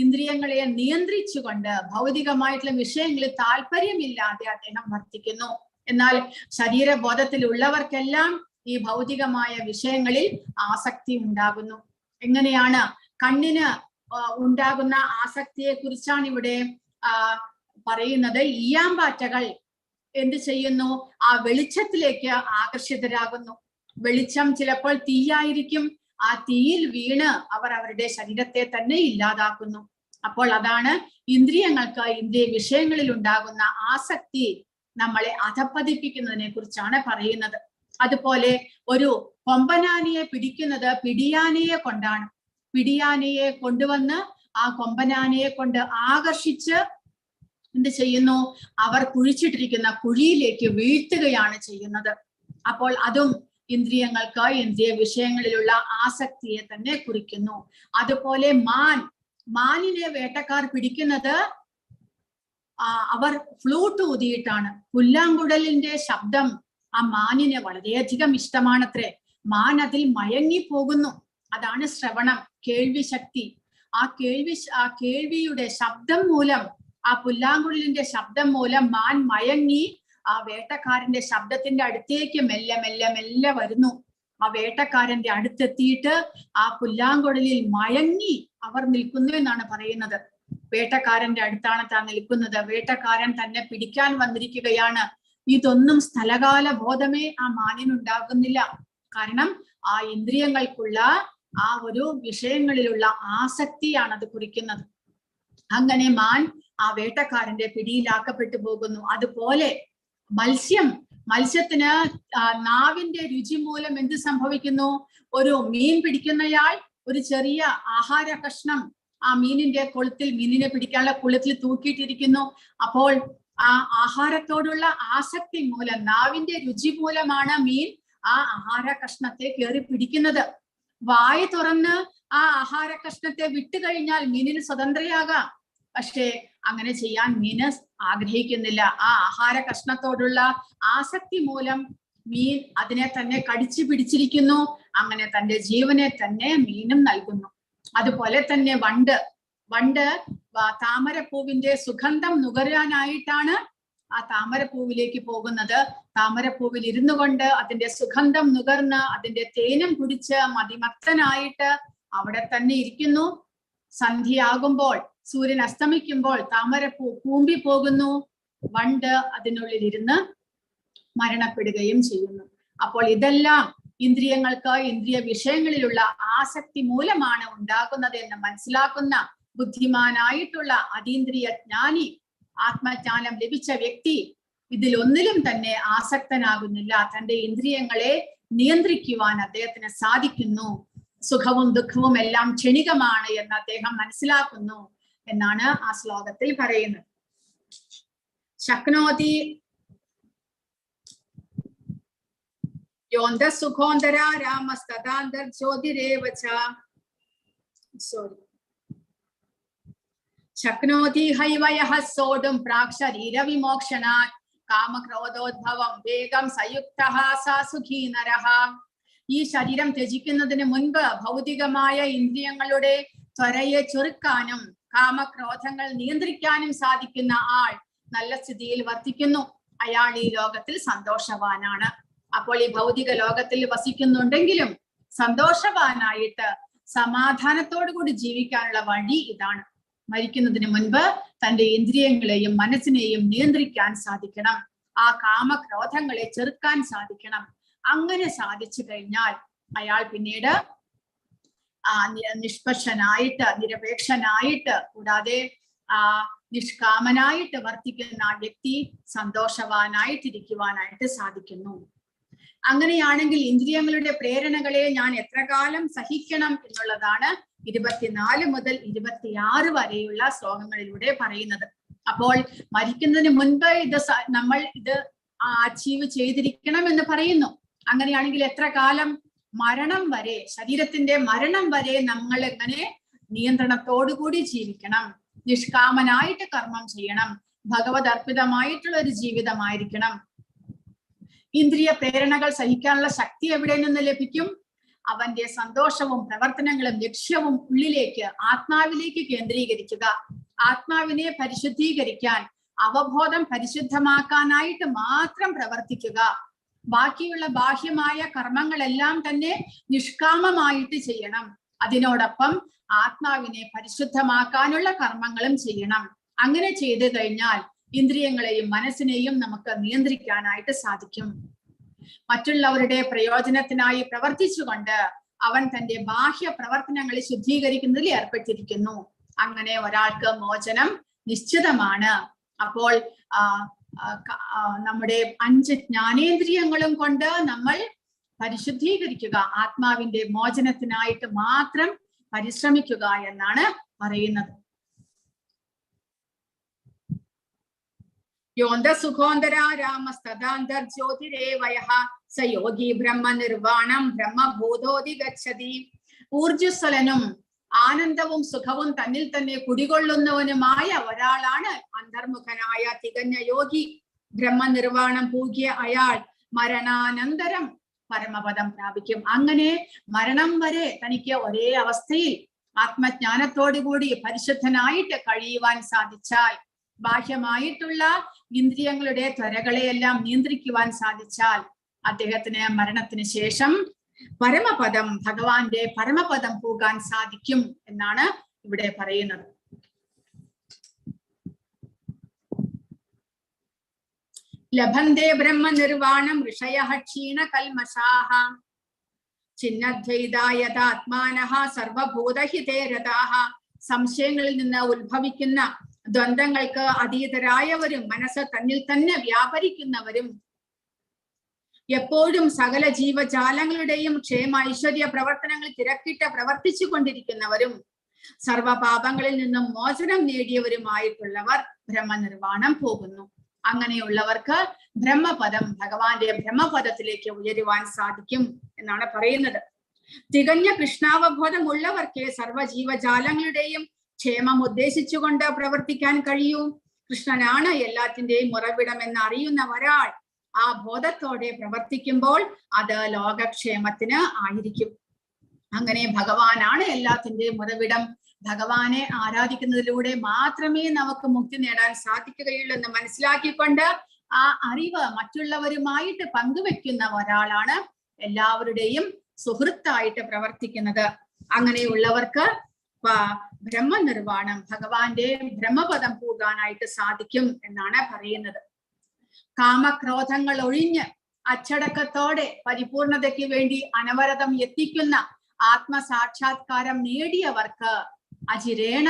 ഇന്ദ്രിയങ്ങളെ നിയന്ത്രിച്ചുകൊണ്ട് ഭൗതികമായിട്ടുള്ള വിഷയങ്ങളിൽ താല്പര്യമില്ലാതെ അദ്ദേഹം വർത്തിക്കുന്നു. എന്നാൽ ശരീരബോധത്തിലുള്ളവർക്കെല്ലാം ഈ ഭൗതികമായ വിഷയങ്ങളിൽ ആസക്തി ഉണ്ടാകുന്നു. എങ്ങനെയാണ്? കണ്ണിന് ഉണ്ടാകുന്ന ആസക്തിയെ കുറിച്ചാണ് ഇവിടെ പറയുന്നത്. ഈയാമ്പാറ്റകൾ എന്ത് ചെയ്യുന്നു? ആ വെളിച്ചത്തിലേക്ക് ആകർഷിതരാകുന്നു. വെളിച്ചം ചിലപ്പോൾ തീയായിരിക്കും. ആ തീയിൽ വീണ് അവർ അവരുടെ ശരീരത്തെ തന്നെ ഇല്ലാതാക്കുന്നു. അപ്പോൾ അതാണ് ഇന്ദ്രിയങ്ങൾക്ക് ഇന്ദ്രിയ വിഷയങ്ങളിൽ ഉണ്ടാകുന്ന ആസക്തി നമ്മളെ അധപ്പതിപ്പിക്കുന്നതിനെ കുറിച്ചാണ് പറയുന്നത്. അതുപോലെ ഒരു കൊമ്പനാനയെ പിടിക്കുന്നത് പിടിയാനയെ കൊണ്ടാണ്. പിടിയാനയെ കൊണ്ടുവന്ന് ആ കൊമ്പനാനയെ കൊണ്ട് ആകർഷിച്ച് എന്ത് ചെയ്യുന്നു? അവർ കുഴിച്ചിട്ടിരിക്കുന്ന കുഴിയിലേക്ക് വീഴ്ത്തുകയാണ് ചെയ്യുന്നത്. അപ്പോൾ അതും ഇന്ദ്രിയങ്ങൾക്ക് ഇന്ദ്രിയ വിഷയങ്ങളിലുള്ള ആസക്തിയെ തന്നെ കുറിക്കുന്നു. അതുപോലെ മാനിനെ വേട്ടക്കാർ പിടിക്കുന്നത് അവർ ഫ്ലൂട്ട് ഊതിയിട്ടാണ്. പുല്ലാങ്കുഴലിന്റെ ശബ്ദം ആ മാനിന് വളരെയധികം ഇഷ്ടമാണത്രേ. മാൻ അതിൽ മയങ്ങിപ്പോകുന്നു. അതാണ് ശ്രവണം, കേൾവി ശക്തി. ആ കേൾവിയുടെ ശബ്ദം മൂലം, ആ പുല്ലാങ്കുഴലിന്റെ ശബ്ദം മൂലം മാൻ മയങ്ങി ആ വേട്ടക്കാരന്റെ ശബ്ദത്തിന്റെ അടുത്തേക്ക് മെല്ലെ മെല്ലെ മെല്ലെ വരുന്നു. ആ വേട്ടക്കാരന്റെ അടുത്തെത്തിയിട്ട് ആ പുല്ലാങ്കുഴലിൽ മയങ്ങി അവർ നിൽക്കുന്നു എന്നാണ് പറയുന്നത്. വേട്ടക്കാരന്റെ അടുത്താണ് താൻ നിൽക്കുന്നത്. വേട്ടക്കാരൻ തന്നെ പിടിക്കാൻ വന്നിരിക്കുകയാണ്. ഇതൊന്നും സ്ഥലകാല ബോധമേ ആ മാനിനുണ്ടാകുന്നില്ല. കാരണം ആ ഇന്ദ്രിയങ്ങൾക്കുള്ള ആ ഒരു വിഷയങ്ങളിലുള്ള ആസക്തിയാണ് അത് കുറിക്കുന്നത്. അങ്ങനെ മാൻ ആ വേട്ടക്കാരന്റെ പിടിയിലാക്കപ്പെട്ടു പോകുന്നു. അതുപോലെ മത്സ്യത്തിന് നാവിന്റെ രുചി മൂലം എന്ത് സംഭവിക്കുന്നു? ഒരു മീൻ പിടിക്കുന്നയാൾ ഒരു ചെറിയ ആഹാര കഷ്ണം ആ മീനിനെ പിടിക്കാനുള്ള കുളത്തിൽ തൂക്കിയിട്ടിരിക്കുന്നു. അപ്പോൾ ആ ആഹാരത്തോടുള്ള ആസക്തി മൂലം, നാവിന്റെ രുചി മൂലമാണ് മീൻ ആ ആഹാര കഷ്ണത്തെ കയറി പിടിക്കുന്നത്. വായ തുറന്ന് ആ ആഹാര കഷ്ണത്തെ വിട്ടുകഴിഞ്ഞാൽ മീനിന് സ്വതന്ത്രയാകാം. പക്ഷേ അങ്ങനെ ചെയ്യാൻ മീന് ആഗ്രഹിക്കുന്നില്ല. ആ ആഹാര കഷ്ണത്തോടുള്ള ആസക്തി മൂലം മീൻ അതിനെ തന്നെ കടിച്ചു പിടിച്ചിരിക്കുന്നു. അങ്ങനെ തന്റെ ജീവനെ തന്നെ മീനും നൽകുന്നു. അതുപോലെ തന്നെ വണ്ട് താമരപ്പൂവിന്റെ സുഗന്ധം നുകരാനായിട്ടാണ് ആ താമരപ്പൂവിലേക്ക് പോകുന്നത്. താമരപ്പൂവിൽ ഇരുന്നു കൊണ്ട് അതിന്റെ സുഗന്ധം നുകർന്ന് അതിന്റെ തേനും കുടിച്ച് മതിമത്തനായിട്ട് അവിടെ തന്നെ ഇരിക്കുന്നു. സന്ധ്യയാകുമ്പോൾ, സൂര്യൻ അസ്തമിക്കുമ്പോൾ താമരപ്പൂ കൂമ്പി പോകുന്നു. വണ്ട് അതിനുള്ളിൽ ഇരുന്ന് മരണപ്പെടുകയും ചെയ്യുന്നു. അപ്പോൾ ഇതെല്ലാം ഇന്ദ്രിയങ്ങൾക്ക് ഇന്ദ്രിയ വിഷയങ്ങളിലുള്ള ആസക്തി മൂലമാണ് ഉണ്ടാകുന്നത് എന്ന് മനസ്സിലാക്കുന്ന ബുദ്ധിമാനായിട്ടുള്ള അതീന്ദ്രിയ ജ്ഞാനി, ആത്മജ്ഞാനം ലഭിച്ച വ്യക്തി ഇതിലൊന്നിലും തന്നെ ആസക്തനാകുന്നില്ല. തന്റെ ഇന്ദ്രിയങ്ങളെ നിയന്ത്രിക്കുവാൻ അദ്ദേഹത്തിന് സാധിക്കുന്നു. സുഖവും ദുഃഖവും എല്ലാം ക്ഷണികമാണ് എന്ന് അദ്ദേഹം മനസ്സിലാക്കുന്നു എന്നാണ് ആ ശ്ലോകത്തിൽ പറയുന്നത്. ശക്നോതി യോന്ത സുഖോന്തര രാമസ്തദാന്തർ ജ്യോതിരേവച ശക്നോതി ഹൈവയഃ സോഢും പ്രാക് ശരീര വിമോക്ഷണാത് കാമക്രോധോദ്ഭവം വേഗം സയുക്തഃ സ സുഖീ നരഃ. ഈ ശരീരം ത്യജിക്കുന്നതിന് മുൻപ് ഭൗതികമായ ഇന്ദ്രിയങ്ങളുടെ ത്വരയെ ചുരുക്കാനും കാമക്രോധങ്ങൾ നിയന്ത്രിക്കാനും സാധിക്കുന്ന ആൾ നല്ല സ്ഥിതിയിൽ വർത്തിക്കുന്നു. അയാൾ ഈ ലോകത്തിൽ സന്തോഷവാനാണ്. അപ്പോൾ ഈ ഭൗതിക ലോകത്തിൽ വസിക്കുന്നുണ്ടെങ്കിലും സന്തോഷവാനായിട്ട് സമാധാനത്തോടു കൂടി ജീവിക്കാനുള്ള വഴി ഇതാണ്. മരിക്കുന്നതിന് മുൻപ് തന്റെ ഇന്ദ്രിയങ്ങളെയും മനസ്സിനെയും നിയന്ത്രിക്കാൻ സാധിക്കണം. ആ കാമക്രോധങ്ങളെ ചെറുക്കാൻ സാധിക്കണം. അങ്ങനെ സാധിച്ചു കഴിഞ്ഞാൽ അയാൾ പിന്നീട് നിഷ്പക്ഷനായിട്ട്, നിരപേക്ഷനായിട്ട്, കൂടാതെ നിഷ്കാമനായിട്ട് വർത്തിക്കുന്ന ആ വ്യക്തി സന്തോഷവാനായിട്ടിരിക്കുവാനായിട്ട് സാധിക്കുന്നു. അങ്ങനെയാണെങ്കിൽ ഇന്ദ്രിയങ്ങളുടെ പ്രേരണകളെ ഞാൻ എത്ര കാലം സഹിക്കണം എന്നുള്ളതാണ് 24 മുതൽ 26 വരെയുള്ള ശ്ലോകങ്ങളിലൂടെ പറയുന്നത്. അപ്പോൾ മരിക്കുന്നതിന് മുൻപ് നമ്മൾ ഇത് അച്ചീവ് ചെയ്തിരിക്കണം എന്ന് പറയുന്നു. അങ്ങനെയാണെങ്കിൽ എത്ര കാലം? മരണം വരെ, ശരീരത്തിന്റെ മരണം വരെ നമ്മൾ എങ്ങനെ നിയന്ത്രണത്തോടുകൂടി ജീവിക്കണം, നിഷ്കാമനായിട്ട് കർമ്മം ചെയ്യണം, ഭഗവത് അർപ്പിതമായിട്ടുള്ള ഒരു ജീവിതമായിരിക്കണം. ഇന്ദ്രിയ പ്രേരണകൾ സഹിക്കാനുള്ള ശക്തി എവിടെ നിന്ന് ലഭിക്കും? അവന്റെ സന്തോഷവും പ്രവർത്തനങ്ങളും ലക്ഷ്യവും ഉള്ളിലേക്ക്, ആത്മാവിലേക്ക് കേന്ദ്രീകരിക്കുക. ആത്മാവിനെ പരിശുദ്ധീകരിക്കാൻ, അവബോധം പരിശുദ്ധമാക്കാനായിട്ട് മാത്രം പ്രവർത്തിക്കുക. ബാക്കിയുള്ള ബാഹ്യമായ കർമ്മങ്ങളെല്ലാം തന്നെ നിഷ്കാമമായിട്ട് ചെയ്യണം. അതിനോടൊപ്പം ആത്മാവിനെ പരിശുദ്ധമാക്കാനുള്ള കർമ്മങ്ങളും ചെയ്യണം. അങ്ങനെ ചെയ്തു കഴിഞ്ഞാൽ ഇന്ദ്രിയങ്ങളെയും മനസ്സിനെയും നമുക്ക് നിയന്ത്രിക്കാനായിട്ട് സാധിക്കും. മറ്റുള്ളവരുടെ പ്രയോജനത്തിനായി പ്രവർത്തിച്ചുകൊണ്ട് അവൻ തന്റെ ബാഹ്യ പ്രവർത്തനങ്ങളെ ശുദ്ധീകരിക്കുന്നതിൽ ഏർപ്പെട്ടിരിക്കുന്നു. അങ്ങനെ ഒരാൾക്ക് മോചനം നിശ്ചിതമാണ്. അപ്പോൾ നമ്മുടെ 5 ജ്ഞാനേന്ദ്രിയങ്ങളും കൊണ്ട് നമ്മൾ പരിശുദ്ധീകരിക്കുക, ആത്മാവിന്റെ മോചനത്തിനായിട്ട് മാത്രം പരിശ്രമിക്കുക എന്നാണ് പറയുന്നത്. യോന്ത സുഖോന്തരാ രാമസ്തദാന്തർജ്യോതിരേവയഃ സ യോഗി ബ്രഹ്മ നിർവാണം ബ്രഹ്മഭൂതോതി ഗച്ഛതി. ഊർജ്ജസ്വലനും ആനന്ദവും സുഖവും തന്നിൽ തന്നെ കുടികൊള്ളുന്നവനുമായ ഒരാളാണ് അന്തർമുഖനായ തികഞ്ഞ യോഗി. ബ്രഹ്മനിർവാണം പൂകിയ അയാൾ മരണാനന്തരം പരമപദം പ്രാപിക്കും. അങ്ങനെ മരണം വരെ തനിക്ക് ഒരേ അവസ്ഥയിൽ ആത്മജ്ഞാനത്തോടുകൂടി പരിശുദ്ധനായിട്ട് കഴിയുവാൻ സാധിച്ചാൽ, ബാഹ്യമായിട്ടുള്ള ഇന്ദ്രിയങ്ങളുടെ ത്വരകളെയെല്ലാം നിയന്ത്രിക്കുവാൻ സാധിച്ചാൽ അദ്ദേഹത്തിന് മരണത്തിന് ശേഷം പരമപദം, ഭഗവാന്റെ പരമപദം പോകാൻ സാധിക്കും എന്നാണ് ഇവിടെ പറയുന്നത്. ലഭന്തേ ബ്രഹ്മ നിർവാണം ഋഷയഃ ക്ഷീണ കൽമഷാഃ ചിന്നദ്വൈതായതാത്മാനഃ സർവഭൂതഹിതേ രതാഃ. സംശയങ്ങളിൽ നിന്ന് ഉത്ഭവിക്കുന്ന ദ്വന്ദ്ങ്ങൾക്ക് അതീതരായവരും മനസ്സ് തന്നിൽ തന്നെ വ്യാപരിക്കുന്നവരും എപ്പോഴും സകല ജീവജാലങ്ങളുടെയും ക്ഷേമ ഐശ്വര്യ പ്രവർത്തനങ്ങൾ തിരക്കിട്ട് പ്രവർത്തിച്ചു കൊണ്ടിരിക്കുന്നവരും സർവപാപങ്ങളിൽ നിന്നും മോചനം നേടിയവരുമായിട്ടുള്ളവർ ബ്രഹ്മനിർവാണം പോകുന്നു. അങ്ങനെയുള്ളവർക്ക് ബ്രഹ്മപദം, ഭഗവാന്റെ ബ്രഹ്മപദത്തിലേക്ക് ഉയരുവാൻ സാധിക്കും എന്നാണ് പറയുന്നത്. തികഞ്ഞ കൃഷ്ണാവബോധം ഉള്ളവർക്കേ സർവ്വജീവജാലങ്ങളുടെയും ക്ഷേമം ഉദ്ദേശിച്ചുകൊണ്ട് പ്രവർത്തിക്കാൻ കഴിയൂ. കൃഷ്ണനാണ് എല്ലാത്തിന്റെയും ഉറവിടം എന്ന് അറിയുന്ന ഒരാൾ ആ ബോധത്തോടെ പ്രവർത്തിക്കുമ്പോൾ അത് ലോകക്ഷേമത്തിന് ആയിരിക്കും. അങ്ങനെ ഭഗവാനാണ് എല്ലാത്തിന്റെയും ഉറവിടം. ഭഗവാനെ ആരാധിക്കുന്നതിലൂടെ മാത്രമേ നമുക്ക് മുക്തി നേടാൻ സാധിക്കുകയുള്ളൂ എന്ന് മനസ്സിലാക്കിക്കൊണ്ട് ആ അറിവ് മറ്റുള്ളവരുമായിട്ട് പങ്കുവെക്കുന്ന ഒരാളാണ് എല്ലാവരുടെയും സുഹൃത്തായിട്ട് പ്രവർത്തിക്കുന്നത്. അങ്ങനെയുള്ളവർക്ക് ബ്രഹ്മനിർവാണം, ഭഗവാന്റെ ബ്രഹ്മപദം പോകാനായിട്ട് സാധിക്കും എന്നാണ് പറയുന്നത്. കാമക്രോധങ്ങൾ ഒഴിഞ്ഞ് അച്ചടക്കത്തോടെ പരിപൂർണതയ്ക്ക് വേണ്ടി അനവരതം എത്തിക്കുന്ന ആത്മസാക്ഷാത്കാരം നേടിയവർക്ക് അചിരേണ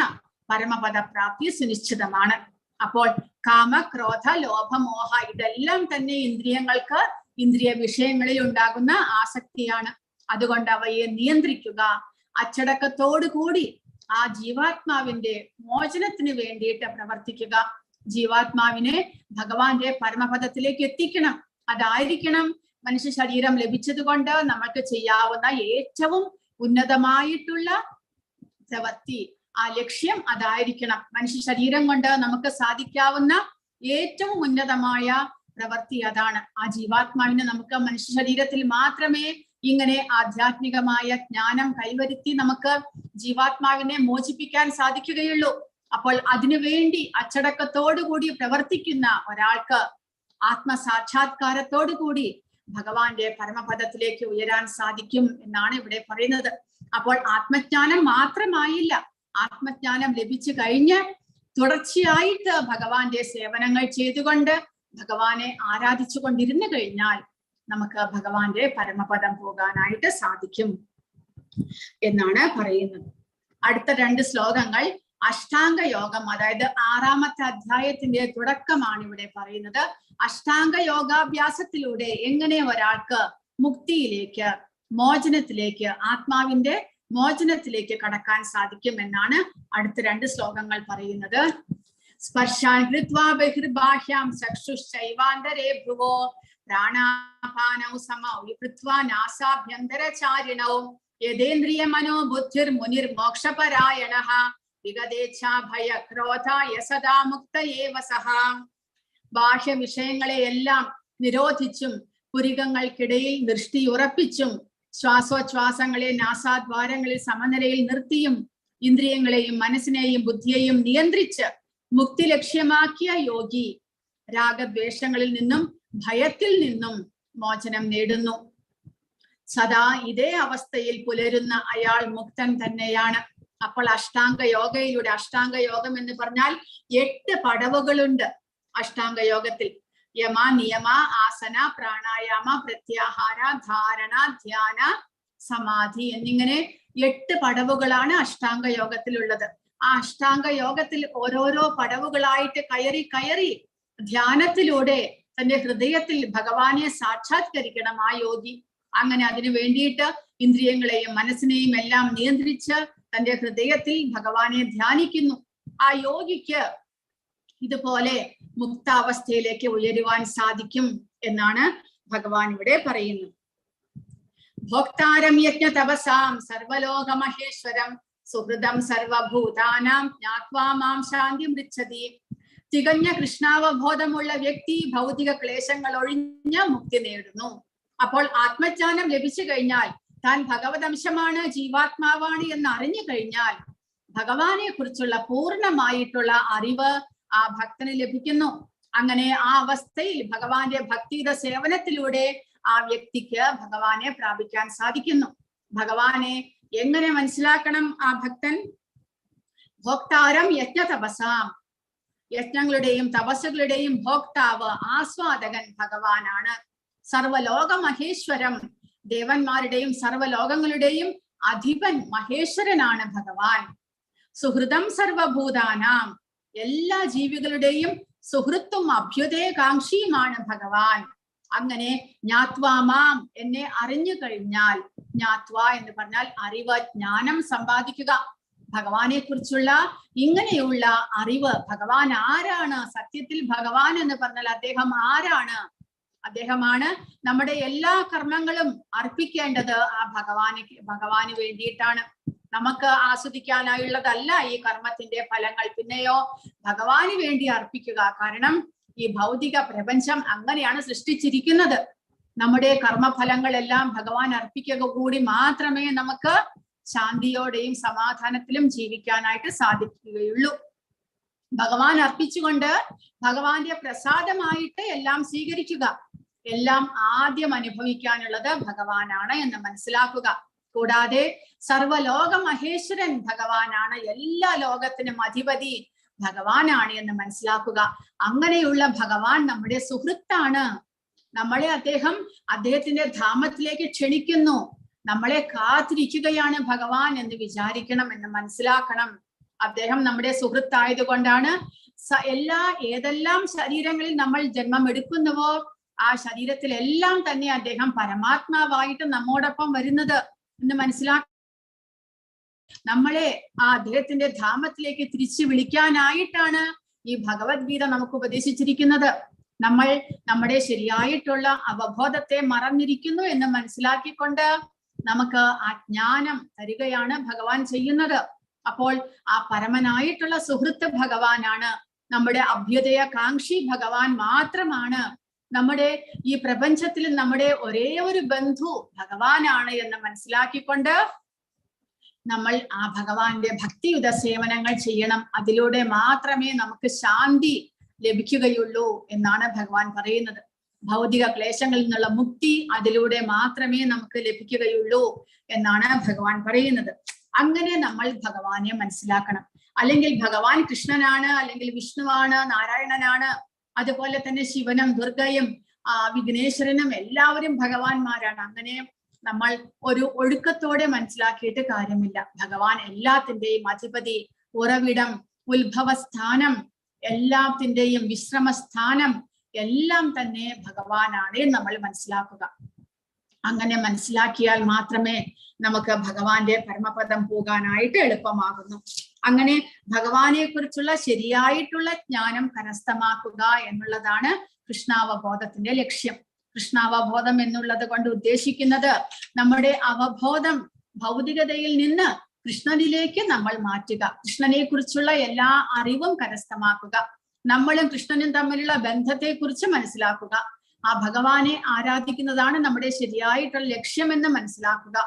പരമപദ പ്രാപ്തി സുനിശ്ചിതമാണ്. അപ്പോൾ കാമ, ക്രോധ, ലോഭമോഹ ഇതെല്ലാം തന്നെ ഇന്ദ്രിയങ്ങൾക്ക്, ഇന്ദ്രിയ വിഷയങ്ങളിൽ ഉണ്ടാകുന്ന ആസക്തിയാണ്. അതുകൊണ്ട് അവയെ നിയന്ത്രിക്കുക, അച്ചടക്കത്തോടു കൂടി ആ ജീവാത്മാവിന്റെ മോചനത്തിന് വേണ്ടിയിട്ട് പ്രവർത്തിക്കുക. ജീവാത്മാവിനെ ഭഗവാന്റെ പരമപദത്തിലേക്ക് എത്തിക്കണം. അതായിരിക്കണം മനുഷ്യ ശരീരം ലഭിച്ചത് കൊണ്ട് നമുക്ക് ചെയ്യാവുന്ന ഏറ്റവും ഉന്നതമായിട്ടുള്ള പ്രവൃത്തി. ആ ലക്ഷ്യം അതായിരിക്കണം. മനുഷ്യ ശരീരം കൊണ്ട് നമുക്ക് സാധിക്കാവുന്ന ഏറ്റവും ഉന്നതമായ പ്രവൃത്തി അതാണ്. ആ ജീവാത്മാവിനെ നമുക്ക് മനുഷ്യ ശരീരത്തിൽ മാത്രമേ ഇങ്ങനെ ആധ്യാത്മികമായ ജ്ഞാനം കൈവരുത്തി നമുക്ക് ജീവാത്മാവിനെ മോചിപ്പിക്കാൻ സാധിക്കുകയുള്ളൂ. അപ്പോൾ അതിനുവേണ്ടി അച്ചടക്കത്തോടുകൂടി പ്രവർത്തിക്കുന്ന ഒരാൾക്ക് ആത്മസാക്ഷാത്കാരത്തോടുകൂടി ഭഗവാന്റെ പരമപദത്തിലേക്ക് ഉയരാൻ സാധിക്കും എന്നാണ് ഇവിടെ പറയുന്നത്. അപ്പോൾ ആത്മജ്ഞാനം മാത്രമായില്ല, ആത്മജ്ഞാനം ലഭിച്ചു കഴിഞ്ഞ് തുടർച്ചയായിട്ട് ഭഗവാന്റെ സേവനങ്ങൾ ചെയ്തുകൊണ്ട് ഭഗവാനെ ആരാധിച്ചു കൊണ്ടിരുന്നു കഴിഞ്ഞാൽ നമുക്ക് ഭഗവാന്റെ പരമപദം പോകാനായിട്ട് സാധിക്കും. എന്നാണ് പറയുന്നത്. അടുത്ത 2 ശ്ലോകങ്ങൾ അഷ്ടാംഗ യോഗം, അതായത് 6ാമത്തെ അധ്യായത്തിന്റെ തുടക്കമാണ് ഇവിടെ പറയുന്നത്. അഷ്ടാംഗ യോഗാഭ്യാസത്തിലൂടെ എങ്ങനെ ഒരാൾക്ക് മുക്തിയിലേക്ക്, മോചനത്തിലേക്ക്, ആത്മാവിന്റെ മോചനത്തിലേക്ക് കടക്കാൻ സാധിക്കും എന്നാണ് അടുത്ത 2 ശ്ലോകങ്ങൾ പറയുന്നത്. സ്പർശാൻ കൃത്വാ ബഹിർബാഹ്യാം ചക്ഷുശ്ചൈവാന്തരേ ഭ്രുവോ പ്രാണാപാനൗ സമൗ കൃത്വാ നാസാഭ്യന്തരചാരിണൗ യതേന്ദ്രിയ മനോ ബുദ്ധിർ മുനിർ മോക്ഷപരായണഃ വിഗതേച്ഛാ ഭയ ക്രോധായ സദാ മുക്തയേവ സഹ. ബാഹ്യ വിഷയങ്ങളെ എല്ലാം നിരോധിച്ചും പുരികങ്ങൾക്കിടയിൽ ദൃഷ്ടിയുറപ്പിച്ചും ശ്വാസോച്ഛ്വാസങ്ങളെ നാസാദ്വാരങ്ങളിൽ സമനിലയിൽ നിർത്തിയും ഇന്ദ്രിയങ്ങളെയും മനസ്സിനെയും ബുദ്ധിയെയും നിയന്ത്രിച്ച് മുക്തി ലക്ഷ്യമാക്കിയ യോഗി രാഗദ്വേഷങ്ങളിൽ നിന്നും ഭയത്തിൽ നിന്നും മോചനം നേടുന്നു. സദാ ഇതേ അവസ്ഥയിൽ പുലരുന്ന അയാൾ മുക്തൻ തന്നെയാണ്. അപ്പോൾ അഷ്ടാംഗ യോഗയിലൂടെ, അഷ്ടാംഗ യോഗം എന്ന് പറഞ്ഞാൽ 8 പടവുകളുണ്ട് അഷ്ടാംഗ യോഗത്തിൽ. യമ, നിയമ, ആസന, പ്രാണായാമ, പ്രത്യാഹാര, ധാരണ, ധ്യാന, സമാധി എന്നിങ്ങനെ 8 പടവുകളാണ് അഷ്ടാംഗ യോഗത്തിലുള്ളത്. ആ അഷ്ടാംഗ യോഗത്തിൽ ഓരോരോ പടവുകളായിട്ട് കയറി കയറി ധ്യാനത്തിലൂടെ തന്റെ ഹൃദയത്തിൽ ഭഗവാനെ സാക്ഷാത്കരിക്കണം ആ യോഗി. അങ്ങനെ അതിനു വേണ്ടിയിട്ട് ഇന്ദ്രിയങ്ങളെയും മനസ്സിനെയും എല്ലാം നിയന്ത്രിച്ച് തന്റെ ഹൃദയത്തിൽ ഭഗവാനെ ധ്യാനിക്കുന്നു. ആ യോഗിക്ക് ഇതുപോലെ മുക്താവസ്ഥയിലേക്ക് ഉയരുവാൻ സാധിക്കും എന്നാണ് ഭഗവാൻ ഇവിടെ പറയുന്നത്. ഭോക്താരം യജ്ഞ തപസാം സർവലോക മഹേശ്വരം സുഹൃതം സർവഭൂതാനാം ജ്ഞാത്വാ മാം ശാന്തി മൃച്ഛതി. തികഞ്ഞ കൃഷ്ണാവബോധമുള്ള വ്യക്തി ഭൗതിക ക്ലേശങ്ങൾ ഒഴിഞ്ഞ മുക്തി നേടുന്നു. അപ്പോൾ ആത്മജ്ഞാനം ലഭിച്ചു കഴിഞ്ഞാൽ, താൻ ഭഗവതംശമാണ്, ജീവാത്മാവാണ് എന്ന് അറിഞ്ഞു കഴിഞ്ഞാൽ ഭഗവാനെ കുറിച്ചുള്ള പൂർണ്ണമായിട്ടുള്ള അറിവ് ആ ഭക്തന് ലഭിക്കുന്നു. അങ്ങനെ ആ അവസ്ഥയിൽ ഭഗവാന്റെ ഭക്തിയുടെ സേവനത്തിലൂടെ ആ വ്യക്തിക്ക് ഭഗവാനെ പ്രാപിക്കാൻ സാധിക്കുന്നു. ഭഗവാനെ എങ്ങനെ മനസ്സിലാക്കണം ആ ഭക്തൻ? ഭോക്താരം യജ്ഞ തപസാം, യജ്ഞങ്ങളുടെയും തപസ്സുകളുടെയും ഭോക്താവ്, ആസ്വാദകൻ ഭഗവാനാണ്. സർവലോക മഹേശ്വരം, ദേവന്മാരുടെയും സർവലോകങ്ങളുടെയും അധിപൻ മഹേശ്വരനാണ് ഭഗവാൻ. സുഹൃതം സർവഭൂതാനാം, എല്ലാ ജീവികളുടെയും സുഹൃത്തും അഭ്യുദയകാംക്ഷിയുമാണ് ഭഗവാൻ. അങ്ങനെ ജ്ഞാത്വാമാം, എന്നെ അറിഞ്ഞു കഴിഞ്ഞാൽ, ജ്ഞാത്വ എന്ന് പറഞ്ഞാൽ അറിവ്, ജ്ഞാനം സമ്പാദിക്കുക. ഭഗവാനെ കുറിച്ചുള്ള ഇങ്ങനെയുള്ള അറിവ്, ഭഗവാൻ ആരാണ്, സത്യത്തിൽ ഭഗവാൻ എന്ന് പറഞ്ഞാൽ അദ്ദേഹം ആരാണ്? അദ്ദേഹമാണ് നമ്മുടെ എല്ലാ കർമ്മങ്ങളും അർപ്പിക്കേണ്ടത് ആ ഭഗവാന് വേണ്ടിയിട്ടാണ്. നമുക്ക് ആസ്വദിക്കാനായുള്ളതല്ല ഈ കർമ്മത്തിന്റെ ഫലങ്ങൾ, പിന്നെയോ ഭഗവാന് വേണ്ടി അർപ്പിക്കുക. കാരണം ഈ ഭൗതിക പ്രപഞ്ചം അങ്ങനെയാണ് സൃഷ്ടിച്ചിരിക്കുന്നത്. നമ്മുടെ കർമ്മഫലങ്ങളെല്ലാം ഭഗവാൻ അർപ്പിക്കുക കൂടി മാത്രമേ നമുക്ക് ശാന്തിയോടെയും സമാധാനത്തിലും ജീവിക്കാനായിട്ട് സാധിക്കുകയുള്ളൂ. ഭഗവാൻ അർപ്പിച്ചുകൊണ്ട് ഭഗവാന്റെ പ്രസാദമായിട്ട് എല്ലാം സ്വീകരിക്കുക. എല്ലാം ആദ്യം അനുഭവിക്കാനുള്ളത് ഭഗവാനാണ് എന്ന് മനസ്സിലാക്കുക. കൂടാതെ സർവലോക മഹേശ്വരൻ ഭഗവാനാണ്, എല്ലാ ലോകത്തിനും അധിപതി ഭഗവാനാണ് എന്ന് മനസ്സിലാക്കുക. അങ്ങനെയുള്ള ഭഗവാൻ നമ്മുടെ സുഹൃത്താണ്. നമ്മളെ അദ്ദേഹത്തിന്റെ ധാമത്തിലേക്ക് ക്ഷണിക്കുന്നു. നമ്മളെ കാത്തിരിക്കുകയാണ് ഭഗവാൻ എന്ന് വിചാരിക്കണം, എന്ന് മനസ്സിലാക്കണം. അദ്ദേഹം നമ്മുടെ സുഹൃത്തായതുകൊണ്ടാണ് ഏതെല്ലാം ശരീരങ്ങളിൽ നമ്മൾ ജന്മം എടുക്കുന്നുവോ ആ ശരീരത്തിലെല്ലാം തന്നെ അദ്ദേഹം പരമാത്മാവായിട്ട് നമ്മോടൊപ്പം വരുന്നത് എന്ന് മനസ്സിലാക്ക. നമ്മളെ ആ അദ്ദേഹത്തിന്റെ ധാമത്തിലേക്ക് തിരിച്ചു വിളിക്കാനായിട്ടാണ് ഈ ഭഗവത്ഗീത നമുക്ക് ഉപദേശിച്ചിരിക്കുന്നത്. നമ്മൾ നമ്മുടെ ശരിയായിട്ടുള്ള അവബോധത്തെ മറന്നിരിക്കുന്നു എന്ന് മനസ്സിലാക്കിക്കൊണ്ട് നമുക്ക് ആ ജ്ഞാനം തരികയാണ് ഭഗവാൻ ചെയ്യുന്നത്. അപ്പോൾ ആ പരമനായിട്ടുള്ള സുഹൃത്ത് ഭഗവാനാണ്. നമ്മുടെ അഭ്യുദയകാംക്ഷി ഭഗവാൻ മാത്രമാണ്. നമ്മുടെ ഈ പ്രപഞ്ചത്തിൽ നമ്മുടെ ഒരേ ഒരു ബന്ധു ഭഗവാനാണ് എന്ന് മനസ്സിലാക്കിക്കൊണ്ട് നമ്മൾ ആ ഭഗവാന്റെ ഭക്തിയുത സേവനങ്ങൾ ചെയ്യണം. അതിലൂടെ മാത്രമേ നമുക്ക് ശാന്തി ലഭിക്കുകയുള്ളൂ എന്നാണ് ഭഗവാൻ പറയുന്നത്. ഭൗതിക ക്ലേശങ്ങളിൽ നിന്നുള്ള മുക്തി അതിലൂടെ മാത്രമേ നമുക്ക് ലഭിക്കുകയുള്ളൂ എന്നാണ് ഭഗവാൻ പറയുന്നത്. അങ്ങനെ നമ്മൾ ഭഗവാനെ മനസ്സിലാക്കണം. അല്ലെങ്കിൽ ഭഗവാൻ കൃഷ്ണനാണ്, അല്ലെങ്കിൽ വിഷ്ണുവാണ്, നാരായണനാണ്, അതുപോലെ തന്നെ ശിവനും ദുർഗയും വിഘ്നേശ്വരനും എല്ലാവരും ഭഗവാന്മാരാണ്. അങ്ങനെ നമ്മൾ ഒരു ഒഴുക്കത്തോടെ മനസ്സിലാക്കിയിട്ട് കാര്യമില്ല. ഭഗവാൻ എല്ലാത്തിന്റെയും അധിപതി, ഉറവിടം, ഉത്ഭവസ്ഥാനം, എല്ലാത്തിന്റെയും വിശ്രമസ്ഥാനം എല്ലാം തന്നെ ഭഗവാനാണ് നമ്മൾ മനസ്സിലാക്കുക. അങ്ങനെ മനസ്സിലാക്കിയാൽ മാത്രമേ നമുക്ക് ഭഗവാന്റെ പരമപദം പോകാനായിട്ട് എളുപ്പമാകുന്നു. അങ്ങനെ ഭഗവാനെ കുറിച്ചുള്ള ശരിയായിട്ടുള്ള ജ്ഞാനം കരസ്ഥമാക്കുക എന്നുള്ളതാണ് കൃഷ്ണാവബോധത്തിന്റെ ലക്ഷ്യം. കൃഷ്ണാവബോധം എന്നുള്ളത് കൊണ്ട് ഉദ്ദേശിക്കുന്നത് നമ്മുടെ അവബോധം ഭൗതികതയിൽ നിന്ന് കൃഷ്ണനിലേക്ക് നമ്മൾ മാറ്റുക, കൃഷ്ണനെ കുറിച്ചുള്ള എല്ലാ അറിവും കരസ്ഥമാക്കുക, നമ്മളും കൃഷ്ണനും തമ്മിലുള്ള ബന്ധത്തെ കുറിച്ച് മനസ്സിലാക്കുക, ആ ഭഗവാനെ ആരാധിക്കുന്നതാണ് നമ്മുടെ ശരിയായിട്ടുള്ള ലക്ഷ്യമെന്ന് മനസ്സിലാക്കുക.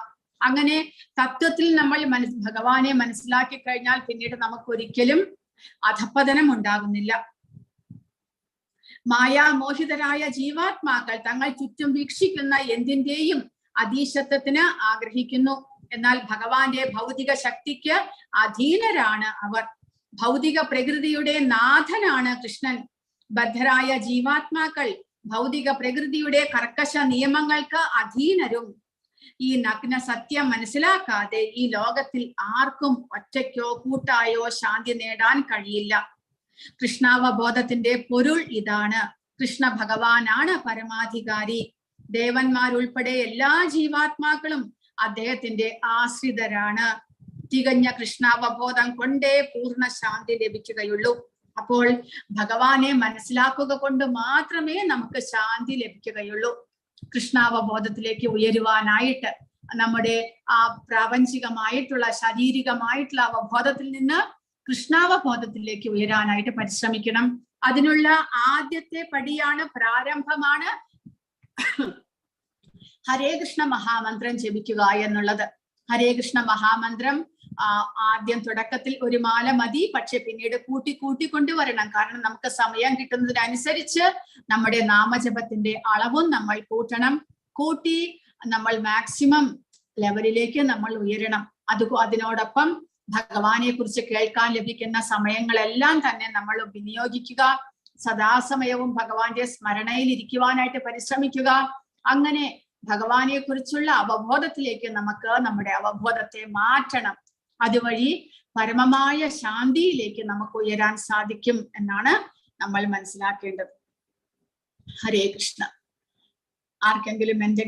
അങ്ങനെ തത്വത്തിൽ നമ്മൾ ഭഗവാനെ മനസ്സിലാക്കി കഴിഞ്ഞാൽ പിന്നീട് നമുക്കൊരിക്കലും അധപ്പതനം ഉണ്ടാകുന്നില്ല. മായാമോഹിതരായ ജീവാത്മാക്കൾ തങ്ങൾ ചുറ്റും വീക്ഷിക്കുന്ന എന്തിന്റെയും അധീശത്വത്തിന് ആഗ്രഹിക്കുന്നു. എന്നാൽ ഭഗവാന്റെ ഭൗതിക ശക്തിക്ക് അധീനരാണ് അവർ. ഭൗതിക പ്രകൃതിയുടെ നാഥനാണ് കൃഷ്ണൻ. ബദ്ധരായ ജീവാത്മാക്കൾ ഭൗതിക പ്രകൃതിയുടെ കർക്കശ നിയമങ്ങൾക്ക് അധീനരും. ഈ നഗ്ന സത്യം മനസ്സിലാക്കാതെ ഈ ലോകത്തിൽ ആർക്കും ഒറ്റയ്ക്കോ കൂട്ടായോ ശാന്തി നേടാൻ കഴിയില്ല. കൃഷ്ണാവബോധത്തിന്റെ പൊരുൾ ഇതാണ്. കൃഷ്ണ ഭഗവാനാണ് പരമാധികാരി. ദേവന്മാരുൾപ്പെടെ എല്ലാ ജീവാത്മാക്കളും അദ്ദേഹത്തിന്റെ ആശ്രിതരാണ്. തികഞ്ഞ കൃഷ്ണാവബോധം കൊണ്ടേ പൂർണ്ണ ശാന്തി ലഭിക്കുകയുള്ളൂ. അപ്പോൾ ഭഗവാനെ മനസ്സിലാക്കുക കൊണ്ട് മാത്രമേ നമുക്ക് ശാന്തി ലഭിക്കുകയുള്ളൂ. കൃഷ്ണാവബോധത്തിലേക്ക് ഉയരുവാനായിട്ട് നമ്മുടെ ആ പ്രാപഞ്ചികമായിട്ടുള്ള ശാരീരികമായിട്ടുള്ള അവബോധത്തിൽ നിന്ന് കൃഷ്ണാവബോധത്തിലേക്ക് ഉയരാനായിട്ട് പരിശ്രമിക്കണം. അതിനുള്ള ആദ്യത്തെ പടിയാണ്, പ്രാരംഭമാണ് ഹരേ കൃഷ്ണ മഹാമന്ത്രം ജപിക്കുക എന്നുള്ളത്. ഹരേ കൃഷ്ണ മഹാമന്ത്രം ആദ്യം തുടക്കത്തിൽ ഒരു മാല മതി, പക്ഷെ പിന്നീട് കൂട്ടിക്കൊണ്ടുവരണം. കാരണം നമുക്ക് സമയം കിട്ടുന്നതിനനുസരിച്ച് നമ്മുടെ നാമജപത്തിന്റെ അളവും നമ്മൾ കൂട്ടണം. കൂട്ടി നമ്മൾ മാക്സിമം ലെവലിലേക്ക് നമ്മൾ ഉയരണം. അതിനോടൊപ്പം ഭഗവാനെ കുറിച്ച് കേൾക്കാൻ ലഭിക്കുന്ന സമയങ്ങളെല്ലാം തന്നെ നമ്മൾ വിനിയോഗിക്കുക. സദാസമയവും ഭഗവാന്റെ സ്മരണയിൽ ഇരിക്കുവാനായിട്ട് പരിശ്രമിക്കുക. അങ്ങനെ ഭഗവാനെ കുറിച്ചുള്ള അവബോധത്തിലേക്ക് നമുക്ക് നമ്മുടെ അവബോധത്തെ മാറ്റണം. അതുവഴി പരമമായ ശാന്തിയിലേക്ക് നമുക്ക് ഉയരാൻ സാധിക്കും എന്നാണ് നമ്മൾ മനസ്സിലാക്കേണ്ടത്. ഹരേ കൃഷ്ണ. ആർക്കെങ്കിലും എന്തെങ്കിലും